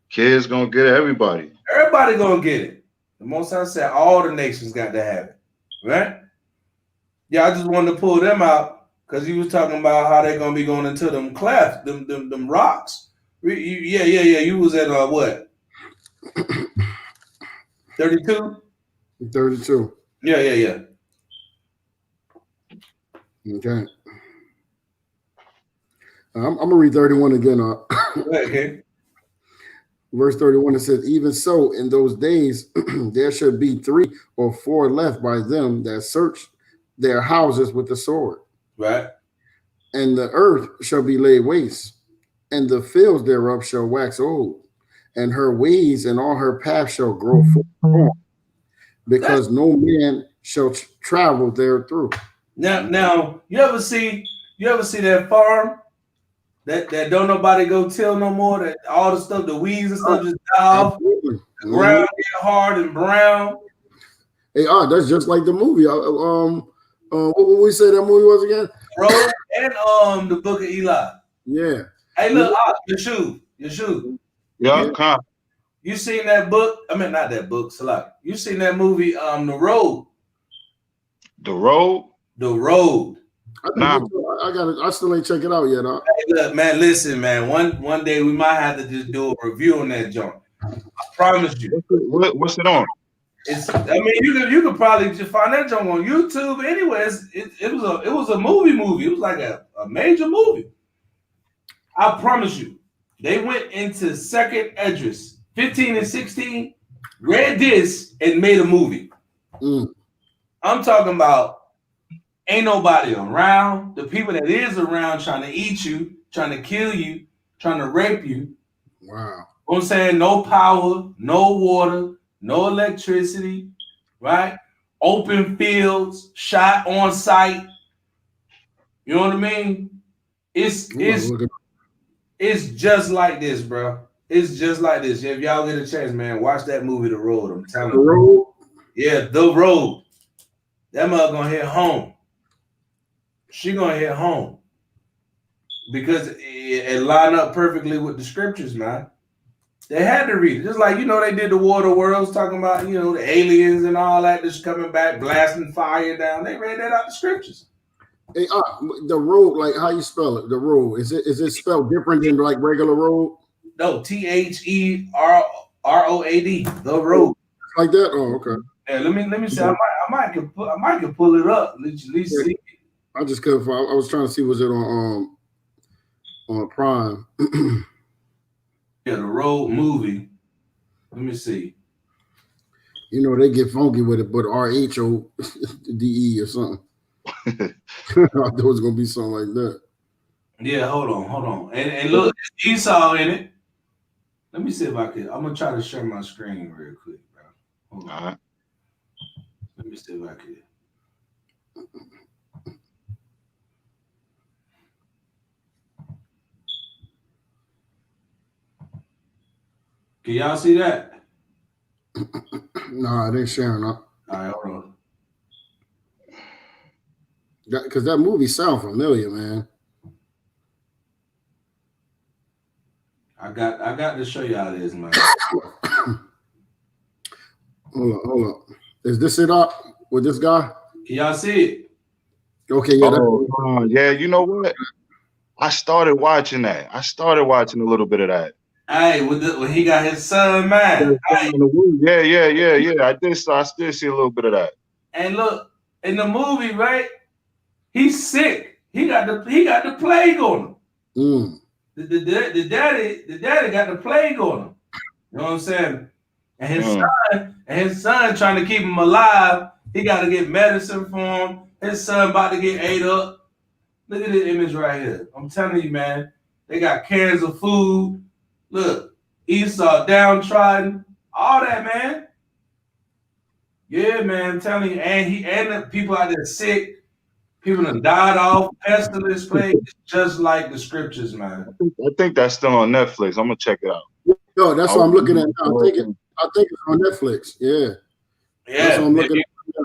Kids gonna get it. Everybody gonna get it. The Most High said all the nations got to have it, right? Yeah, I just wanted to pull them out because you was talking about how they're gonna be going into them clefts, them rocks. Yeah. You was at what? 32. 32. Yeah. Okay. I'm gonna read 31 again. Okay. Verse 31, it says, even so, in those days, there should be 3 or 4 left by them that search their houses with the sword. Right. And the earth shall be laid waste, and the fields thereof shall wax old, and her ways and all her paths shall grow full, because no man shall travel there through. Now, you ever see that farm that don't nobody go till no more? That all the stuff, the weeds and stuff just die off. The ground get hard and brown. Hey, that's just like the movie. What would we say that movie was again? Road and the Book of Eli. Yeah. Hey, look, your shoe. Yeah. You seen that book? I mean, not that book. Salak. You seen that movie? The Road. The Road. The Road. I still ain't check it out yet. Huh? Hey, look, man, listen, man. One day we might have to just do a review on that joint. I promise you. What's it on? I mean, you could probably just find that junk on YouTube. Anyways, it was a movie. It was like a major movie. I promise you, they went into second address, 15 and 16, read this and made a movie. I'm talking about ain't nobody around. The people that is around trying to eat you, trying to kill you, trying to rape you. Wow. You know what I'm saying? No power, no water, no electricity, right? Open fields, shot on sight. You know what I mean? It's just like this, bro. It's just like this. If y'all get a chance, man, watch that movie, The Road. I'm telling you. The Road? Yeah, The Road. That mother gonna hit home. She gonna hit home. Because it lined up perfectly with the scriptures, man. They had to read it. Just like, they did the War of the Worlds, talking about, the aliens and all that just coming back, blasting fire down. They read that out the scriptures. Hey, the road, like how you spell it, the road, is it spelled different than like regular road? No, THEROAD, the road. Like that? Oh, okay. Yeah, let me see. I might can pull it up. At least see. I just couldn't. I was trying to see, was it on Prime? Yeah, The Road movie. Let me see. They get funky with it, but RHODE or something. I thought it was gonna be something like that. Yeah, hold on. And look, it's Esau in it. Let me see if I can. I'm gonna try to share my screen real quick, bro. Hold on. All right. Let me see if I can. Can y'all see that? No, I didn't share it. All right, hold on. Because that movie sound familiar, man. I got to show y'all this, man. Hold up. Is this it up with this guy? Can y'all see it? Okay, yeah. Yeah, you know what? I started watching that. I started watching a little bit of that. Hey, when he got his son, man. Hey. Yeah. I still see a little bit of that. And look, in the movie, right? He's sick. He got the plague on him. The daddy got the plague on him. You know what I'm saying? And his son trying to keep him alive. He got to get medicine for him. His son about to get ate up. Look at this image right here. I'm telling you, man. They got cans of food. Look, Esau downtrodden. All that, man. Yeah, man. I'm telling you. And the people out there sick. People that died off, pestilence plague, just like the scriptures, man. I think that's still on Netflix. I'm gonna check it out. No, that's what I'm looking at now. I think it's on Netflix. Yeah. That's what I'm looking at now.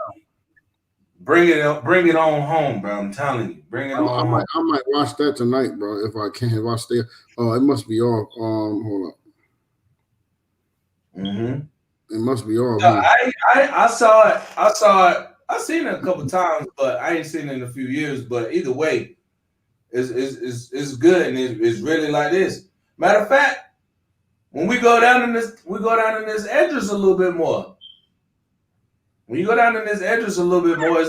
Bring it on home, bro. I'm telling you. Bring it on home. I might watch that tonight, bro, if I can. If I stay. Oh, it must be off. Hold up. It must be off. No, I saw it. I've seen it a couple times, but I ain't seen it in a few years. But either way, it's good, and it's really like this. Matter of fact, when we go down in this address a little bit more. When you go down in this address a little bit more,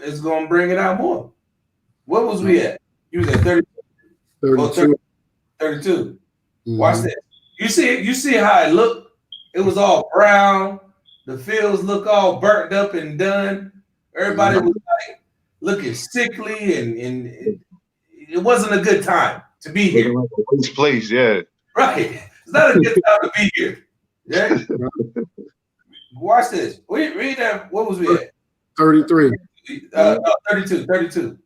it's gonna bring it out more. What was we at? You was at 32. 32. Watch this. You see how it looked? It was all brown. The fields look all burnt up and done. Everybody was like looking sickly, and it wasn't a good time to be here. Like a waste place, yeah. Right. It's not a good time to be here. Yeah. Watch this. Read that. What was we at? 33. 32. 32.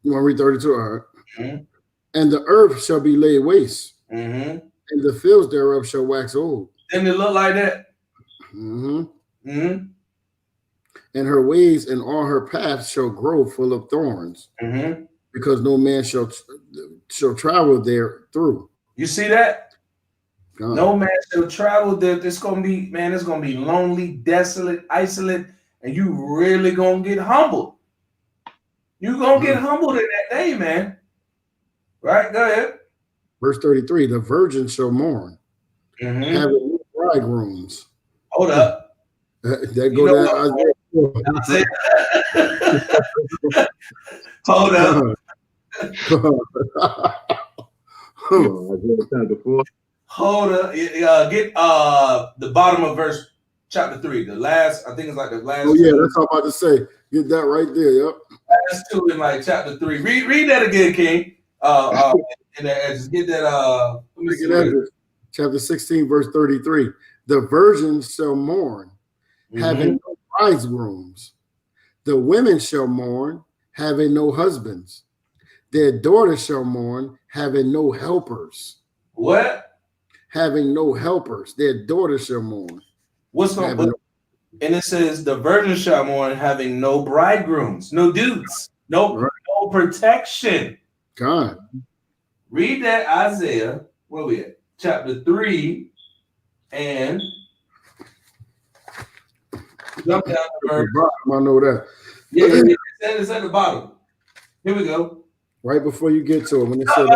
You want to read 32? All right. And the earth shall be laid waste, and the fields thereof shall wax old. Didn't it look like that? And her ways and all her paths shall grow full of thorns, because no man shall travel there through. You see that? No man shall travel there. It's gonna be lonely, desolate, isolate, and you really gonna get humbled. You gonna get humbled in that day, man. Right? Go ahead. Verse 33: the virgin shall mourn, having no bridegrooms. Hold up. That go to Isaiah 4. Hold up. Isaiah chapter 4. Hold up. Get the bottom of verse chapter 3. The last, I think it's like the last. Oh yeah, that's what I'm about to say. Get that right there. Yep. Last two in like chapter 3. Read that again, King. And just get that. Let me see that. Chapter 16, verse 33. The virgins shall mourn, having no bridegrooms. The women shall mourn, having no husbands. Their daughters shall mourn, having no helpers. What? Having no helpers. Their daughters shall mourn. What's going on? And it says the virgins shall mourn, having no bridegrooms, no dudes, no protection. God. Read that Isaiah. Where we at? Chapter 3 and jump down to verse. I know that. Yeah, it's at the bottom. Here we go. Right before you get to it, when it said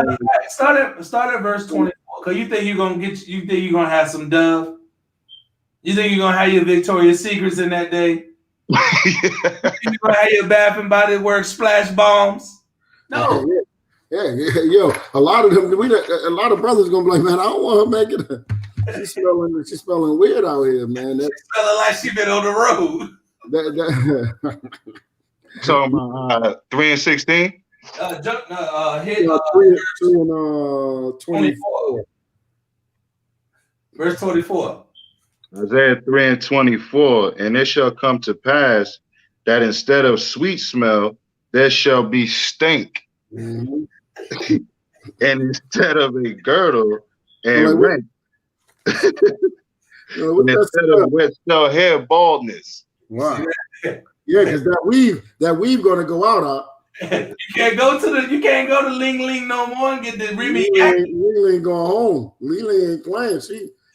start at verse 24. Cause you think you're gonna have some dove? You think you're gonna have your Victoria's Secrets in that day? You're gonna have your Bath and Body Works splash bombs? No. Yeah, yo, a lot of them. A lot of brothers gonna be like, man, I don't want her making it. She's smelling weird out here, man. She's smelling like she been on the road. Talking about 3 and 16. Hit 3 and 24. Verse 24. Isaiah 3 and 24. And it shall come to pass that instead of sweet smell, there shall be stink. Mm-hmm. And instead of a girdle and rent, instead of wet shell hair, baldness. Wow. Yeah, because that weave gonna go out. You can't go to Ling Ling no more and get the Remy. Ling ain't going home. Ling ain't playing.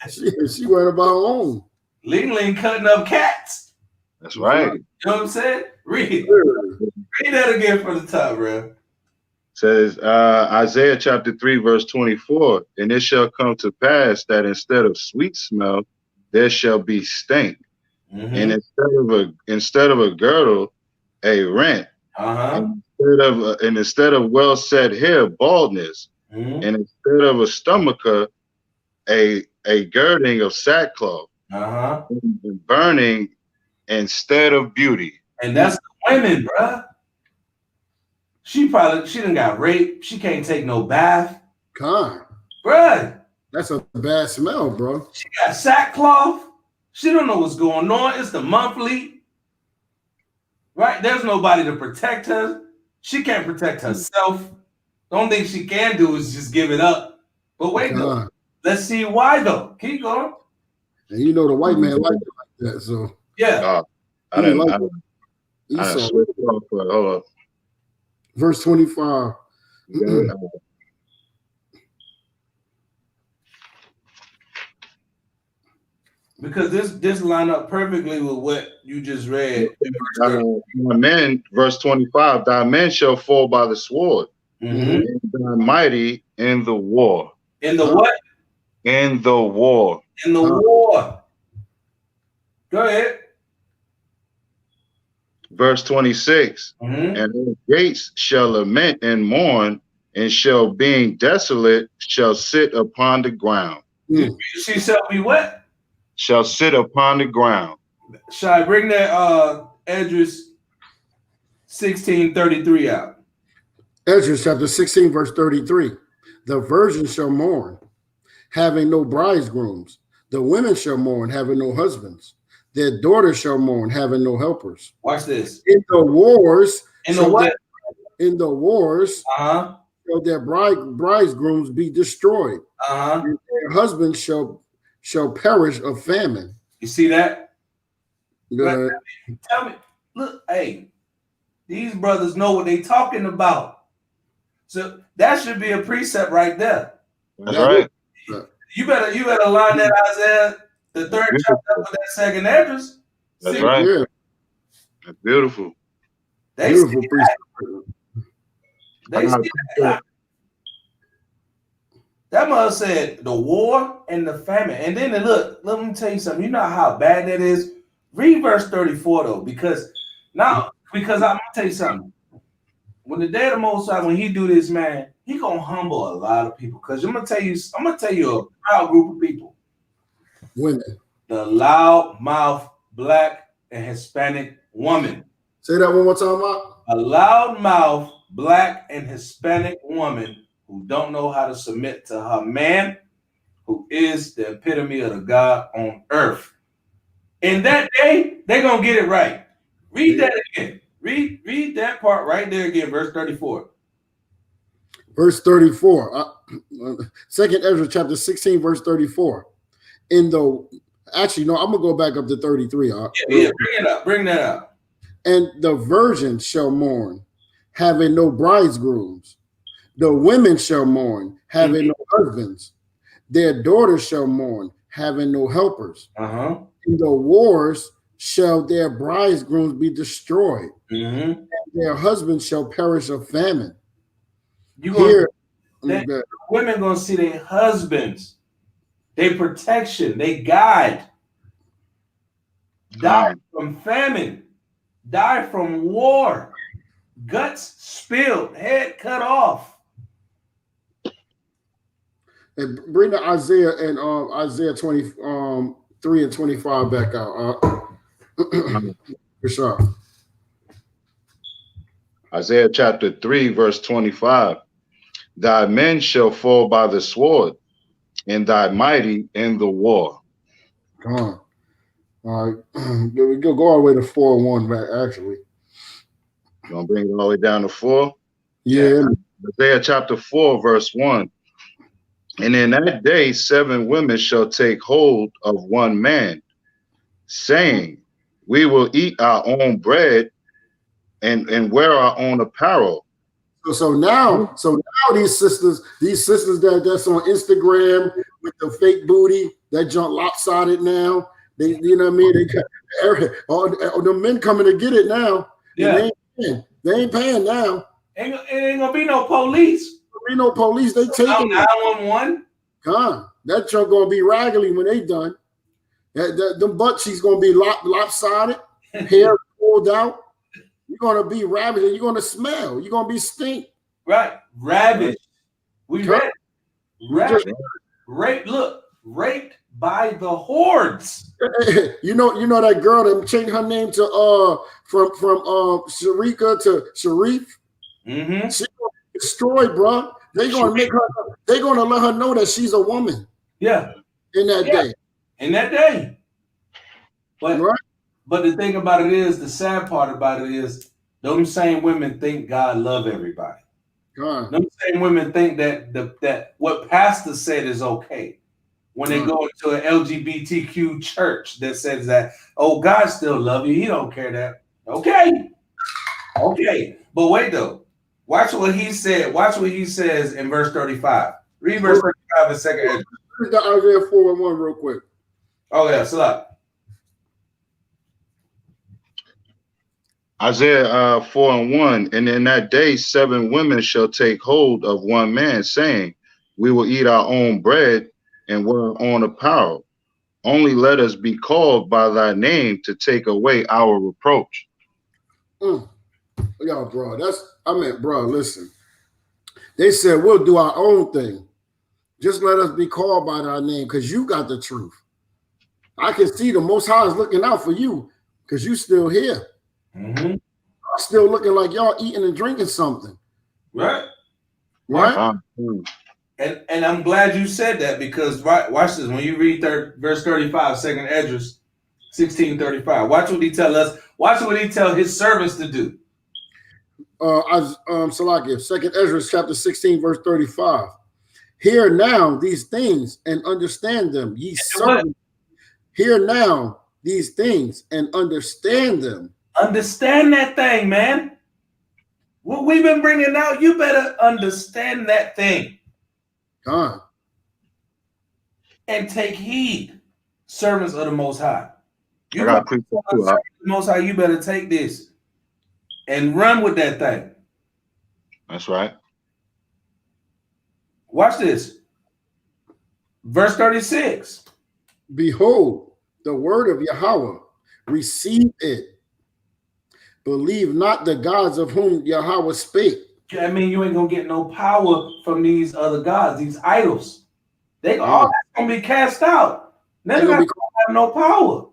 She worried about her own. Ling cutting up cats. That's right. You know what I'm saying? Read that again from the top, bro. Says Isaiah chapter 3, verse 24, and it shall come to pass that instead of sweet smell, there shall be stink. And instead of a girdle, a rent. And instead of well set hair, baldness. And instead of a stomacher, a girding of sackcloth. And burning instead of beauty. And that's the women, bruh. She done got raped. She can't take no bath. God. Bruh. That's a bad smell, bro. She got sackcloth. She don't know what's going on. It's the monthly. Right? There's nobody to protect her. She can't protect herself. The only thing she can do is just give it up. But wait, though. Let's see why, though. Keep going. And you know the white man liked it like that, so. Yeah. I didn't slip off, but hold up. Verse 25. Because this line up perfectly with what you just read. Verse 25, thy men shall fall by the sword, and thy mighty in the war. In the what? In the war. In the war. Go ahead. Verse 26, and the gates shall lament and mourn, and shall being desolate shall sit upon the ground. She shall be what? Shall sit upon the ground. Shall I bring that Esdras 16:33 out? Esdras chapter 16, verse 33. The virgins shall mourn, having no bridegrooms. The women shall mourn, having no husbands. Their daughters shall mourn, having no helpers. Watch this. In the wars. In the what? In the wars. Shall their bridegrooms be destroyed. And their husbands shall perish of famine. You see that? Tell me, look, hey, these brothers know what they talking about. So that should be a precept right there. That's right. You better line that Isaiah, the 3rd chapter with that 2nd Esdras. That's right. Yeah. That's beautiful. Beautiful precept. They see that. That must have said the war and the famine. And then look, let me tell you something. You know how bad that is Read verse 34 though, because I'm gonna tell you something. When the day of the Most High, when he do this, man, he gonna humble a lot of people. Because I'm gonna tell you a proud group of people. Women. The loudmouth Black and Hispanic woman. Say that one more time, Mark. A loudmouth Black and Hispanic woman who don't know how to submit to her man, who is the epitome of the God on earth. In that day, they're gonna get it right. Read that again. Read that part right there again, verse 34. Verse 34. Second Ezra chapter 16, verse 34. I'm gonna go back up to 33. Bring that up. And the virgin shall mourn, having no bridegrooms. The women shall mourn, having no husbands. Their daughters shall mourn, having no helpers. In the wars shall their bridegrooms be destroyed, and their husbands shall perish of famine. Women gonna see their husbands, their protection, their guide, die from famine, die from war, guts spilled, head cut off. And bring the Isaiah and Isaiah 23 and 25 back out. For sure. Isaiah chapter 3, verse 25. Thy men shall fall by the sword, and thy mighty in the war. Come on. All right. We go all the way to 4:1 back, actually. You gonna bring it all the way down to 4? Yeah. Isaiah chapter 4, verse 1. And in that day 7 women shall take hold of one man, saying, we will eat our own bread and wear our own apparel. So now these sisters that's on Instagram with the fake booty, that junk lopsided now. They, you know what I mean? They got all the men coming to get it now. Yeah. They ain't paying now. Ain't gonna be no police. There ain't no police. They taking 911. That junk gonna be raggedy when they done. Them butt cheeks gonna be lopsided, hair pulled out. You're gonna be ravaged and you're gonna smell. You're gonna be stink. Right, ravaged. We read ravaged. Raped by the hordes. You know that girl that changed her name to from Sharika to Sharif. She's gonna be destroyed, bro. They're gonna let her know that she's a woman. Yeah. In that day. In that day. But the thing about it is, the sad part about it is, those same women think God love everybody. Those same women think that what pastor said is okay. When they go into an LGBTQ church that says that, oh, God still love you. He don't care that. Okay. But wait though. Watch what he said. Watch what he says in verse 35. Read verse 35 in second. Read the Isaiah 4:1 real quick. Oh yeah, so Isaiah 4:1. And in that day 7 women shall take hold of one man, saying, we will eat our own bread and wear our own apparel. Only let us be called by thy name to take away our reproach. Yo, bro, bro, listen. They said we'll do our own thing. Just let us be called by thy name, because you got the truth. I can see the Most High is looking out for you because you still here. Still looking like y'all eating and drinking something. Right. And I'm glad you said that, because watch this. When you read verse 35, second Esdras 16:35, watch what he tell us. Watch what he tell his servants to do. Salakia, second Esdras chapter 16, verse 35. Hear now these things and understand them, ye servants. Hear now these things and understand them. Understand that thing, man. What we've been bringing out, you better understand that thing. And take heed, servants of the Most High. The Most High, you better take this and run with that thing. That's right. Watch this. Verse 36. Behold, the word of Yahweh, receive it. Believe not the gods of whom Yahweh spake. I mean, you ain't gonna get no power from these other gods, these idols. They all that's gonna be cast out. They're gonna have no power.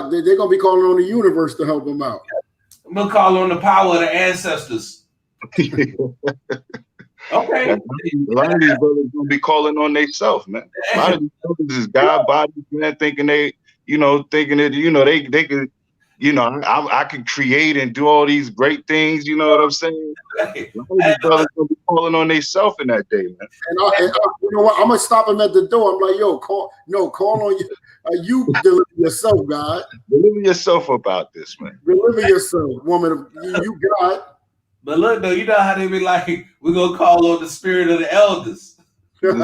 They're gonna be calling on the universe to help them out. I'm gonna call on the power of the ancestors. Okay. A lot of these brothers gonna be calling on themselves, man. A lot of these brothers is God bodies, man, thinking that, they could, I could create and do all these great things, you know what I'm saying? A lot of these brothers gonna be calling on themselves in that day, man. And you know what? I'm gonna stop him at the door. I'm like, yo, call on you. You deliver yourself, God. Deliver yourself about this, man. Deliver yourself, woman of you God. But look, though, you know how they be like, we're going to call on the spirit of the elders. Guess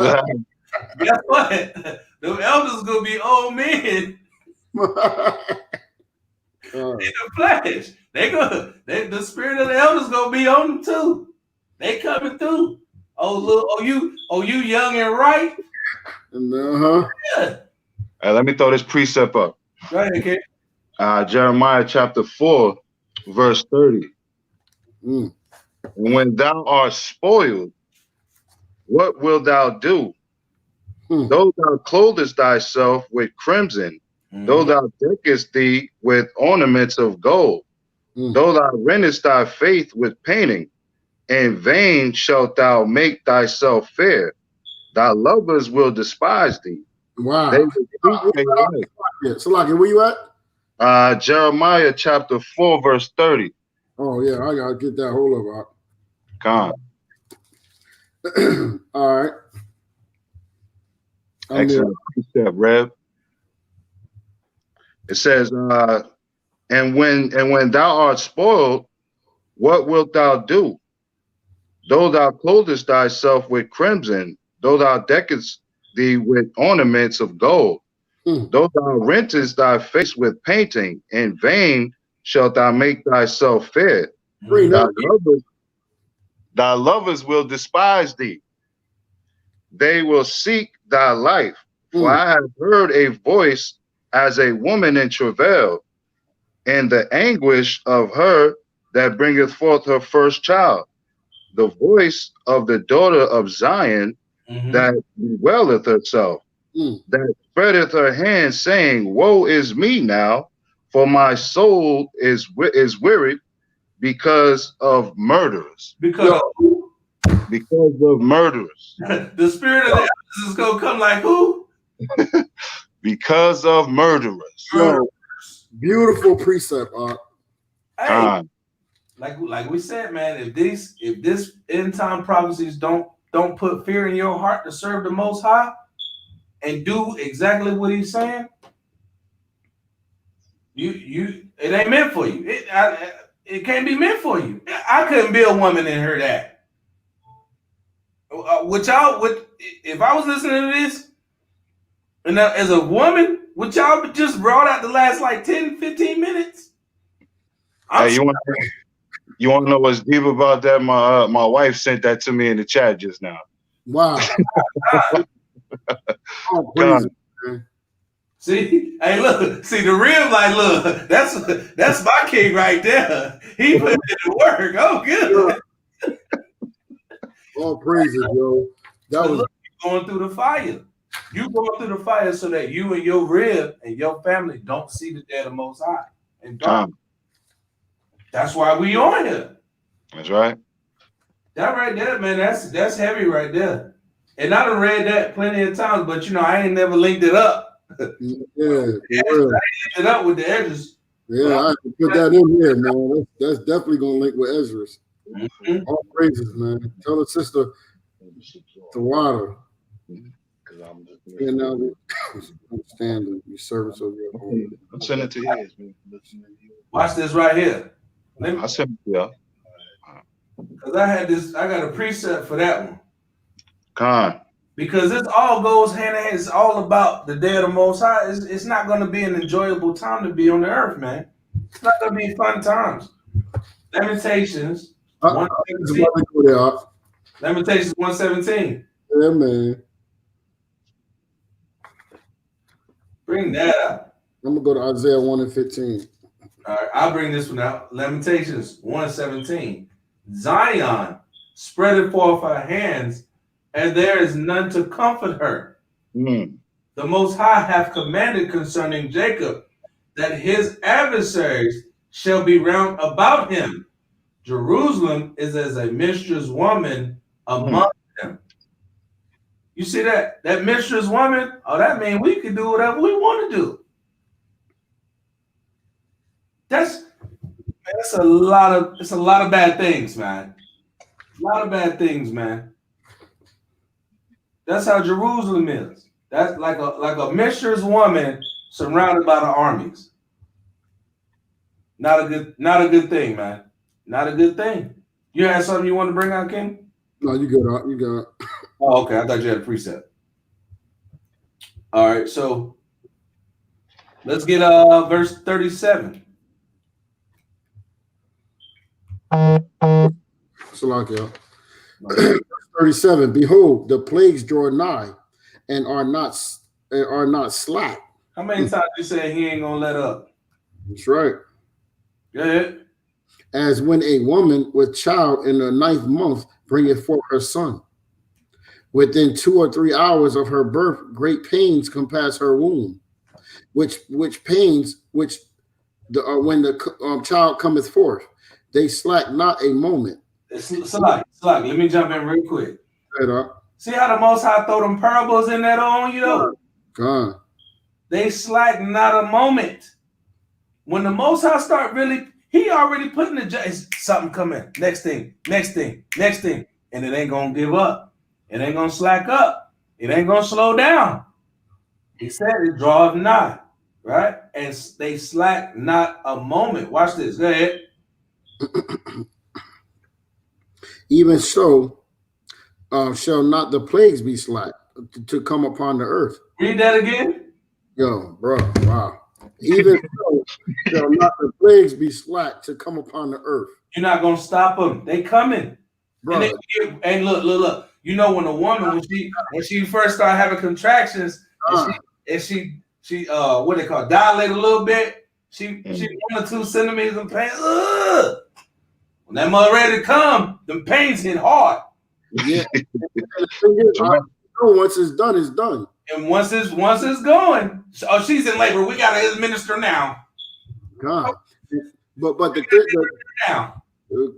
what? The elders going to be old men in the flesh. The spirit of the elders going to be on them, too. They coming through. You young and right? Yeah. Let me throw this precept up. Go ahead, kid. Jeremiah chapter 4, verse 30. When thou art spoiled, what wilt thou do? Though thou clothest thyself with crimson, though thou deckest thee with ornaments of gold, though thou rentest thy faith with painting, in vain shalt thou make thyself fair. Thy lovers will despise thee. Wow. Salaki, where you at? Jeremiah chapter 4, verse 30. Oh, yeah, I gotta get that hold of it. Con. All right. Excellent precept, Rev. It says, and when thou art spoiled, what wilt thou do? Though thou clothest thyself with crimson, though thou deckest thee with ornaments of gold, though thou rentest thy face with painting, in vain shalt thou make thyself fair. Thy lovers will despise thee. They will seek thy life. For I have heard a voice as a woman in travail, and the anguish of her that bringeth forth her first child. The voice of the daughter of Zion that bewaileth herself, that spreadeth her hands, saying, Woe is me now, for my soul is wearied because of murderers. Because of murderers. The spirit of the elders is going to come like who? Because of murderers. Yo, beautiful precept, Hey, like we said, man, if this end time prophecies don't put fear in your heart to serve the Most High and do exactly what He's saying, it ain't meant for you. It can't be meant for you. I couldn't be a woman and hear that. If I was listening to this, and as a woman, would y'all just brought out the last like 10, 15 minutes? Hey, you want to know what's deep about that? My wife sent that to me in the chat just now. Wow. See, hey, look, the rib, like, look, that's my king right there. He put in the work. Oh, good. All praises, yo. That was going through the fire. You going through the fire so that you and your rib and your family don't see the day of the Most High. And that's why we on here. That's right. That right there, man, that's heavy right there. And I done read that plenty of times, but I ain't never linked it up. Yeah, I ain't linked it up with the edges. Yeah, I have to put that in here, man. That's definitely gonna link with Ezra's. All praises, man. Tell the sister to water. And now understand the service of your home. I'm sending it to you. Watch this right here. I'll send it to you. Because I got a preset for that one. Con. Because this all goes hand in hand. It's all about the day of the Most High. It's not going to be an enjoyable time to be on the earth, man. It's not going to be fun times. Lamentations 117. Lamentations 117. Yeah, man. Bring that up. I'm gonna go to Isaiah 1 and 15. All right, I'll bring this one out. Lamentations 1:17. Zion spreadeth forth her hands, and there is none to comfort her. The Most High hath commanded concerning Jacob that his adversaries shall be round about him. Jerusalem is as a mistress woman among them. You see that? That mistress woman? Oh, that means we can do whatever we want to do. That's a lot of bad things, man. A lot of bad things, man. That's how Jerusalem is. That's like a mistress woman surrounded by the armies. Not a good thing, man. Not a good thing. You had something you want to bring out, King? No, you good. You got. Oh, okay. I thought you had a preset. All right, so let's get verse 37. Salakia. 37. Behold, the plagues draw nigh, and are not slack. How many times you say he ain't gonna let up? That's right. Go ahead. As when a woman with child in the 9th month bringeth forth her son. Within 2 or 3 hours of her birth, great pains compass her womb. Which pains, when the child cometh forth, they slack not a moment. Salak, let me jump in real quick. Right. See how the Most High throw them parables in that on you though? God. They slack not a moment. When the Most High start really, he already putting the something coming. Next thing, and it ain't gonna give up. It ain't gonna slack up. It ain't gonna slow down. He said it draweth nigh, right? And they slack not a moment. Watch this. Go ahead. Even so, shall not the plagues be slack to come upon the earth. Read that again. Yo, bro, wow. Even so, shall not the plagues be slack to come upon the earth. You're not gonna stop them. They coming. Bro. And look. You know when a woman when she first started having contractions and she what they call dilate a little bit. She 1 or 2 centimeters of pain. Ugh. When that mother ready to come, them pains hit hard. Yeah. Once it's done, it's done. And once it's going, she's in labor. We gotta administer now. God, but the thing now.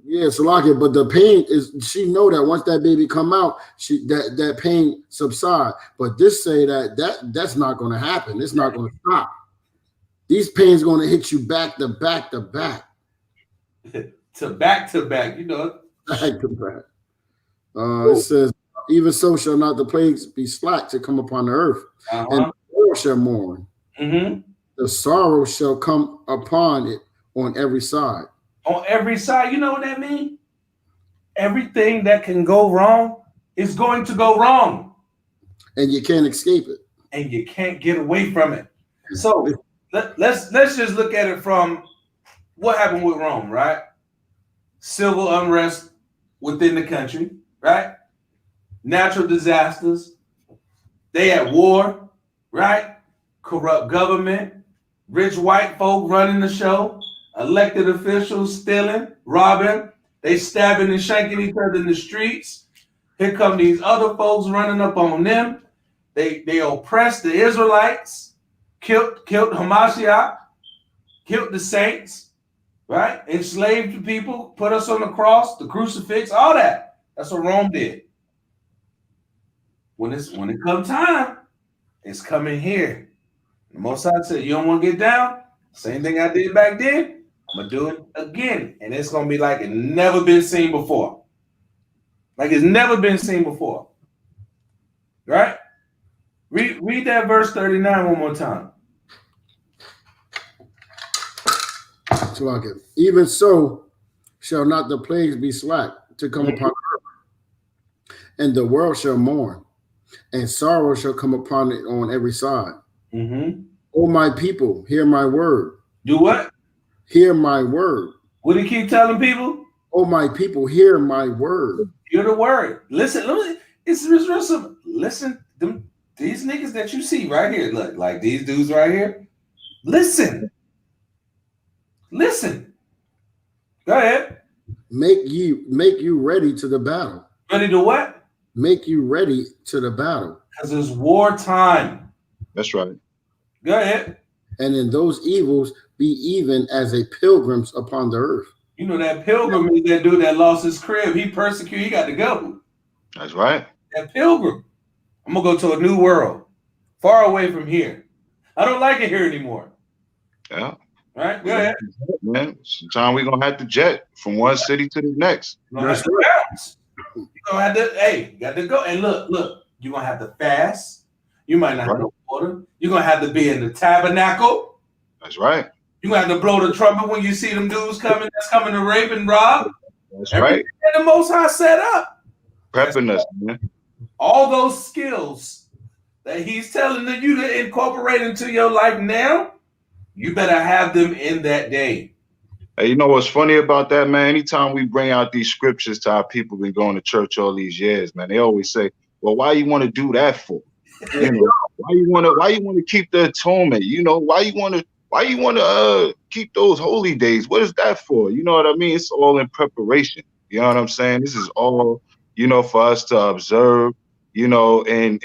Yeah, Salakia, but the pain is, she know that once that baby come out, that pain subside. But this say that's not going to happen. It's not going to stop. These pains going to hit you back to back to back. to back, you know. Back to back. It says, even so shall not the plagues be slack to come upon the earth, and the world shall mourn. The sorrow shall come upon it on every side. On every side, you know what that means? Everything that can go wrong is going to go wrong. And you can't escape it. And you can't get away from it. So let's just look at it from what happened with Rome, right? Civil unrest within the country, right? Natural disasters. They had war, right? Corrupt government, rich white folk running the show. Elected officials stealing, robbing, they stabbing and shanking each other in the streets. Here come these other folks running up on them. They oppressed the Israelites, killed Hamashiach, killed the saints, right? Enslaved the people, put us on the cross, the crucifix, all that. That's what Rome did. When it comes time, it's coming here. The Most High said, you don't want to get down? Same thing I did back then. I'm going to do it again. And it's going to be like it never been seen before. Like it's never been seen before. Right? Read that verse 39 one more time. Even so shall not the plagues be slack to come upon the earth, and the world shall mourn, and sorrow shall come upon it on every side. O my people, hear my word. Do what? Hear my word. What do you keep telling people? Oh, my people, hear my word. Hear the word. Listen. It's real simple. Listen. These niggas that you see right here, look, like these dudes right here, Listen. Go ahead. Make you ready to the battle. Ready to what? Make you ready to the battle. Because it's wartime. That's right. Go ahead. And in those evils be even as a pilgrims upon the earth. You know that pilgrim is that dude that lost his crib. He persecuted. He got to go. That's right. That pilgrim. I'm gonna go to a new world, far away from here. I don't like it here anymore. Yeah. Right. Go ahead, man. Sometimes we're gonna have to jet from one city to the next. That's right. You're gonna have to. Hey, you got to go. And look. You're gonna have to fast. You might not have no water. You're gonna have to be in the tabernacle. That's right. You're gonna have to blow the trumpet when you see them dudes coming. That's coming to rape and rob. That's right. And the Most High set up. Prepping us, man. All those skills that He's telling you to incorporate into your life now, you better have them in that day. Hey, you know what's funny about that, man? Anytime we bring out these scriptures to our people been going to church all these years, man, they always say, "Well, why you want to do that for? You know, why you want to keep the atonement? You know, why you want to keep those holy days? What is that for? You know what I mean? It's all in preparation. You know what I'm saying? This is all, you know, for us to observe, you know, and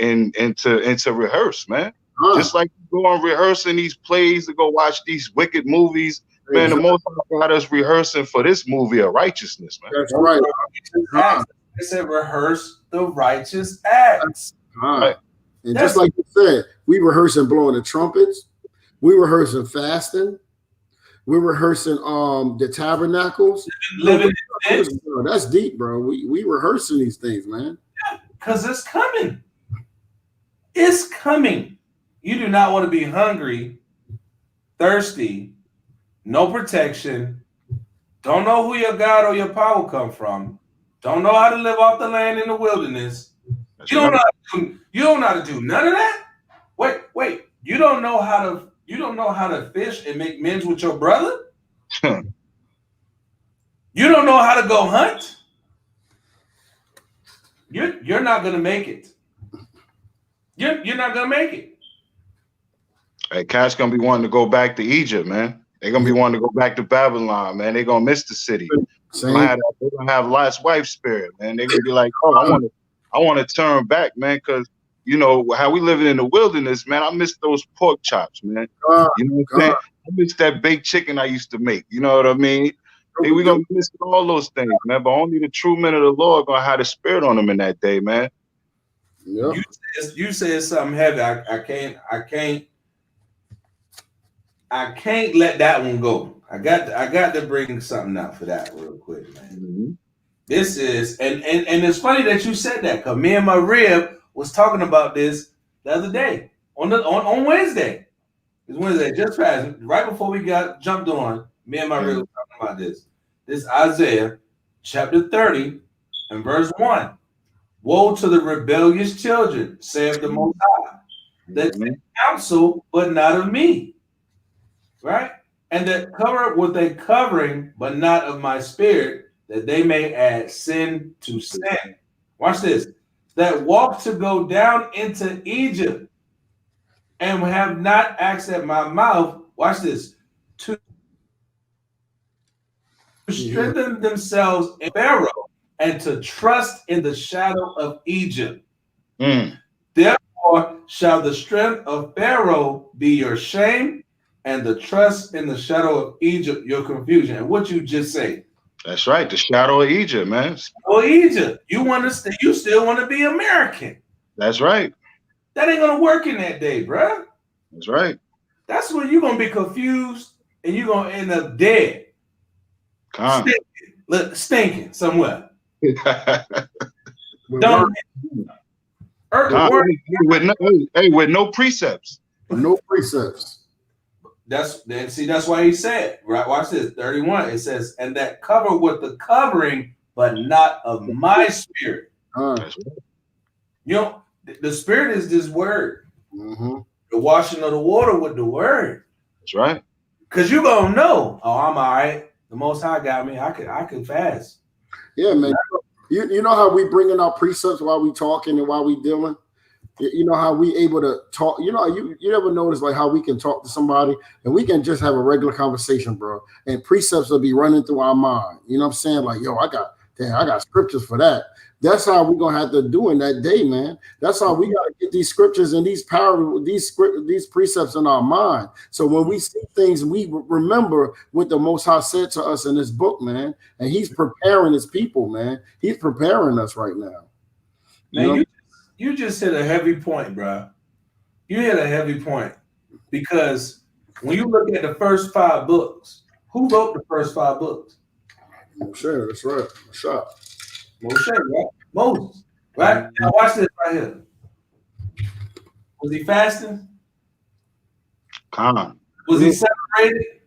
to rehearse, man. Just like you go on rehearsing these plays to go watch these wicked movies, man. The Most High got us rehearsing for this movie of righteousness, man. That's right. They said rehearse the righteous acts. Right. And just like you said, we rehearsing blowing the trumpets, we rehearsing fasting, we're rehearsing the tabernacles. Living that's deep, bro. We rehearsing these things, man. Yeah, because it's coming. It's coming. You do not want to be hungry, thirsty, no protection, don't know who your God or your power come from, don't know how to live off the land in the wilderness. You don't know how to do none of that. Wait. You don't know how to fish and make men's with your brother? You don't know how to go hunt? You're not gonna make it. You're not gonna make it. Hey, Cash gonna be wanting to go back to Egypt, man. They're gonna be wanting to go back to Babylon, man. They're gonna miss the city. They're gonna have Lot's wife spirit, man. They're gonna be like, oh, I want to turn back, man, because you know how we living in the wilderness, man. I miss those pork chops, man. You know what I'm saying? I miss that baked chicken I used to make. You know what I mean? Hey, we're gonna miss all those things, man. But only the true men of the Lord gonna have the spirit on them in that day, man. Yeah. You said something heavy. I can't let that one go. I got to bring something out for that real quick, man. Mm-hmm. This is and it's funny that you said that because me and my rib was talking about this the other day on Wednesday. It's Wednesday, just passed right before we got jumped on. Me and my rib was talking about this. This Isaiah chapter 30 and verse 1. Woe to the rebellious children, saith the Most High, that take counsel, but not of me. Right? And that cover with a covering, but not of my spirit, that they may add sin to sin. Watch this. That walk to go down into Egypt and have not asked at my mouth. Watch this. To strengthen themselves in Pharaoh and to trust in the shadow of Egypt. Therefore shall the strength of Pharaoh be your shame, and the trust in the shadow of Egypt your confusion. And what you just say? That's right, the shadow of Egypt, man. Oh, Egypt. You still want to be American. That's right. That ain't gonna work in that day, bruh. That's right. That's when you're gonna be confused and you're gonna end up dead. Stinking somewhere. with no precepts. No precepts. That's why he said, right? Watch this, 31. It says, and that cover with the covering, but not of my spirit. You know, the spirit is this word. Mm-hmm. The washing of the water with the word. That's right. Because you're gonna know, oh, I'm all right. The Most High got me. I could fast. Yeah, man. You know how we bringing out precepts while we talking and while we dealing? You know how we able to talk. You know, you never notice like how we can talk to somebody and we can just have a regular conversation, bro. And precepts will be running through our mind. You know what I'm saying? Like, yo, I got scriptures for that. That's how we're gonna have to do in that day, man. That's how we gotta get these scriptures and these precepts in our mind. So when we see things, we remember what the Most High said to us in this book, man. And He's preparing His people, man. He's preparing us right now. Man, you just hit a heavy point, bro. You hit a heavy point because when you look at the first 5 books, who wrote the first 5 books? Moshe, that's right. Moshe, right? Moses, right? Now watch this right here. Was he fasting? Con. Was he separated?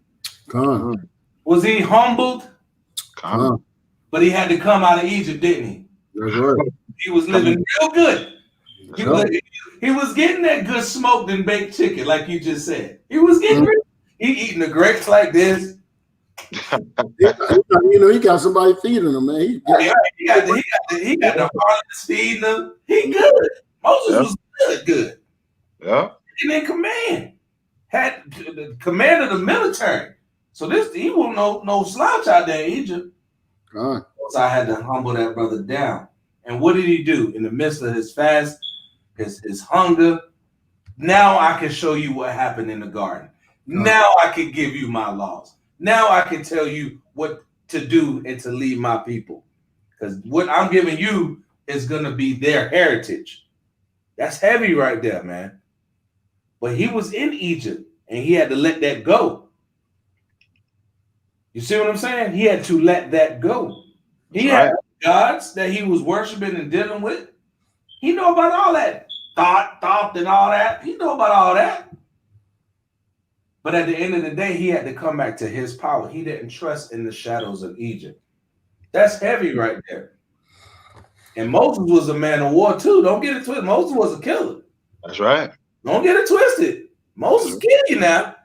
Con. Was he humbled? Con. But he had to come out of Egypt, didn't he? That's right. He was living real good. He was getting that good smoked and baked chicken, like you just said. He was getting he eating the grapes like this. You know, he got somebody feeding him, man. He got the harlots feeding him. He good. Moses was good. Yeah. And in command. Had the command of the military. So he was no slouch out there in Egypt. God. So I had to humble that brother down. And what did he do in the midst of his fast, his hunger? Now I can show you what happened in the garden. Now I can give you my laws. Now I can tell you what to do and to lead my people. Because what I'm giving you is going to be their heritage. That's heavy right there, man. But he was in Egypt and he had to let that go. You see what I'm saying? He had to let that go. He had gods that he was worshiping and dealing with. He know about all that. Thought and all that. He know about all that. But at the end of the day, he had to come back to his power. He didn't trust in the shadows of Egypt. That's heavy right there. And Moses was a man of war too. Don't get it twisted. Moses was a killer. That's right. Don't get it twisted. Moses killed you now.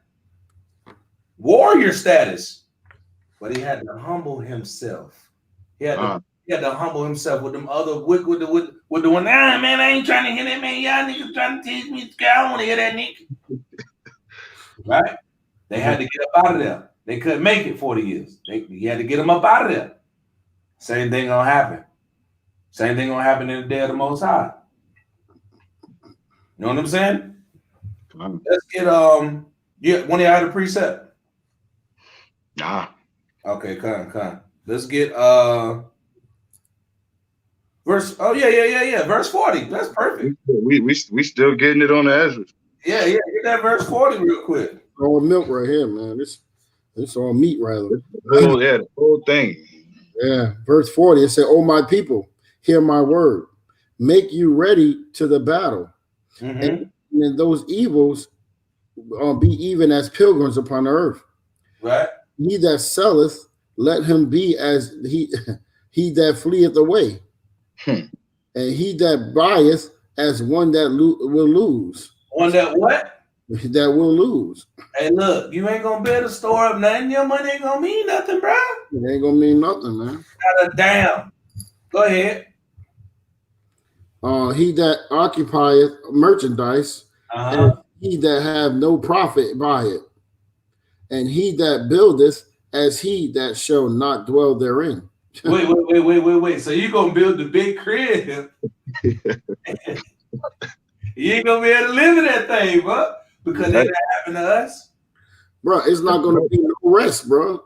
Warrior status. But he had to humble himself. He had to humble himself with them other with the one. Man, I ain't trying to hear that, man. Y'all niggas trying to teach me. I don't want to hear that nigga. Right? They had to get up out of there. They couldn't make it 40 years. He had to get them up out of there. Same thing gonna happen. Same thing gonna happen in the day of the Most High. You know what I'm saying? Let's get one of y'all had a precept. Nah. Okay, come. Let's get verse. Oh yeah. Verse 40. That's perfect. We still getting it on the Ezra. Yeah. Get that verse 40 real quick. All milk right here, man. It's all meat, rather. The whole thing. Yeah. Verse 40. It said, "Oh my people, hear my word. Make you ready to the battle, and those evils be even as pilgrims upon the earth. Right. He that selleth, let him be as he that fleeth away, and he that buyeth as one that will lose." One that what? That will lose. Hey, look, you ain't gonna be able to store up nothing. Your money ain't gonna mean nothing, bro. It ain't gonna mean nothing, man. Got a damn. Go ahead. He that occupieth merchandise, and he that have no profit by it, and he that buildeth as he that shall not dwell therein. Wait. So you gonna build the big crib? You ain't gonna be able to live in that thing, bro, because that happened to us, bro. It's not gonna be no rest, bro.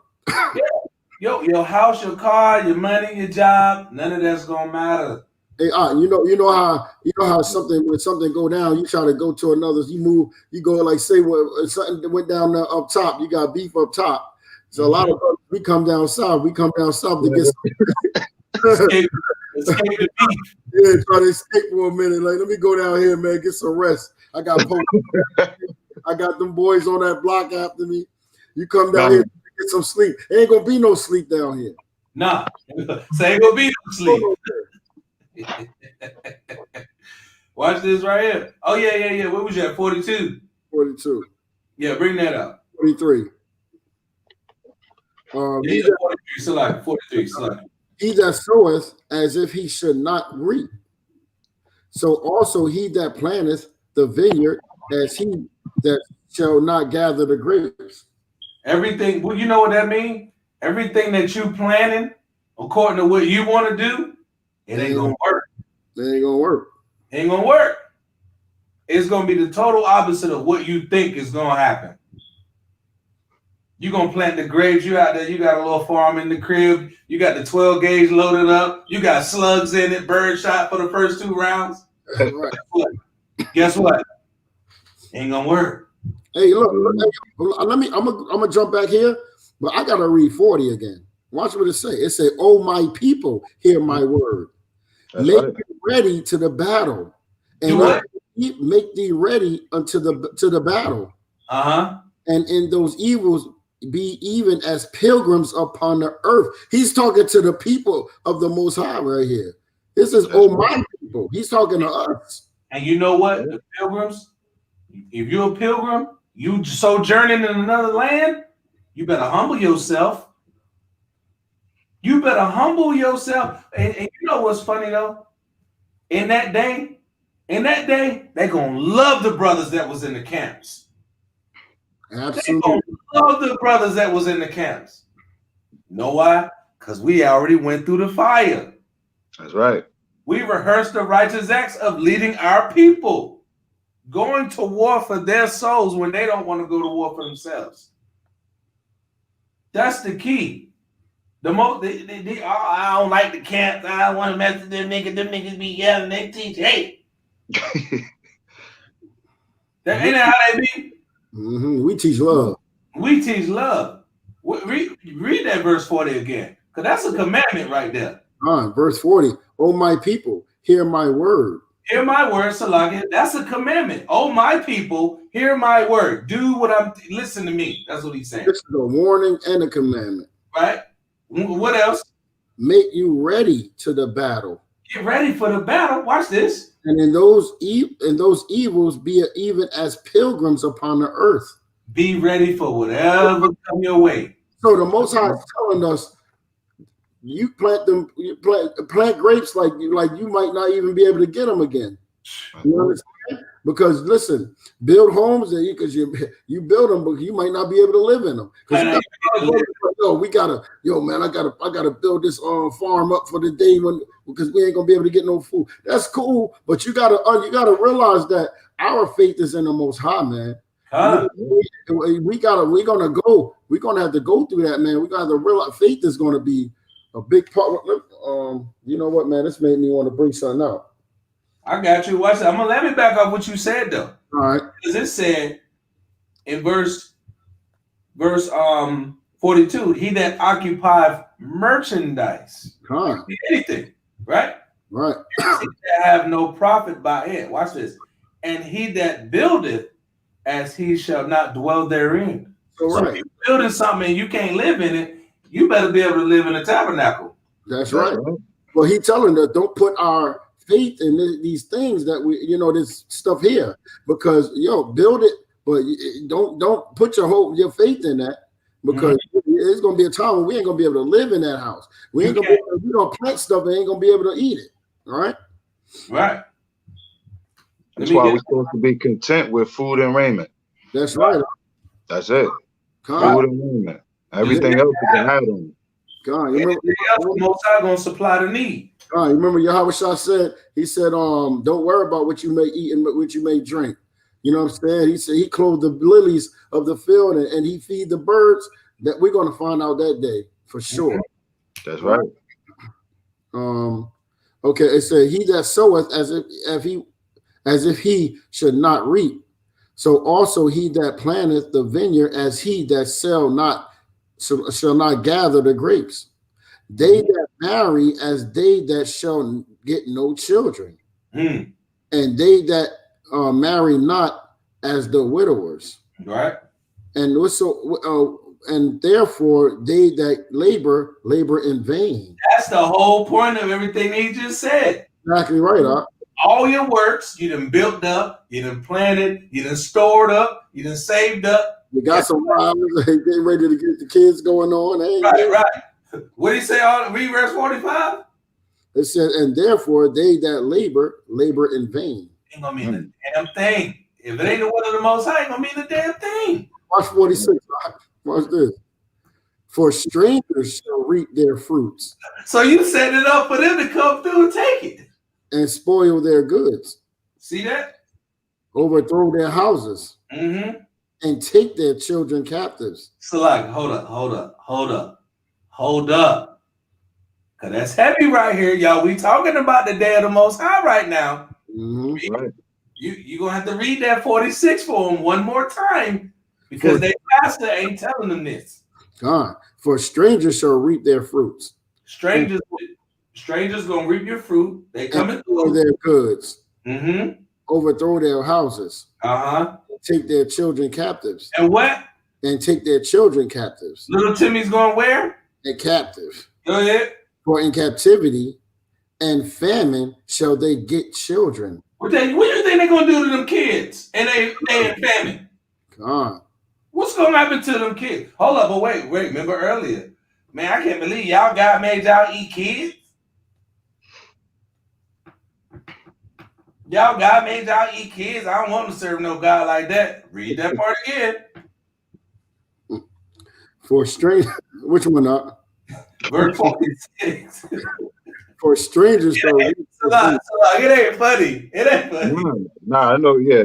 Your house, your car, your money, your job, none of that's gonna matter. Hey, you know how something when something go down, you try to go to another. You go like say something went down up top. You got beef up top. So a lot of us, we come down south. We come down south to get escape the beef. Yeah, try to escape for a minute. Like, let me go down here, man, get some rest. I got them boys on that block after me. You come down here to get some sleep. There ain't gonna be no sleep down here. Nah, so ain't gonna be no sleep. Watch this right here. Oh yeah. What was you at? 42. 42. Yeah, bring that up. 43. 43. Select. He that soweth as if he should not reap. So also he that planteth the vineyard as he that shall not gather the grapes. Everything, well, you know what that means? Everything that you planning according to what you want to do, it ain't gonna work. It ain't gonna work. It ain't gonna work. It's gonna be the total opposite of what you think is gonna happen. You're gonna plant the grapes, you out there, you got a little farm in the crib, you got the 12 gauge loaded up, you got slugs in it, bird shot for the first 2 rounds. Right. Guess what? Ain't gonna work. Hey, look, I'm gonna jump back here, but I gotta read 40 again. Watch what it say. It say, "Oh my people, hear my word. Make you ready to the battle, and make thee ready unto the battle. And in those evils be even as pilgrims upon the earth." He's talking to the people of the Most High right here. This is my people. He's talking to us. And you know what? The pilgrims, if you're a pilgrim, you sojourning in another land, you better humble yourself. You better humble yourself. And you know what's funny though? In that day, they're gonna love the brothers that was in the camps. Absolutely. They love the brothers that was in the camps. Know why? Because we already went through the fire. That's right. We rehearsed the righteous acts of leading our people, going to war for their souls when they don't want to go to war for themselves. That's the key. The most, I don't like the camps. I don't want to mess with them niggas. Them niggas be yelling. They teach hate. Ain't that how they be? We teach love. We teach love. Read that verse 40 again, because that's a commandment right there. Verse 40. "Oh my people, hear my word." Hear my word, Salakia. That's a commandment. Oh my people, hear my word. Do what listen to me. That's what he's saying. This is a warning and a commandment. Right? What else? Make you ready to the battle. Get ready for the battle. Watch this. And in those evils be even as pilgrims upon the earth. Be ready for whatever come your way. So the Most High is telling us, you plant plant grapes like you might not even be able to get them again. You understand? Because listen, build homes because you build them, but you might not be able to live in them. Man, I gotta build this farm up for the day because we ain't gonna be able to get no food. That's cool, but you gotta realize that our faith is in the Most High, man. We're gonna have to go through that, man. We gotta realize faith is gonna be a big part. You know what, man? This made me want to bring something out. I got you. Watch that. Let me back up what you said though. All right. Because it said in verse 42, he that occupieth merchandise. Anything, right? Right. He that have no profit by it. Watch this. And he that buildeth as he shall not dwell therein. So if you're building something and you can't live in it, you better be able to live in a tabernacle. That's right. Well, he's telling us don't put our faith in these things that this stuff here, because build it, but don't put your faith in that, because it's gonna be a time when we ain't gonna be able to live in that house. We ain't gonna be able to, we gonna plant stuff and ain't gonna be able to eat it. All right. Right. That's why we're supposed to be content with food and raiment. That's right. That's it. Food and raiment. Everything else is an add-on. God, you remember, Most High gonna supply the need. You remember Yahawashi said, he said, don't worry about what you may eat and what you may drink. You know what I'm saying? He said he clothed the lilies of the field and he feed the birds. That we're gonna find out that day for sure. That's right. Okay, it said he that soweth as if he should not reap. So also he that planteth the vineyard as he that shall not gather the grapes. They that marry as they that shall get no children, and they that marry not as the widowers. Right. And also, and therefore they that labor in vain. That's the whole point of everything he just said. Exactly right. All your works, you done built up, you done planted, you done stored up, you done saved up. You got some wives getting ready to get the kids going on. Right. What did he say? Read verse 45. It said, and therefore they that labor in vain. Ain't gonna mean a damn thing. If it ain't the word of the Most High, ain't gonna mean a damn thing. Watch 46. Watch this. For strangers shall reap their fruits. So you set it up for them to come through and take it. And spoil their goods. See that? Overthrow their houses. Mm-hmm. And take their children captives. So like, hold up. Cause that's heavy right here, y'all. We talking about the day of the Most High right now. Mm-hmm. Right. You gonna have to read that 46 for them one more time because their pastor ain't telling them this. God, for strangers shall reap their fruits. Strangers gonna reap your fruit. They coming through their goods. Mm-hmm. Overthrow their houses. Uh-huh. Take their children captives. And what? And take their children captives. Little Timmy's going where? And captive. Go ahead. For in captivity and famine shall they get children. What do you think they're gonna do to them kids? And they in famine. God. What's gonna happen to them kids? Hold up, but wait. Remember earlier, man, I can't believe y'all God made y'all eat kids. Y'all God made y'all eat kids. I don't want to serve no God like that. Read that part again. For strangers, which one up? Verse 46. For strangers shall reap. It ain't funny. It ain't funny. Nah, I know. Yeah.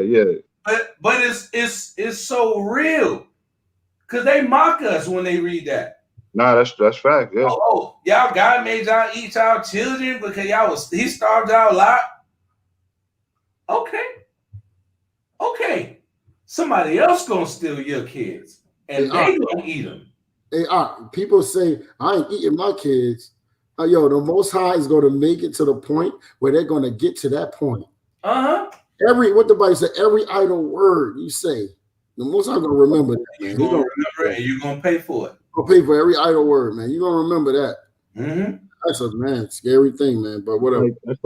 But it's so real, cause they mock us when they read that. Nah, that's fact. Yeah. Oh, y'all God made y'all eat y'all children because he starved y'all lot. Okay. Somebody else gonna steal your kids, and they gonna eat them. People say I ain't eating my kids. The Most High is going to make it to the point where they're going to get to that point. Uh-huh. What the Bible said, every idle word you say, the Most High going to remember that. You're going to remember it, and you're going to pay for it. You're going to pay for every idle word, man. You're going to remember that. Mm-hmm. That's a scary thing, man. But whatever. That's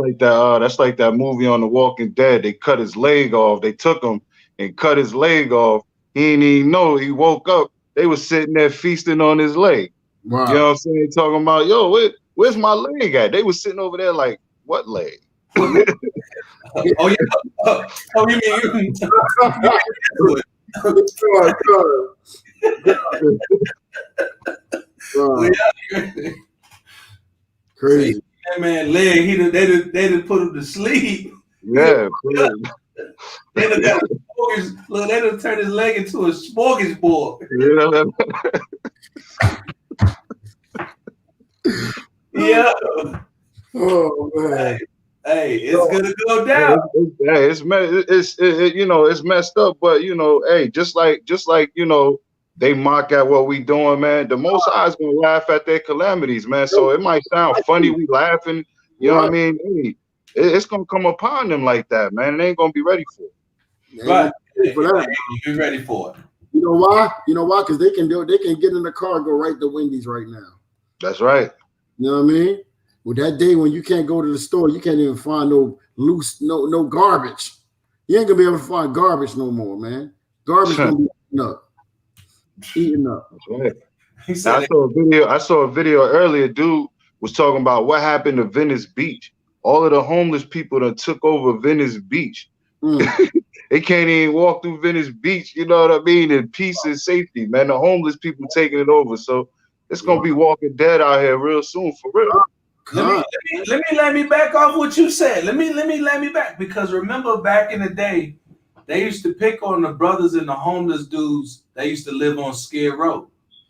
like that movie on The Walking Dead. They cut his leg off. They took him and cut his leg off. He didn't even know. He woke up. They was sitting there feasting on his leg. Wow. You know what I'm saying? Talking about, where's my leg at? They was sitting over there like, what leg? Oh, yeah. Oh, you mean Crazy. That man leg, they done put him to sleep. Yeah. They done turned his leg into a smorgasbord. Yeah. Oh man. Hey, it's gonna go down. It's messed up, but hey, just like they mock at what we doing, man. The Most High is gonna laugh at their calamities, man. So it might sound funny, we laughing, you know what I mean? Hey, it's gonna come upon them like that, man. They ain't gonna be ready for it. Right. Be ready for it. You know why? Because they can get in the car and go right to Wendy's right now. That's right. You know what I mean? Well, that day when you can't go to the store, you can't even find no garbage. You ain't gonna be able to find garbage no more, man. Garbage gonna be eaten up. That's right. I saw a video earlier. Dude was talking about what happened to Venice Beach. All of the homeless people that took over Venice Beach. They can't even walk through Venice Beach, you know what I mean, in peace and safety, man. The homeless people taking it over. So it's gonna be Walking Dead out here real soon, for real. Let me back off what you said. Let me back, because remember back in the day, they used to pick on the brothers and the homeless dudes that used to live on Skid Row.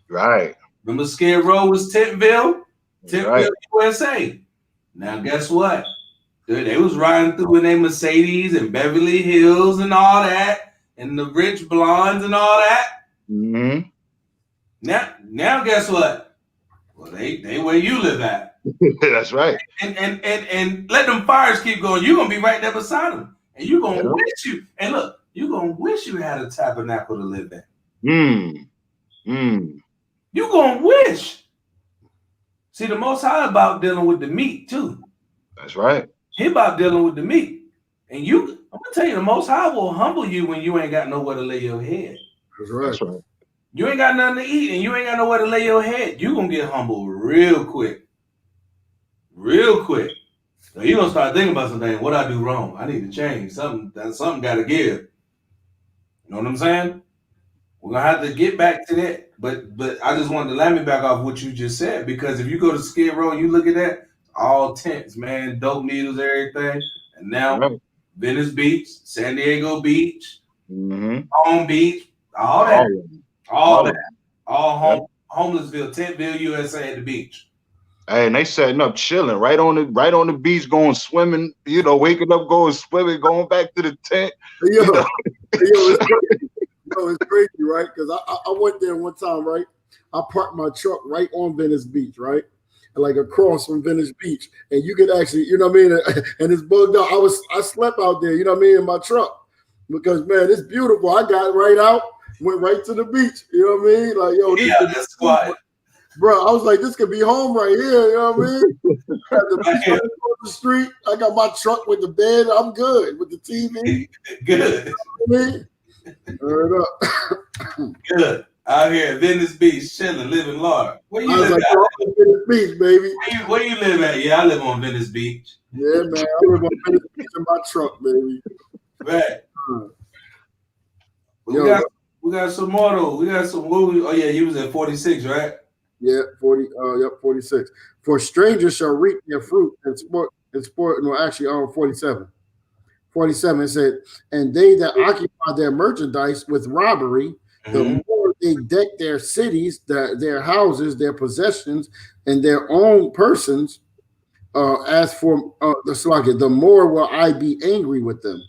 Right. Remember Skid Row was Tentville, right. USA. Now guess what? They was riding through in their Mercedes and Beverly Hills and all that, and the rich blondes and all that. Mm-hmm. Now guess what? Well, they where you live at. That's right. And let them fires keep going. You're gonna be right there beside them, and you're gonna wish you. And look, you're gonna wish you had a tabernacle to live in. You're gonna wish. See, the Most High about dealing with the meat too. That's right. He about dealing with the meat, and I'm gonna tell you, the Most High will humble you when you ain't got nowhere to lay your head. That's right. That's right. You ain't got nothing to eat, and you ain't got nowhere to lay your head. You gonna get humbled real quick. Real quick. So you're gonna start thinking about something. What I do wrong? I need to change something. Something got to give. You know what I'm saying? We're gonna have to get back to that. But I just wanted to let me back off what you just said, because if you go to Skid Row and you look at that, all tents, man, dope needles, everything, and now Venice Beach, San Diego Beach, Palm Beach, all that, all Homelessville, Tentville, USA at the beach. Hey, and they setting up chilling right on the beach, going swimming, you know, waking up, going swimming, going back to the tent. Yo, it's crazy, right? Because I went there one time, right? I parked my truck right on Venice Beach, right? Like across from Venice Beach. And you could actually, you know what I mean? And it's bugged out. I slept out there, you know what I mean, in my truck. Because man, it's beautiful. I got right out, went right to the beach. You know what I mean? Like, yo, that's quiet. Bro, I was like, this could be home right here. You know what I mean? Across the street. I got my truck with the bed. I'm good with the TV. Good. You know what I mean? Good. Out here at Venice Beach, chilling, living large. Where you live at? Venice Beach, baby. Where you live at? Yeah, I live on Venice Beach. Yeah, man. I live on Venice Beach in my truck, baby. Right. We got some more though. We got some. Oh yeah, you was at 46, right? Yeah, 46. For strangers shall reap their fruit and sport. No, actually, 47. 47, it said, and they that occupy their merchandise with robbery, the more they deck their cities, their houses, their possessions, and their own persons, as for the more will I be angry with them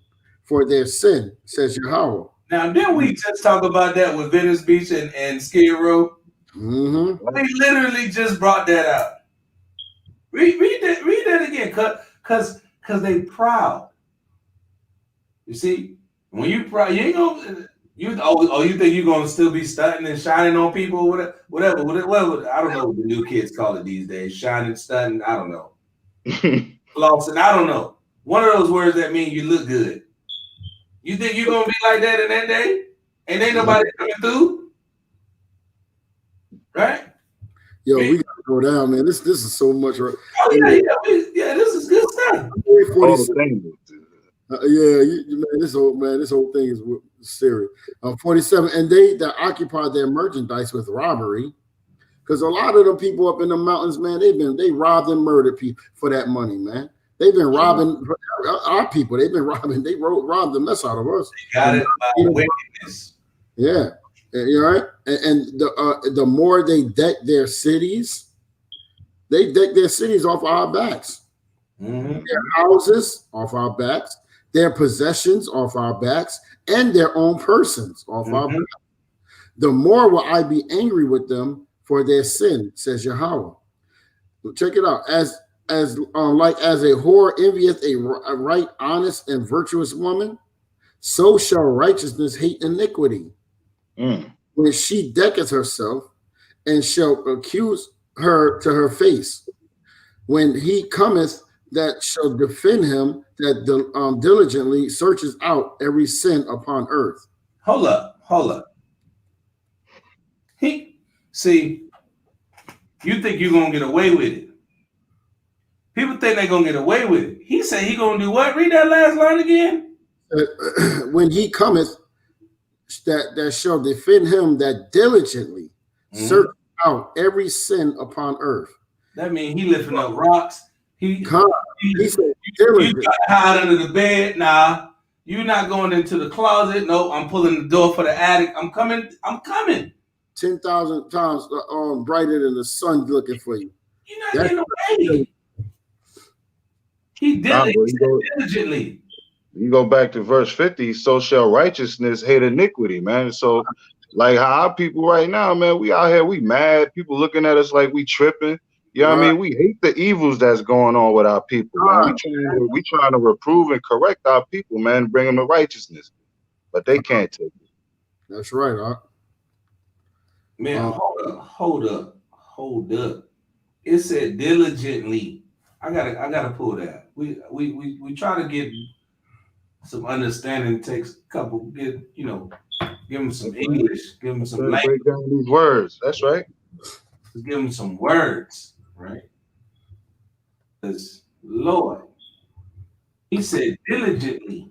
for their sin, says Yahweh. Now, didn't we just talk about that with Venice Beach and Skid Row? We literally just brought that out. Read that again, cause they proud. You see, when you proud, you ain't gonna you think you're gonna still be stunting and shining on people, whatever. I don't know what the new kids call it these days. Shining, stunting, I don't know. Flossing, I don't know. One of those words that mean you look good. You think you're gonna be like that in that day? And ain't nobody coming through? Right? Yo, we gotta go down, man. This is so much. Right? Oh yeah, this is good stuff. This whole thing is serious. 47, and they that occupy their merchandise with robbery, because a lot of them people up in the mountains, man, they robbed and murdered people for that money, man. They've been robbing our people. They've been robbing. They robbed the mess out of us. They got it by wickedness. Yeah. You all right? And the more they deck their cities off our backs. Their houses off our backs, their possessions off our backs, and their own persons off our backs. The more will I be angry with them for their sin, says Yahweh. Check it out. As a whore envieth a right, honest, and virtuous woman, so shall righteousness hate iniquity. When she decketh herself, and shall accuse her to her face. When he cometh, that shall defend him, that diligently searches out every sin upon earth. Hold up. You think you're gonna get away with it? People think they're gonna get away with it. He said he gonna do what? Read that last line again. When he cometh, that shall defend him, that diligently search out every sin upon earth. That means he lifting up rocks. He said, you got hide under the bed. Nah, you're not going into the closet. No, I'm pulling the door for the attic. I'm coming. 10,000 times brighter than the sun looking for you. You're not getting away. He did it diligently. You go back to verse 50, so shall righteousness hate iniquity, man. So, like how our people right now, man, we out here, we mad. People looking at us like we tripping. You know what I mean? We hate the evils that's going on with our people, man. We trying to reprove and correct our people, man, bring them to righteousness. But they can't take it. That's right, huh? Man, hold up. It said diligently. I gotta pull that. We try to get some understanding. Takes a couple. Give them some English. Give them some language. Break down these words. That's right. Give them some words, right? Because Lord, He said diligently.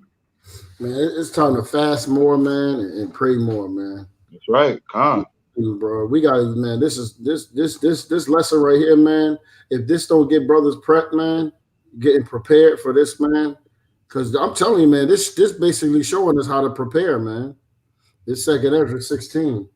Man, it's time to fast more, man, and pray more, man. That's right, bro. We got, man. This lesson right here, man. If this don't get brothers prepped, man, getting prepared for this, man, because I'm telling you, man, this basically showing us how to prepare, man. This second Ezra 16.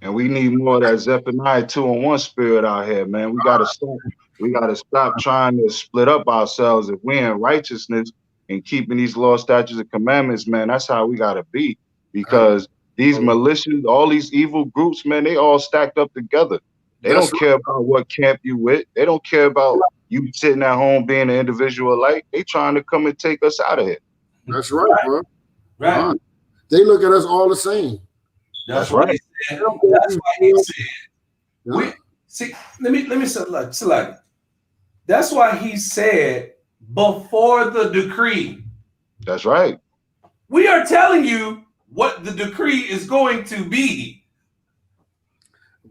And we need more of that Zephaniah 2-1 spirit out here, man. We gotta stop. We gotta stop trying to split up ourselves. If we're in righteousness and keeping these law, statutes, and commandments, man, that's how we gotta be. Because these militias, all these evil groups, man, they all stacked up together. They don't care about what camp you with. They don't care about you sitting at home being an individual alike. They trying to come and take us out of here. That's right, bro. Right. They look at us all the same. That's right. He said. That's why he said. We see. Let me select. That's why he said before the decree. That's right. We are telling you what the decree is going to be.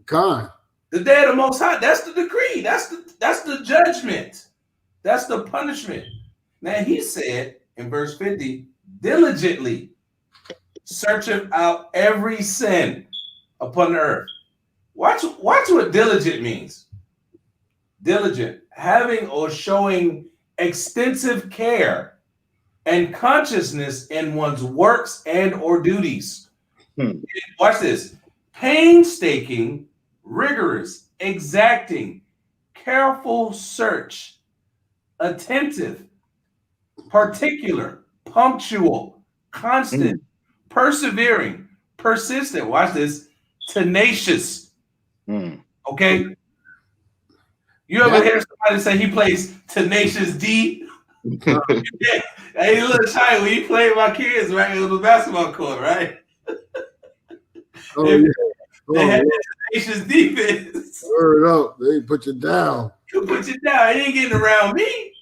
God. The day of the Most High. That's the decree. That's the judgment. That's the punishment. Now he said in verse 50, diligently searching out every sin upon the earth. Watch what diligent means. Diligent, having or showing extensive care and consciousness in one's works and or duties. Watch this. Painstaking, rigorous, exacting, careful search, attentive, particular, punctual, constant, persevering, persistent. Watch this. Tenacious. Okay. You ever hear somebody say he plays tenacious D? Hey, you look shy when you play with my kids, right? On the basketball court, right? They had tenacious defense. Word up. They put you down. You put you down. He ain't getting around me.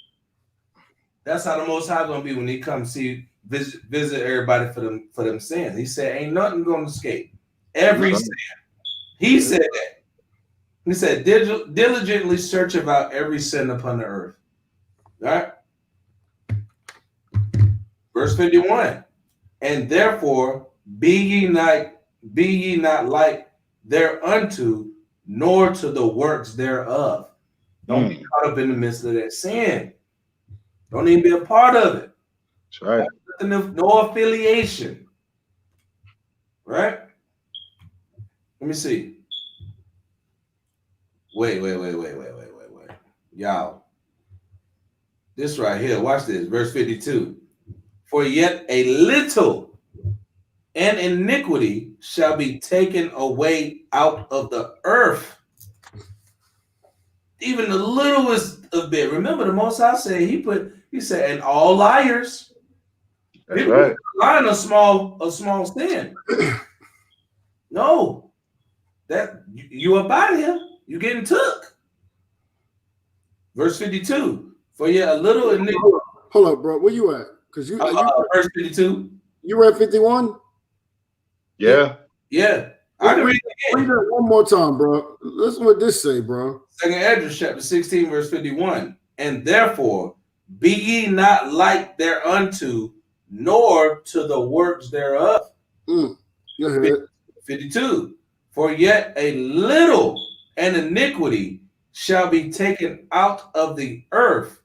That's how the Most High gonna be when he comes see visit everybody for them sins. He said, "Ain't nothing gonna escape every sin." He said that. He said, "Diligently search about every sin upon the earth." All right. Verse 51. And therefore be ye not like thereunto, nor to the works thereof. Don't be caught up in the midst of that sin. Don't even be a part of it. That's right. No affiliation. Right? Let me see. Wait. Y'all. This right here, watch this. Verse 52. For yet a little, and iniquity shall be taken away out of the earth. Even the littlest of bit. Remember, the Most High said he said, and all liars. That's right. Lying a small sin. No, that you up out of here. You getting took. Verse 52. For yet a little iniquity. Hold up, bro. Where you at? Because you verse 52. You read 51? Yeah. I can read it again. Read that one more time, bro. Listen what this say, bro. Second Ezra chapter 16, verse 51. And therefore be ye not like thereunto, nor to the works thereof. Go ahead. 52. For yet a little, and iniquity shall be taken out of the earth,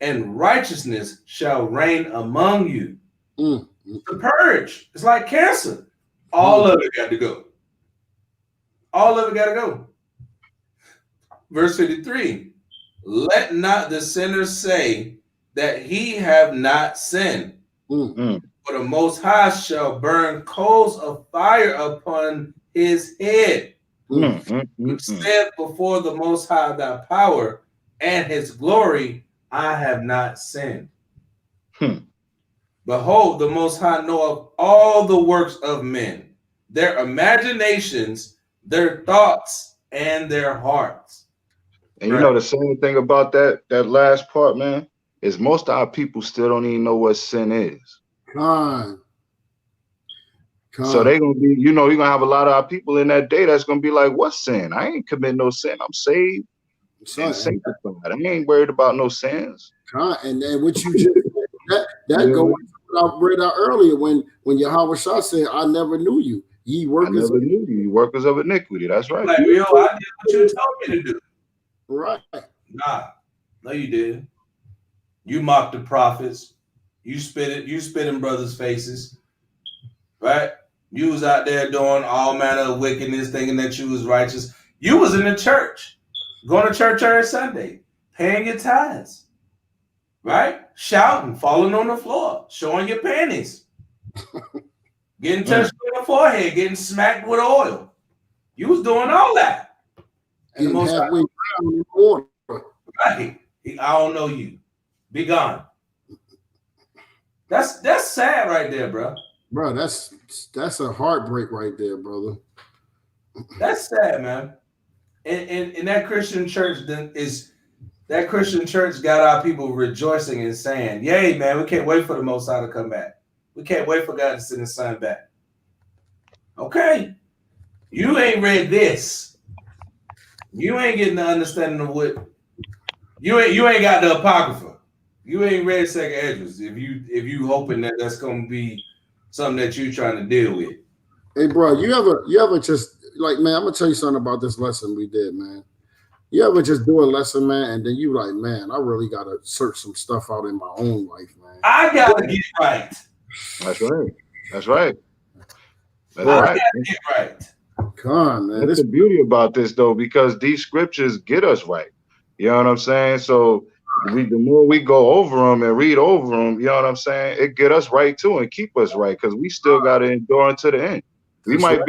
and righteousness shall reign among you. The purge. It's like cancer. All of it got to go. All of it got to go. Verse 53. Let not the sinner say that he have not sinned. For the Most High shall burn coals of fire upon his head. Which said before the Most High thy power and his glory, I have not sinned. Behold, the Most High knoweth all the works of men, their imaginations, their thoughts, and their hearts. And you know the same thing about that last part, man, is most of our people still don't even know what sin is. So they're gonna be, you're gonna have a lot of our people in that day that's gonna be like, "What's sin? I ain't commit no sin. I'm saved and sanctified. I ain't worried about no sins." And then what you just said That goes what I read out earlier when Yahawashi said, "I never knew you, ye workers." I never knew you, workers of iniquity. That's right. Like, yo, I did what you told me to do. Right. Nah, no, you didn't. You mocked the prophets. You spit in brothers' faces, right? You was out there doing all manner of wickedness, thinking that you was righteous. You was in the church, going to church every Sunday, paying your tithes, right? Shouting, falling on the floor, showing your panties, getting touched on the forehead, getting smacked with oil. You was doing all that. And the most halfway down in water. Right. I don't know you. Be gone. That's sad right there, bro. Bro, that's a heartbreak right there, brother. That's sad, man. And that Christian church got our people rejoicing and saying, "Yay, man, we can't wait for the Most High to come back. We can't wait for God to send His Son back." Okay, you ain't read this. You ain't getting the understanding of what you ain't got the Apocrypha. You ain't read Second Esdras if you hoping that that's gonna be something that you trying to deal with. Hey, bro, you ever just like, man, I'm gonna tell you something about this lesson we did, man. You ever just do a lesson, man, and then you like, man, I really gotta search some stuff out in my own life, man. I gotta get right. That's right. That's right. I gotta get right. Come on, man. That's the beauty about this, though, because these scriptures get us right. You know what I'm saying? So the more we go over them and read over them, you know what I'm saying? It get us right too and keep us right, because we still got to endure unto the end. We might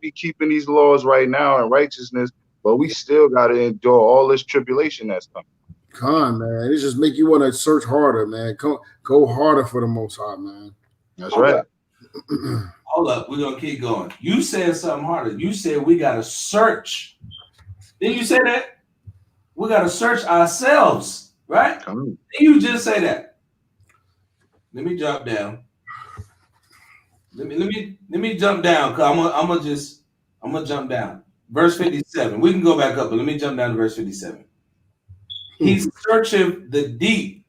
be keeping these laws right now in righteousness, but we still got to endure all this tribulation that's coming. Come on, man. It just make you want to search harder, man. Go harder for the Most High, man. That's right. Hold up, we're gonna keep going. You said something harder. You said we gotta search. Didn't you say that? We gotta search ourselves, right? Didn't you just say that? Let me drop down. Let me jump down, cause I'm gonna jump down. Verse 57. We can go back up, but let me jump down to verse 57. He searcheth the deep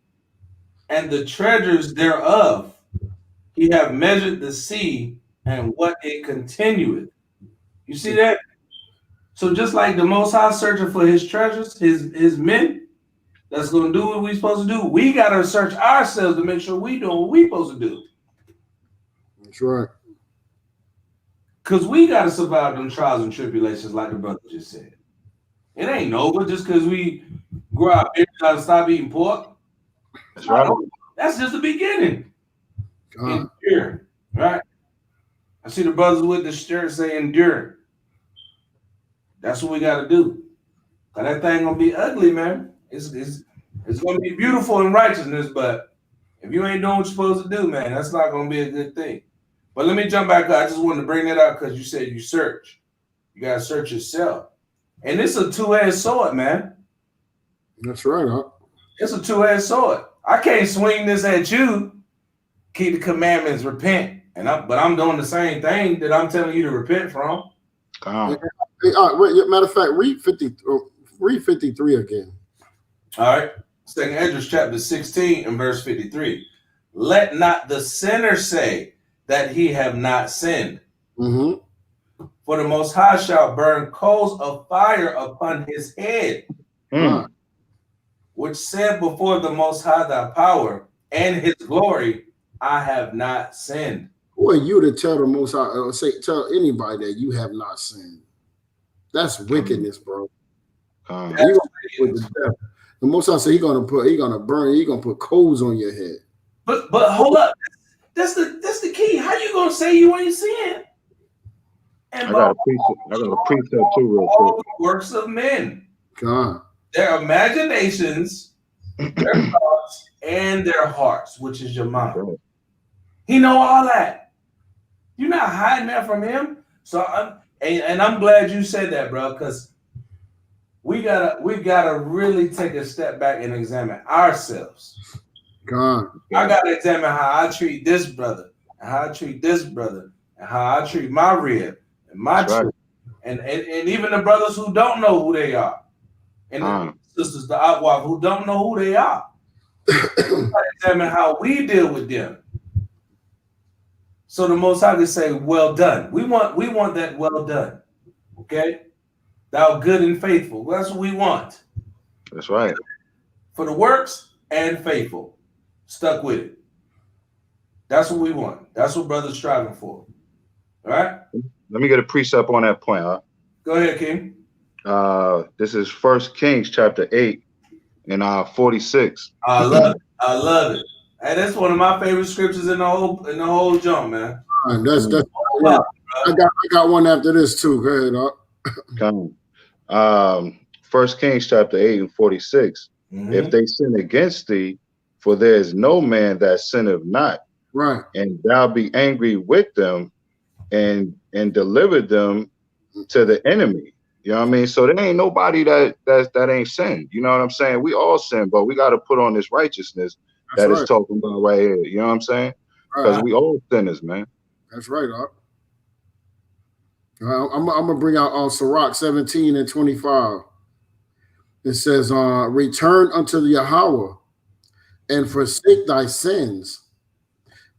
and the treasures thereof. He have measured the sea and what it continueth. You see that? So just like the Most High searching for His treasures, His men, that's going to do what we're supposed to do. We got to search ourselves to make sure we do what we're supposed to do. That's right. Because we got to survive them trials and tribulations, like the brother just said. It ain't over just because we grow our beard out and stop eating pork. That's right. That's just the beginning. Endure, right? I see the brothers with the shirt say endure. That's what we got to do. Cause that thing gonna be ugly, man. It's gonna be beautiful in righteousness, but if you ain't doing what you're supposed to do, man, that's not gonna be a good thing. But let me jump back up. I just wanted to bring that up because you said you search. You gotta search yourself, and it's a two-edged sword, man. That's right, huh? It's a two-edged sword. I can't swing this at you. Keep the commandments, repent, but I'm doing the same thing that I'm telling you to repent from. Hey, matter of fact, read 53 again. All right. Second Esdras chapter 16 and verse 53. Let not the sinner say that he have not sinned. Mm-hmm. For the Most High shall burn coals of fire upon his head, which said before the Most High thy power and his glory, I have not sinned. Who are you to tell the Most High, or tell anybody that you have not sinned? That's wickedness, bro. The Most High said he's gonna burn, he's gonna put coals on your head. But hold up, that's the key. How you gonna say you ain't sin? And I got a precept too, real all quick. The works of men, God, their imaginations, their thoughts, and their hearts, which is your mind. He know all that. You're not hiding that from him. So I'm glad you said that, bro, because we gotta really take a step back and examine ourselves. God, I gotta examine how I treat this brother, and how I treat this brother, and how I treat my rib and my children, and even the brothers who don't know who they are, and the sisters, the Awaf, who don't know who they are. examine how we deal with them. So the Most High can say, "Well done." We want that well done. Okay, thou good and faithful. That's what we want. That's right. For the works and faithful, stuck with it. That's what we want. That's what brothers striving for. All right. Let me get a precept on that point. Huh? Go ahead, King. This is 1 Kings chapter 8 and 46. I love it. I love it. Hey, that's one of my favorite scriptures in the whole jump, man. That's yeah. I got one after this too. Go ahead. Come. 1 Kings chapter 8 and 46. Mm-hmm. If they sin against thee, for there is no man that sinneth not, right, and thou be angry with them, and deliver them to the enemy. You know what I mean? So there ain't nobody that ain't sinned. You know what I'm saying? We all sin, but we got to put on this righteousness that is talking about right here. You know what I'm saying? Because we all sinners, man. That's right, Doc. I'm gonna bring out Sirach 17 and 25. It says, "Return unto the Yahweh and forsake thy sins.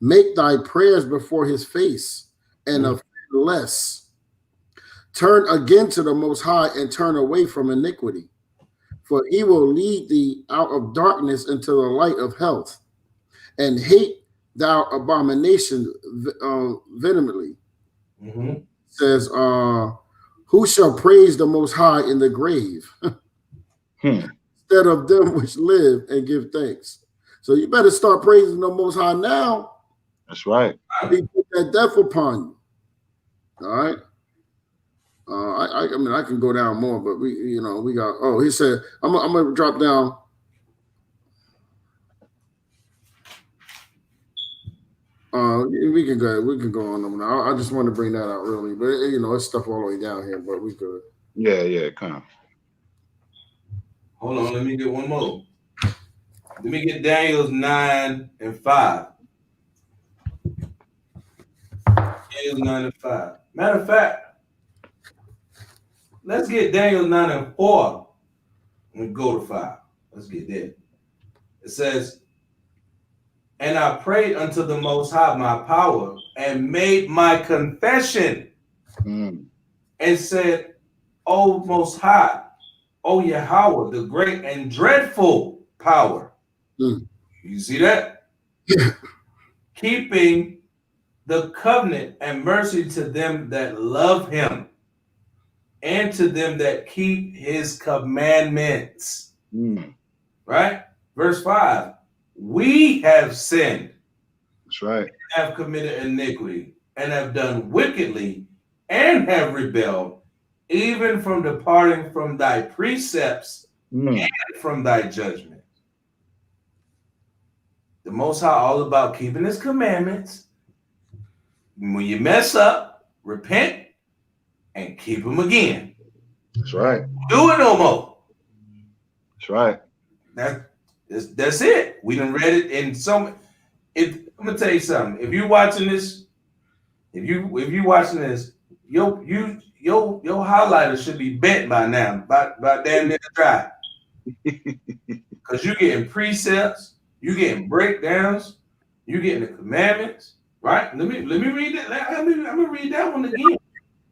Make thy prayers before his face and offend less. Turn again to the Most High and turn away from iniquity. For he will lead thee out of darkness into the light of health, and hate thou abomination vehemently." Mm-hmm. Says, "Who shall praise the Most High in the grave instead of them which live and give thanks?" So you better start praising the Most High now. That's right. He put that death upon you. All right. I mean, I can go down more, but we got. Oh, he said, I'm gonna drop down. We can go on them now. I just want to bring that out really, but it's stuff all the way down here, but we could. Yeah, come on. Hold on, let me get one more. Let me get Daniel's 9 and 5. Daniel's 9 and 5. Matter of fact, let's get Daniel's 9 and 4 and go to 5. Let's get there. It says, "And I prayed unto the Most High my power and made my confession and said, O Most High, O Yahweh, the great and dreadful power." You see that? "Keeping the covenant and mercy to them that love him and to them that keep his commandments." Right? Verse 5. "We have sinned." That's right. "Have committed iniquity and have done wickedly and have rebelled, even from departing from thy precepts and from thy judgment." The Most High all about keeping his commandments. When you mess up, repent and keep them again. That's right. Do it no more. That's right. That's it. We done read it in some. I'm gonna tell you something. If you're watching this, your highlighter should be bent by now, by damn near dry. Because you're getting precepts, you're getting breakdowns, you're getting the commandments, right? Let me read that. I'm gonna read that one again.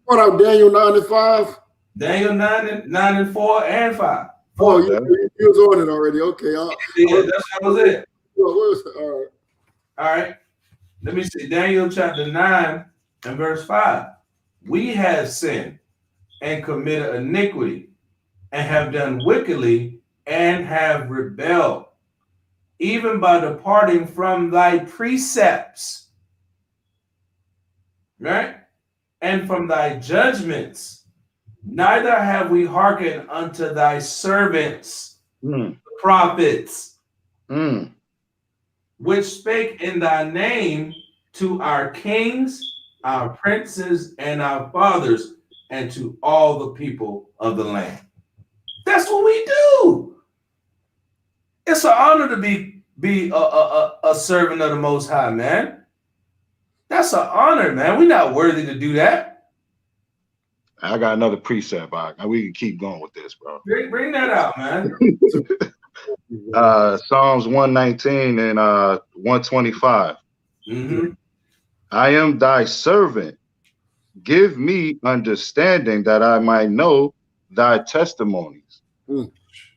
What up, Daniel 9 and 5? Daniel 9 and 4 and 5. Oh, you was on it already. Okay. Yeah, that was it. All right. Let me see. Daniel chapter 9 and verse 5. "We have sinned and committed iniquity and have done wickedly and have rebelled, even by departing from thy precepts," right? "And from thy judgments. Neither have we hearkened unto thy servants, the prophets, which spake in thy name to our kings, our princes, and our fathers, and to all the people of the land." That's what we do. It's an honor to be a servant of the Most High, man. That's an honor, man. We're not worthy to do that. I got another precept. We can keep going with this, bro. Bring that out, man. Psalms 119 and 125. I am thy servant. Give me understanding that I might know thy testimonies.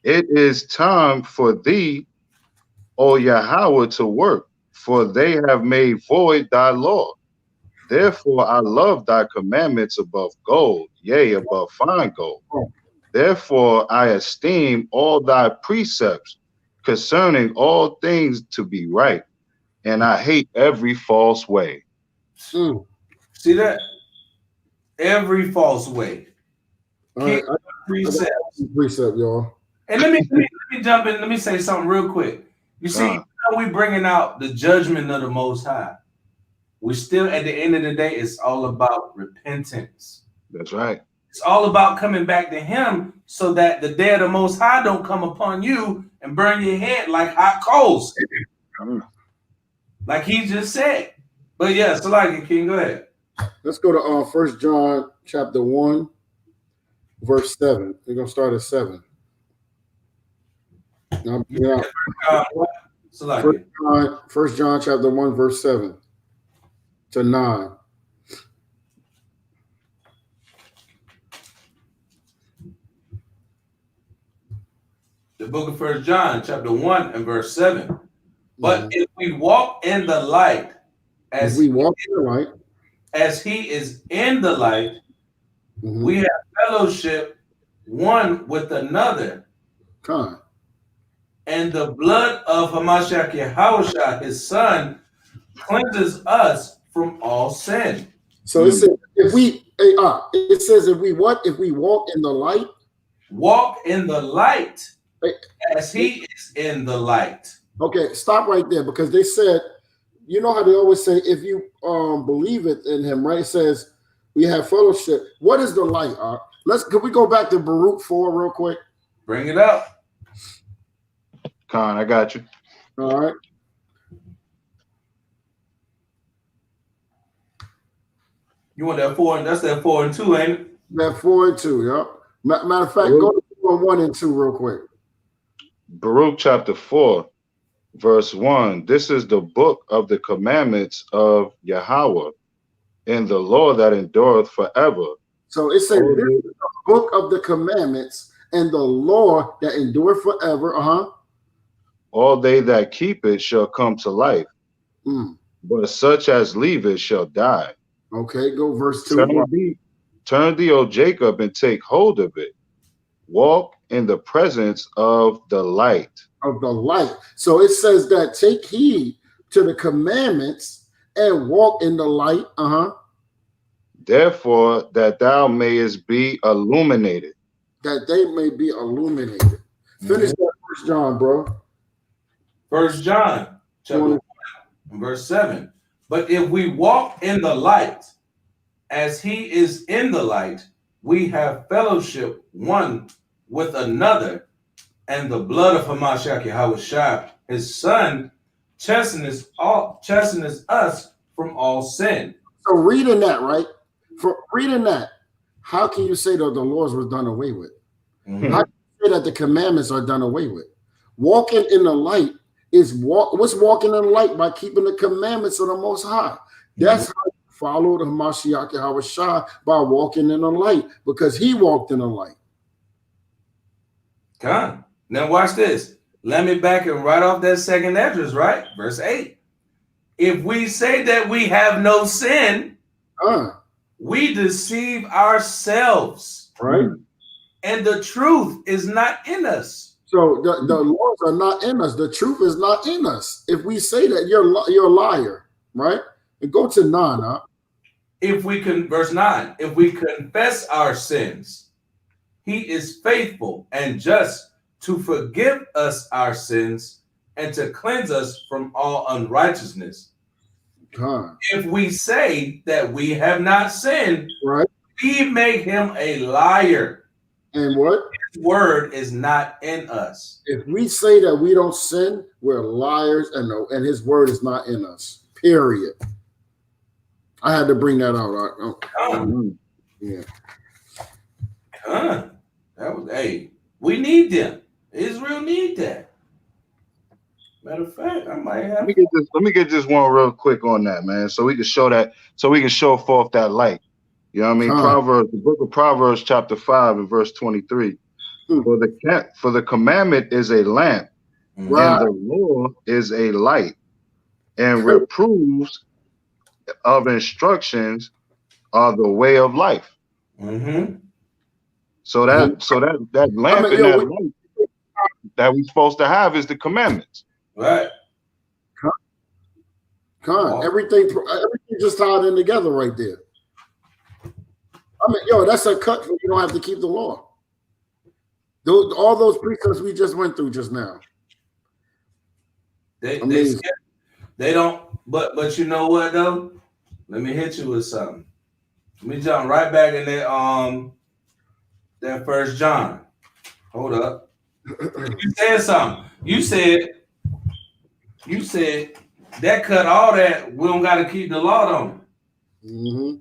It is time for thee, O Yahweh, to work, for they have made void thy law. Therefore I love thy commandments above gold, yea, above fine gold. Therefore I esteem all thy precepts concerning all things to be right, and I hate every false way. See that? Every false way. Keep precepts. Precept, y'all. And let me jump in. Let me say something real quick. You see, we bringing out the judgment of the Most High. We still, at the end of the day, it's all about repentance. That's right. It's all about coming back to Him, so that the day of the Most High don't come upon you and burn your head like hot coals, like He just said. But yeah, so like King, go ahead. Let's go to 1 John chapter 1, verse 7. We're gonna start at 7. Now, So like 1 John chapter 1, verse 7 to 9. The book of 1 John, chapter 1 and verse 7. But if we walk in the light, as He is in the light, we have fellowship one with another. And the blood of Hamashiach Yahawashi, His Son, cleanses us from all sin. So it says if we if we walk in the light, walk in the light as He is in the light. Okay, stop right there, because they said, you know how they always say, if you believe it in Him, right? It says we have fellowship. What is the light? Can we go back to Baruch 4 real quick? Bring it up. Con, I got you. All right. You want that 4? That's that 4 and 2, ain't it? That 4 and 2, yeah. Matter of fact, go to 1 and 2 real quick. Baruch chapter 4, verse 1. This is the book of the commandments of Yahweh, in the law that endureth forever. So it says, this is the book of the commandments and the law that endureth forever. All they that keep it shall come to life, but such as leave it shall die. Okay, go verse 2. Turn thee, O Jacob, and take hold of it. Walk in the presence of the light. Of the light. So it says that take heed to the commandments and walk in the light. Therefore, that thou mayest be illuminated. That they may be illuminated. Finish that 1 John, bro. 1 John chapter 1, verse 7. But if we walk in the light, as He is in the light, we have fellowship one with another, and the blood of Hamashiach Yahawashi, His Son, chastens us from all sin. So reading that, right? For reading that, how can you say that the laws was done away with? How can you say that the commandments are done away with? Walking in the light is what's walking in the light? By keeping the commandments of the Most High. That's how you follow the Hamashiach Yahawashi, by walking in the light, because He walked in the light. Come. Now watch this. Let me back and right off that second address, right? Verse 8. If we say that we have no sin, we deceive ourselves. Right. And the truth is not in us. So the laws are not in us. The truth is not in us. If we say that, you're a liar, right? And go to 9. Verse 9, if we confess our sins, He is faithful and just to forgive us our sins and to cleanse us from all unrighteousness. If we say that we have not sinned, right, we make Him a liar. And what? His word is not in us. If we say that we don't sin, we're liars, and His word is not in us. Period. I had to bring that out. Yeah. That was, we need them. Israel need that. Matter of fact, I might have. Let me get this one real quick on that, man. So we can show that. So we can show forth that light. You know what I mean? Proverbs, the book of Proverbs, chapter 5 and verse 23. For the commandment is a lamp, and the law is a light, and reproofs of instructions are the way of life. So that lamp and that light that we're supposed to have is the commandments. Right. Everything just tied in together right there. I mean, yo, that's a cut. You don't have to keep the law. All those precepts we just went through just now. They don't. But you know what though? Let me hit you with something. Let me jump right back in that 1 John. Hold up. You said something. You said that cut all that. We don't got to keep the law, don't we?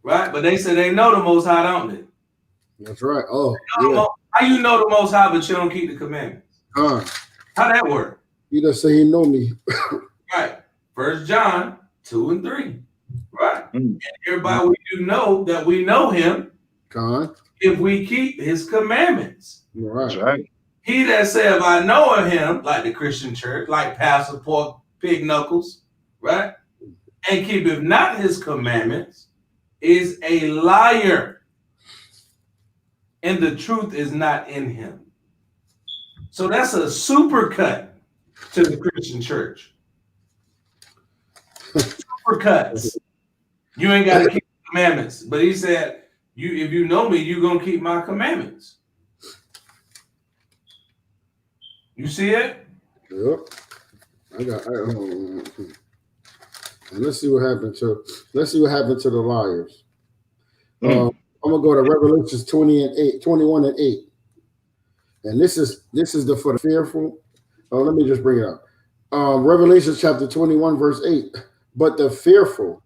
Right? But they said they know the Most High, don't they? That's right. Oh, how you know the Most High, but you don't keep the commandments? How that work? You just say he know me. Right. 1 John 2 and 3. Right. And everybody, we do know that we know him if we keep his commandments. Right. That's right. He that saith, I know him, like the Christian church, like Pastor Pork Pig Knuckles, right? And keepeth not his commandments, is a liar, and the truth is not in him. So that's a super cut to the Christian church. Super cuts. You ain't got to keep the commandments. But he said, if you know me, you're going to keep my commandments. You see it? Yep. And let's see what happened to the liars. I'm gonna go to Revelations 21 and 8. And this is for the fearful. Let me just bring it up. Revelation chapter 21, verse 8. But the fearful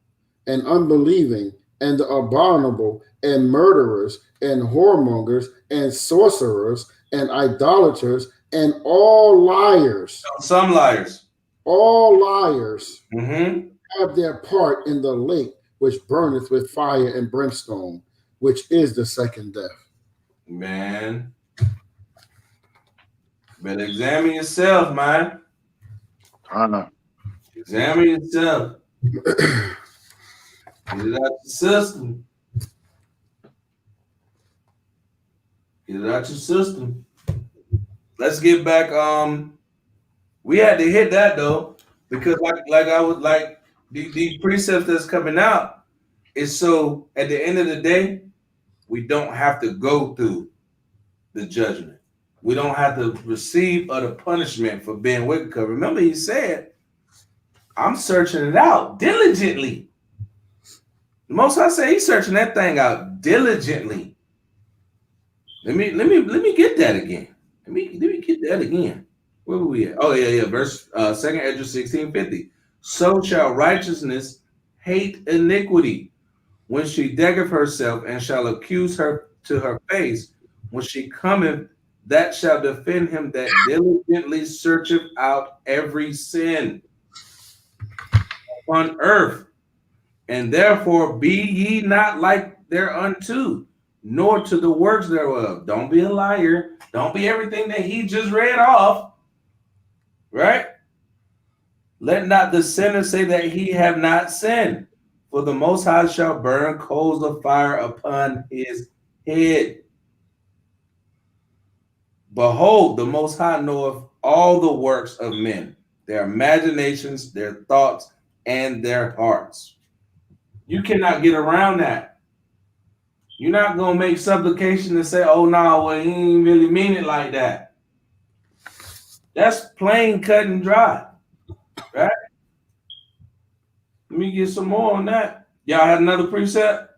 and unbelieving and the abominable and murderers and whoremongers and sorcerers and idolaters and all liars. Some liars. All liars have their part in the lake which burneth with fire and brimstone, which is the second death. Man. Better examine yourself, man. Examine yourself. Get it out your system. Get it out your system. Let's get back. We had to hit that though, because these precepts that's coming out is so at the end of the day, we don't have to go through the judgment. We don't have to receive the punishment for being wicked. Because remember, he said, I'm searching it out diligently. The Most High say he's searching that thing out diligently. Let me get that again. Let me get that again. Where were we at? Oh, yeah. Verse 2nd Ezra 16:50. So shall righteousness hate iniquity when she decketh herself, and shall accuse her to her face. When she cometh, that shall defend him that diligently searcheth out every sin upon earth. And therefore be ye not like thereunto, nor to the works thereof. Don't be a liar. Don't be everything that he just read off. Right? Let not the sinner say that he have not sinned, for the Most High shall burn coals of fire upon his head. Behold, the Most High knoweth all the works of men, their imaginations, their thoughts, and their hearts. You cannot get around that. You're not going to make supplication and say, oh, no, well, he didn't really mean it like that. That's plain cut and dry, right? Let me get some more on that. Y'all had another precept?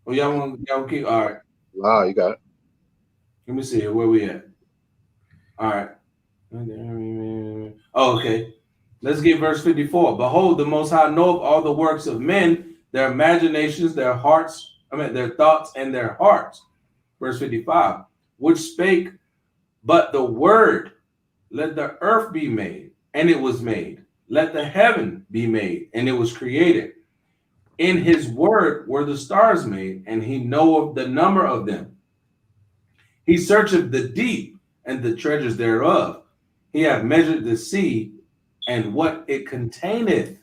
Or y'all keep? All right. Wow, you got it. Let me see here. Where we at? All right. Oh, okay. Let's get verse 54. Behold, the Most High knoweth all the works of men, their imaginations, their hearts, their thoughts and their hearts. Verse 55. Which spake but the word, let the earth be made, and it was made. Let the heaven be made, and it was created. In his word were the stars made, and he knoweth the number of them. He searcheth the deep and the treasures thereof. He hath measured the sea and what it containeth.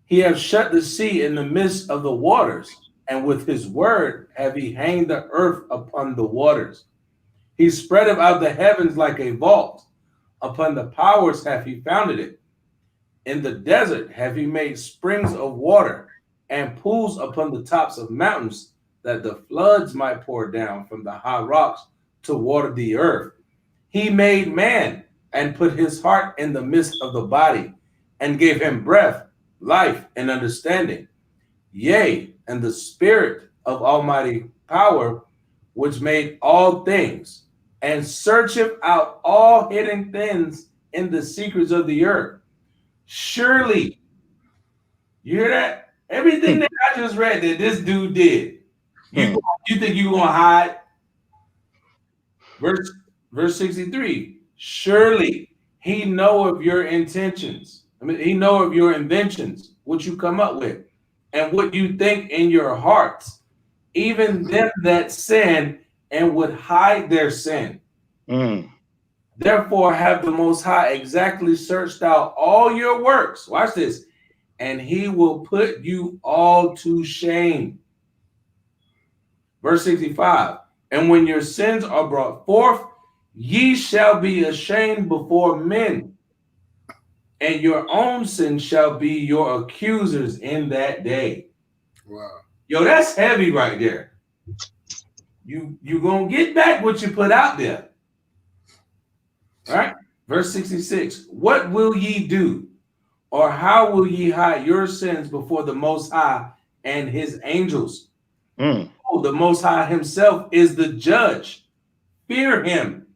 He hath shut the sea in the midst of the waters, and with his word have he hanged the earth upon the waters. He spreadeth out the heavens like a vault. Upon the powers hath he founded it. In the desert have he made springs of water, and pools upon the tops of mountains, that the floods might pour down from the high rocks to water the earth. He made man, and put his heart in the midst of the body, and gave him breath, life, and understanding. Yea, and the spirit of almighty power, which made all things, and searcheth out all hidden things in the secrets of the earth. Surely, you hear that? Everything that I just read that this dude did, you think you're gonna hide? Verse 63. Surely he know of your intentions. I mean, he know of your inventions, what you come up with, and what you think in your hearts, even them that sin and would hide their sin. Therefore have the Most High exactly searched out all your works. Watch this. And he will put you all to shame. Verse 65. And when your sins are brought forth, ye shall be ashamed before men, and your own sin shall be your accusers in that day. Wow. Yo, that's heavy right there. You gonna get back what you put out there. All right. Verse 66. What will ye do? Or how will ye hide your sins before the Most High and his angels? Oh, the Most High himself is the judge. Fear him.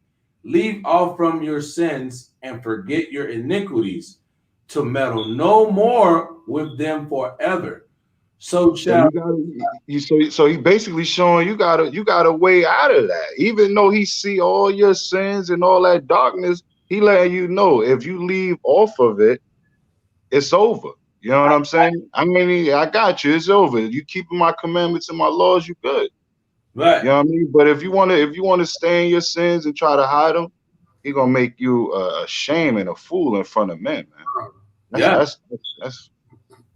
Leave off from your sins and forget your iniquities, to meddle no more with them forever. So shall so he basically showing you got a way out of that. Even though he see all your sins and all that darkness, he letting you know if you leave off of it, it's over. You know what I'm saying? I mean, I got you. It's over. You keeping my commandments and my laws, you good. Right. You know what I mean? But if you want to stay in your sins and try to hide them, he gonna make you a shame and a fool in front of men, man. That's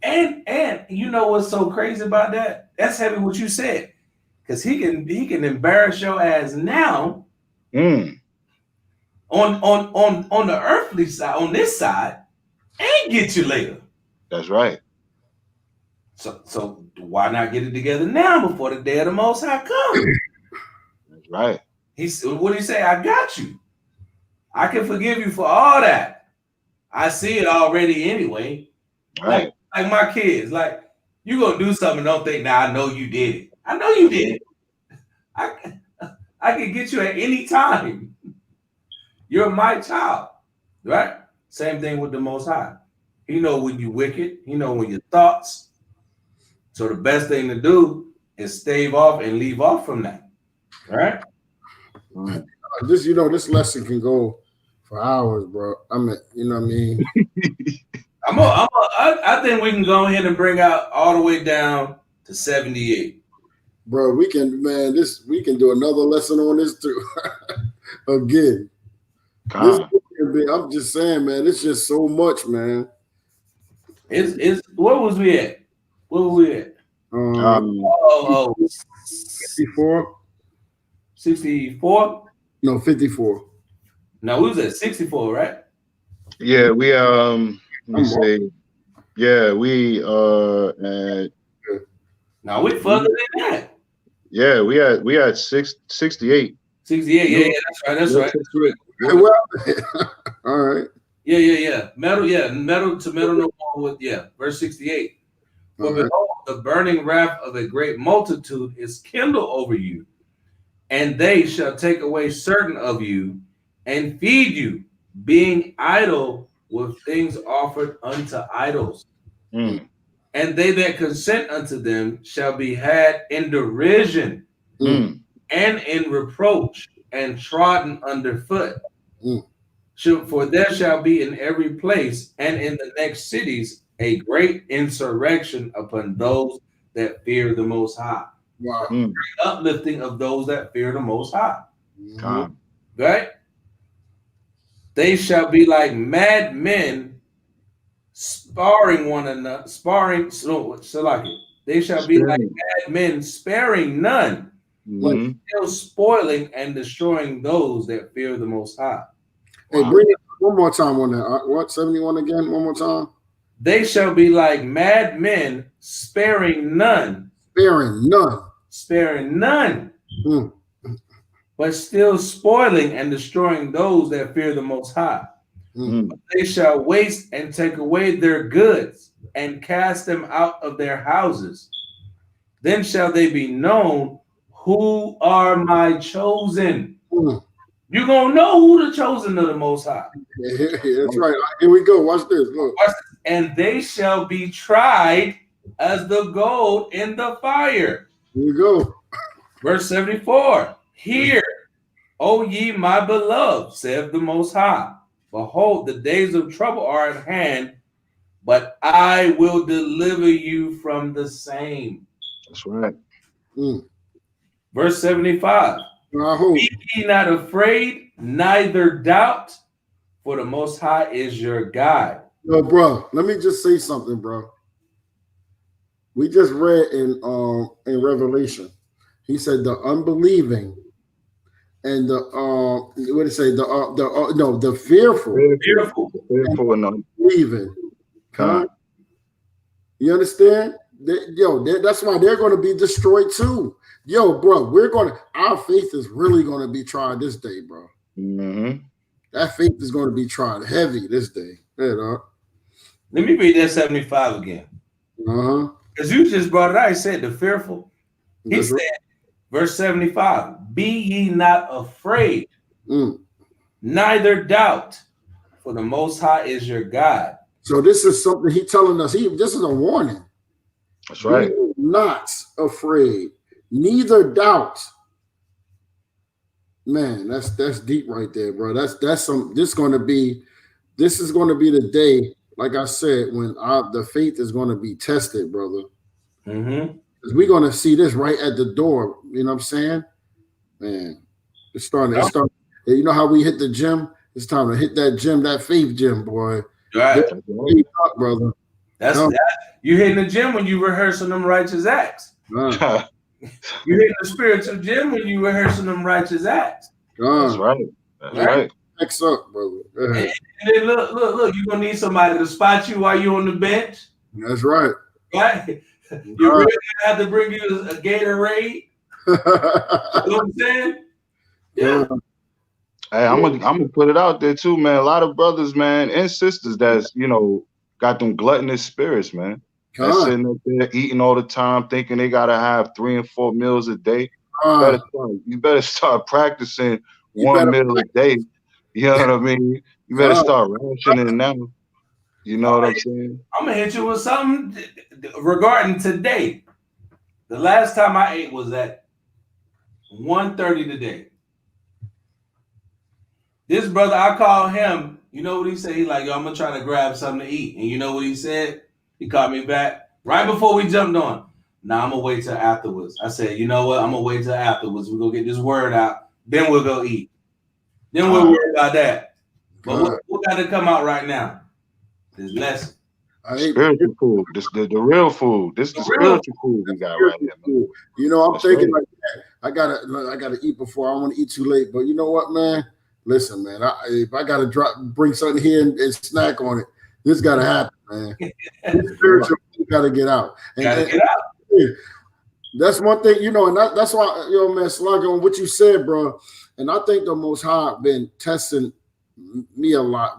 and you know what's so crazy about that? That's heavy what you said, because he can embarrass your ass now. On the earthly side, on this side, and get you later. That's right. So why not get it together now before the day of the Most High comes? That's right. What do you say? I got you. I can forgive you for all that. I see it already anyway. Right. Like my kids, like you gonna do something, don't think now I know you did it. I know you did it. I can get you at any time. You're my child, right? Same thing with the Most High. He know when you wicked. He know when your thoughts. So the best thing to do is stave off and leave off from that, right? This lesson can go for hours, bro. I mean, you know what I mean? I think we can go ahead and bring out all the way down to 78. Bro, we can do another lesson on this too. Again. I'm just saying, man, it's just so much, man. It's what was we at? Where were we at? 54? 64? No, 54. No, we was at 64, right? Yeah, we let me say, yeah, we at now we further than that. Yeah, we had 68. 68, yeah, that's right. All right. Yeah. Metal to metal no more with verse 68. For behold, the burning wrath of a great multitude is kindled over you, and they shall take away certain of you and feed you, being idle with things offered unto idols. And they that consent unto them shall be had in derision and in reproach and trodden underfoot. For there shall be in every place and in the next cities a great insurrection upon those that fear the Most High. Wow. Uplifting of those that fear the Most High. Con. Right? They shall be like mad men sparring one another, they shall be like mad men sparing none, but still spoiling and destroying those that fear the Most High. Hey, bring it one more time on that. What, 71 again? One more time. They shall be like mad men sparing none. Sparing none. Sparing none. But still spoiling and destroying those that fear the Most High. They shall waste and take away their goods and cast them out of their houses. Then shall they be known who are my chosen. You're going to know who the chosen of the Most High. Yeah, that's right. Here we go. Watch this. Look. And they shall be tried as the gold in the fire. Here we go. Verse 74. Hear, O ye my beloved, saith the Most High. Behold, the days of trouble are at hand, but I will deliver you from the same. That's right. Verse 75. Be ye not afraid, neither doubt, for the Most High is your guide. Yo, bro, let me just say something, bro. We just read in Revelation. He said the unbelieving and the what did it say? The fearful and unbelieving. You understand? That's why they're going to be destroyed too. Yo, bro, our faith is really going to be tried this day, bro. That faith is going to be tried heavy this day. Let me read that 75 again. Because you just brought it out. He said the fearful. He said, verse 75, be ye not afraid, neither doubt, for the Most High is your God. So this is something he's telling us. This is a warning. That's right. Be not afraid, neither doubt. Man, that's deep right there, bro. This is going to be the day, like I said, when the faith is going to be tested, brother. Because we're going to see this right at the door. You know what I'm saying? Man, it's starting. You know how we hit the gym? It's time to hit that gym, that faith gym, boy. Right. Up, brother. That's that. You hitting the gym when you rehearsing them righteous acts. You hitting the spiritual gym when you rehearsing them righteous acts. That's right. That's right. Next up, brother. And then look, you're gonna need somebody to spot you while you're on the bench. That's right. Right? You really have to bring you a Gatorade. You know what I'm saying? Yeah. Hey, I'm gonna put it out there too, man. A lot of brothers, man, and sisters that's got them gluttonous spirits, man. That's sitting up there eating all the time, thinking they gotta have 3 and 4 meals a day. You better start practicing one meal a day. You know what I mean? You better start rationing now. You know what I'm saying? I'm gonna hit you with something regarding today. The last time I ate was at 1:30 today. This brother, I called him. You know what he said? He's like, yo, I'm gonna try to grab something to eat. And you know what he said? He called me back right before we jumped on. Nah, I'm gonna wait till afterwards. I said, you know what? I'm gonna wait till afterwards. We're gonna get this word out. Then we'll go eat. Then we'll worry about that. But what got to come out right now? This lesson. Spiritual food. This the real food. This is the spiritual food we got right here. Man. You know, I'm thinking like that. I gotta eat before. I don't want to eat too late. But you know what, man? Listen, man. If I gotta bring something here and snack on it, this gotta happen, man. This spiritual food gotta get out. That's one thing, and that's why, man, Slug, on what you said, bro. And I think the Most High been testing me a lot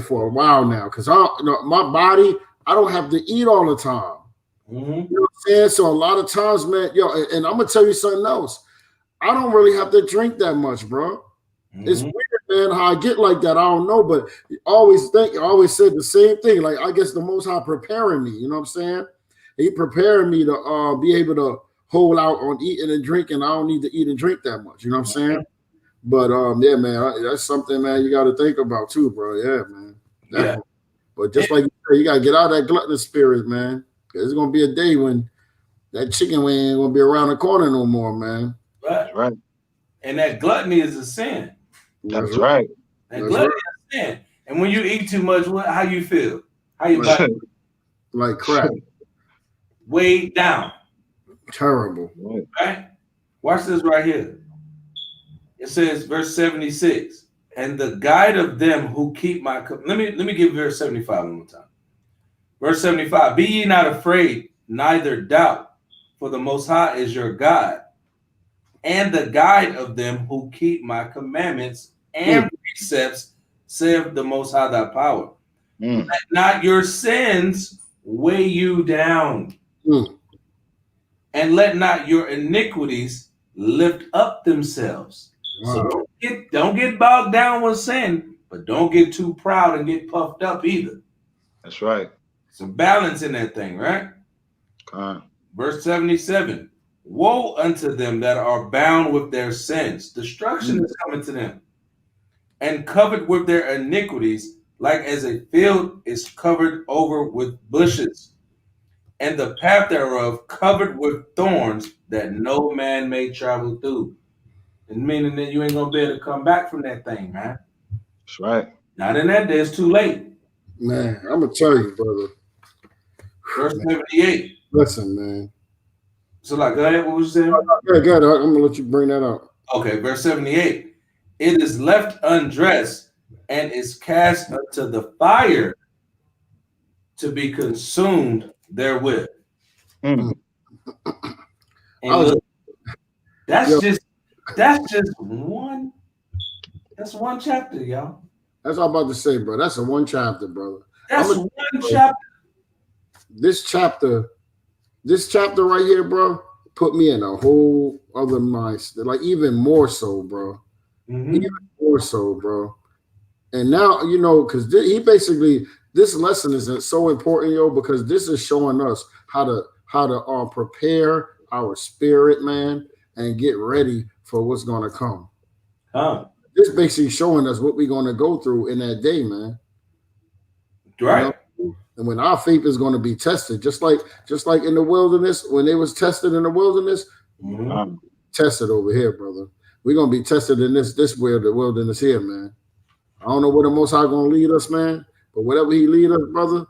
for a while now, because my body, I don't have to eat all the time. You know what I'm saying? So a lot of times, man, and I'm gonna tell you something else. I don't really have to drink that much, bro. It's weird, man, how I get like that. I don't know, but I always said the same thing. Like, I guess the Most High preparing me, you know what I'm saying? He preparing me to be able to hold out on eating and drinking. I don't need to eat and drink that much, you know what I'm saying? But yeah, man, that's something, man, you got to think about too, bro. Yeah, man. Definitely. Yeah. But just like you said, you got to get out of that gluttonous spirit, man. There's gonna be a day when that chicken wing ain't gonna be around the corner no more, man. Right. Right. And that gluttony is a sin. That's right. That gluttony is a sin. And when you eat too much, how you feel? How you feel? Like crap. Way down. Terrible. Right? Watch this right here. It says, verse 76, and the guide of them who keep my let me give verse 75 one more time. Verse 75, be ye not afraid, neither doubt, for the Most High is your God, and the guide of them who keep my commandments and precepts, saith the Most High thy power. Let not your sins weigh you down, and let not your iniquities lift up themselves. Wow. So don't get bogged down with sin, but don't get too proud and get puffed up either. That's right. Some balance in that thing, right? Verse 77, woe unto them that are bound with their sins. Destruction is coming to them. And covered with their iniquities, like as a field is covered over with bushes, and the path thereof covered with thorns, that no man may travel through. And meaning that you ain't gonna be able to come back from that thing, man. That's right. Not in that day, it's too late. Man, I'm gonna tell you, brother. Verse 78. Listen, man. So like, go ahead, what was you saying? Go ahead. I'm gonna let you bring that up. Okay, verse 78. It is left undressed and is cast into the fire to be consumed therewith. And look, that's just one. That's one chapter, y'all. That's what I'm about to say, bro. That's a one chapter, brother. That's one chapter. This chapter right here, bro, put me in a whole other mindset. Like even more so, bro. Even more so, bro. And now, you know, because he basically, this lesson is so important, yo, because this is showing us how to prepare our spirit, man, and get ready for what's going to come. This basically showing us what we're going to go through in that day, man. Right. You know? And when our faith is going to be tested, just like in the wilderness, when they was tested in the wilderness, tested over here, brother. We're going to be tested in this way of the wilderness here, man. I don't know where the Most High going to lead us, man, but whatever he lead us, brother,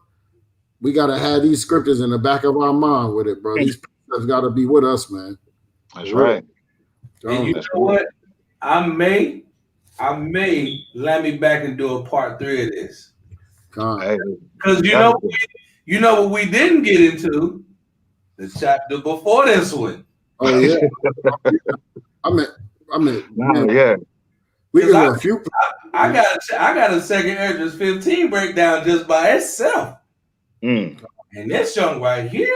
we got to have these scriptures in the back of our mind with it, bro. These scriptures got to be with us, man. That's right. And you know what? I may let me back and do a part 3 of this. Because you know what we didn't get into? The chapter before this one. Oh yeah. I mean, yeah. We can do a few. I got a second Esdras 15 breakdown just by itself. And this young right here,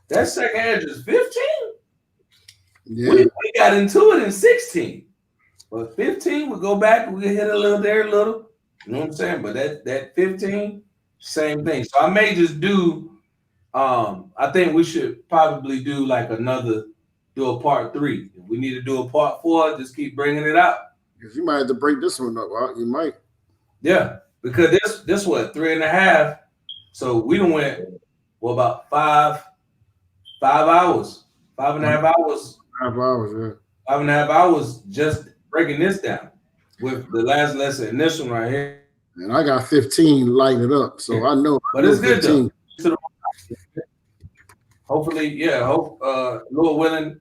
that second Esdras 15. Yeah. We got into it in 16. But 15, we go back, we hit a little there, a little. You know what I'm saying? But that 15, same thing. So I may just do, I think we should probably do like do a part 3. If we need to do a part 4, just keep bringing it out. Because you might have to break this one up, right? You might. Yeah, because this what, 3.5. So we done went, about 5 hours, 5.5 hours. 5 hours, yeah. 5.5 hours just breaking this down with the last lesson and this one right here. And I got 15 lighted up, so I know. But it's good though. Hopefully, Lord willing,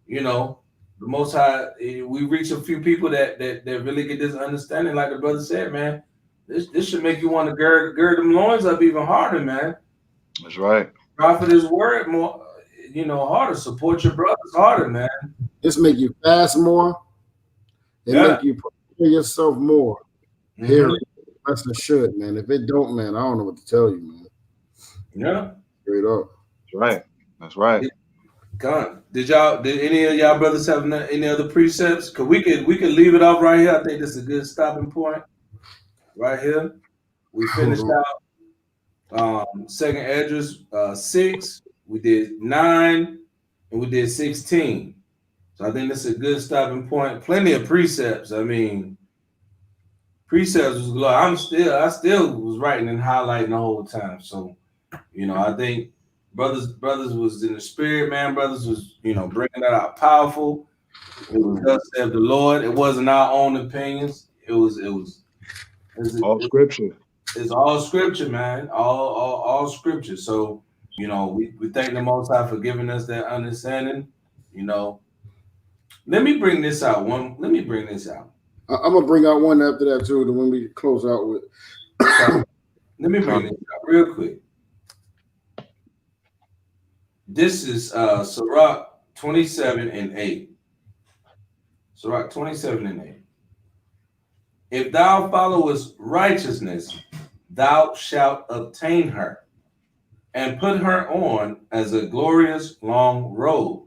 you know, the Most High, we reach a few people that really get this understanding. Like the brother said, man, this should make you want to gird them loins up even harder, man. That's right. Cry for this word more, harder. Support your brothers harder, man. This make you fast more. It make you prepare yourself more. Here, lesson should, man. If it don't, man, I don't know what to tell you, man. Yeah. Straight up. That's right. That's right. Did any of y'all brothers have any other precepts? Cause we could leave it off right here. I think this is a good stopping point. Right here. We finished out second Esdras 6. We did 9 and we did 16. So I think that's a good stopping point. Plenty of precepts. I mean, precepts was glory. I still was writing and highlighting the whole time. So, I think brothers was in the spirit, man. Brothers was, bringing that out powerful. It was thus said the Lord. It wasn't our own opinions. It's all scripture. It's all scripture, man. All scripture. So, we thank the Most High for giving us that understanding. Let me bring this out. Let me bring this out. I'm gonna bring out one after that too. The one we close out with. Let me bring this out real quick. This is Sirach 27:8. Sirach 27:8. If thou followest righteousness, thou shalt obtain her, and put her on as a glorious long robe.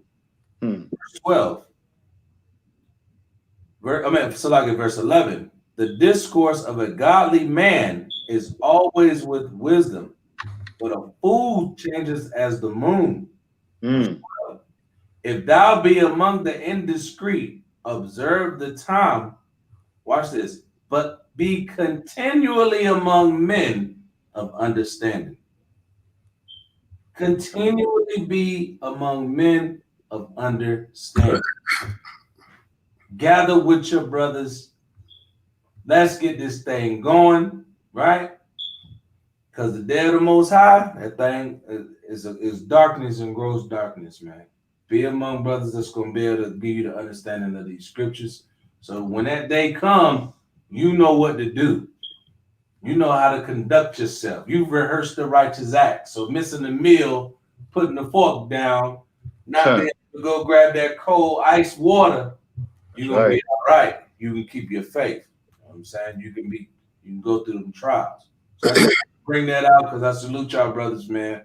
Verse 12. Verse 11. The discourse of a godly man is always with wisdom, but a fool changes as the moon. If thou be among the indiscreet, observe the time. Watch this. But be continually among men of understanding. Continually be among men of understanding. Gather with your brothers. Let's get this thing going, right? Because the day of the Most High, that thing is darkness and gross darkness, man. Be among brothers that's going to be able to give you the understanding of these scriptures. So when that day comes, you know what to do. You know how to conduct yourself. You've rehearsed the righteous act. So missing the meal, putting the fork down, not being able to go grab that cold ice water, you're going to be all right. You can keep your faith. You know what I'm saying? You can go through them trials. So I bring that out because I salute y'all brothers, man,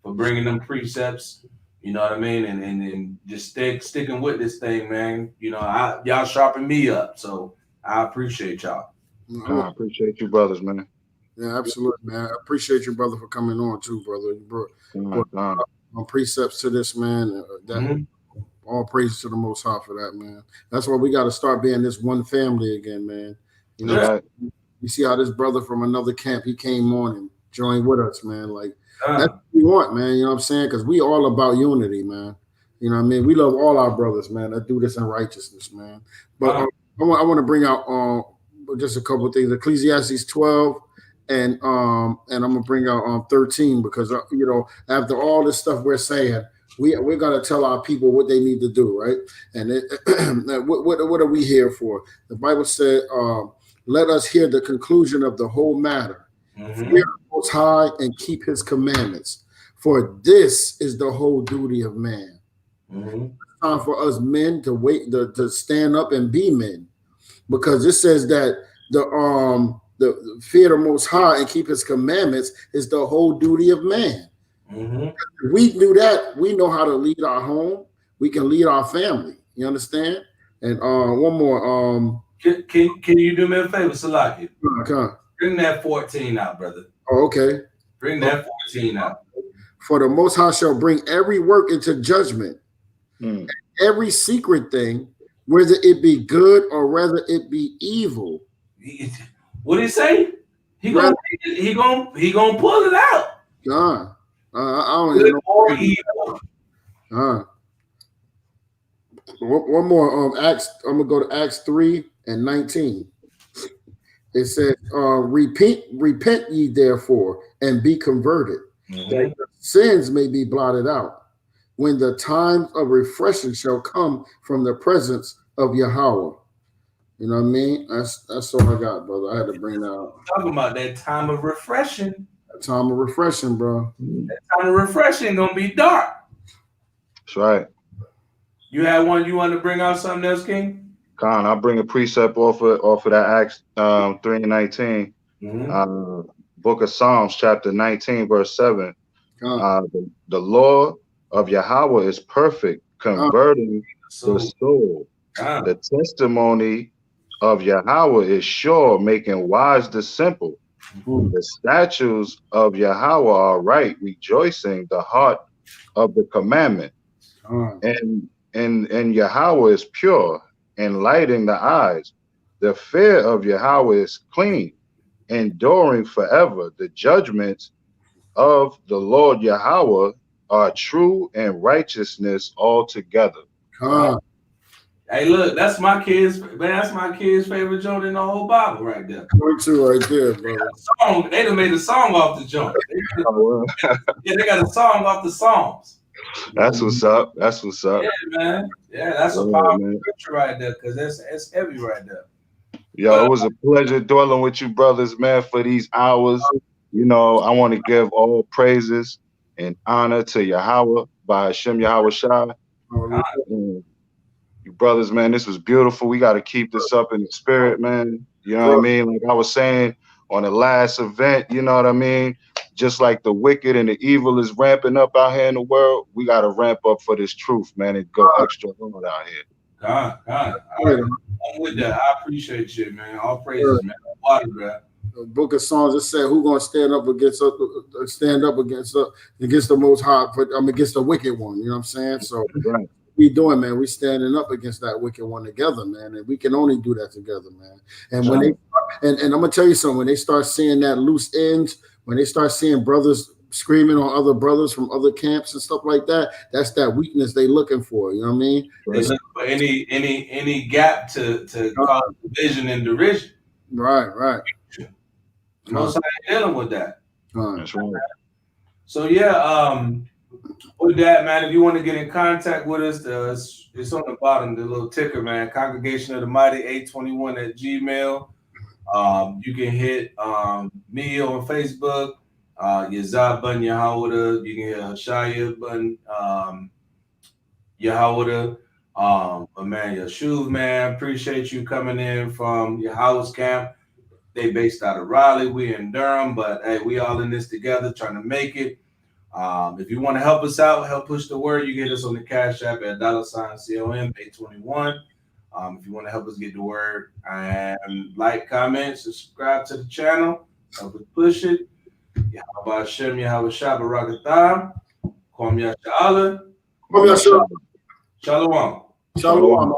for bringing them precepts. You know what I mean? And just sticking with this thing, man. Y'all sharpen me up. So I appreciate y'all. I appreciate you, brothers, man. Yeah, absolutely, man. I appreciate you, brother, for coming on too, brother. You brought precepts to this, man. All praise to the Most High for that, man. That's why we got to start being this one family again, man. You see how this brother from another camp, he came on and joined with us, man. Like, that's what we want, man. You know what I'm saying? Because we all about unity, man. You know what I mean? We love all our brothers, man, that do this in righteousness, man. But I want to bring out just a couple of things. Ecclesiastes 12 and I'm gonna bring out 13 because after all this stuff we're saying, we're gonna tell our people what they need to do, right? And what are we here for? The Bible said, "Let us hear the conclusion of the whole matter. Fear the Most High and keep His commandments, for this is the whole duty of man." It's time for us men to wait to stand up and be men. Because it says that the fear of the Most High and keep His commandments is the whole duty of man. If we do that, we know how to lead our home. We can lead our family. You understand? And one more. Can you do me a favor, Salaki? Okay. Bring that 14 out, brother. Oh, okay. Bring that 14 out. For the Most High shall bring every work into judgment, and every secret thing, whether it be good or whether it be evil. What did he say? He gonna pull it out. I don't even know. Or evil. One more. Acts. I'm gonna go to Acts 3:19. It says, "Repent ye therefore and be converted, that your sins may be blotted out, when the time of refreshing shall come from the presence of Yahweh." You know what I mean? That's all I got, brother. I had to bring that out. Talking about that time of refreshing. That time of refreshing, bro. That time of refreshing gonna be dark. That's right. You had one you want to bring out something else, King? Con, I'll bring a precept off of that Acts 3:19. Book of Psalms, chapter 19, verse 7. The law of Yahweh is perfect, converting the soul. The testimony of Yahweh is sure, making wise the simple. The statutes of Yahweh are right, rejoicing the heart of the commandment. And and Yahweh is pure, enlightening the eyes. The fear of Yahweh is clean, enduring forever. The judgments of the Lord Yahweh are true and righteousness altogether. Hey, look, that's my kids, man. That's my kids' favorite joint in the whole Bible right there. Right there, bro. They done made a song off the joint. They got a song off the Psalms. That's what's up. That's what's up. Yeah, man. Yeah, that's a powerful scripture right there, because it's heavy right there. Yo, it was a pleasure dwelling with you, brothers, man, for these hours. You know, I want to give all praises and honor to Yahweh by Hashem Yahawashi. You brothers, man, this was beautiful. We got to keep this up in the spirit, man. You know what I mean? Like I was saying on the last event, you know what I mean? Just like the wicked and the evil is ramping up out here in the world, we got to ramp up for this truth, man, and go extra hard out here. I'm with that. I appreciate you, man. All praises, man. Water, bro. The book of Psalms, it said, "Who gonna stand up against the Most High? Against the wicked one." You know what I'm saying? So we doing, man. We standing up against that wicked one together, man, and we can only do that together, man. And when and I'm gonna tell you something, when they start seeing that loose ends, when they start seeing brothers screaming on other brothers from other camps and stuff like that, that's that weakness they looking for. You know what I mean? They look for any gap to cause division and derision. Right. Most ain't dealing with that. That's right. So yeah, with that, man, if you want to get in contact with us, it's on the bottom, the little ticker, man. Congregation of the Mighty 821 at Gmail. You can hit me on Facebook, Yazab Bun Yahawada. You can hit Hashaya Bun Yahawada. But man, Yashuv, man, appreciate you coming in from your house camp. They based out of Raleigh, we in Durham, but hey, we all in this together trying to make it. If you want to help us out, help push the word, you get us on the CashApp at $COM821. If you want to help us get the word, and like, comment, subscribe to the channel, help us push it. Yahawashi, Yahawashi, Barakatam, Kwam Yasha'ala, Shalom. Shalom.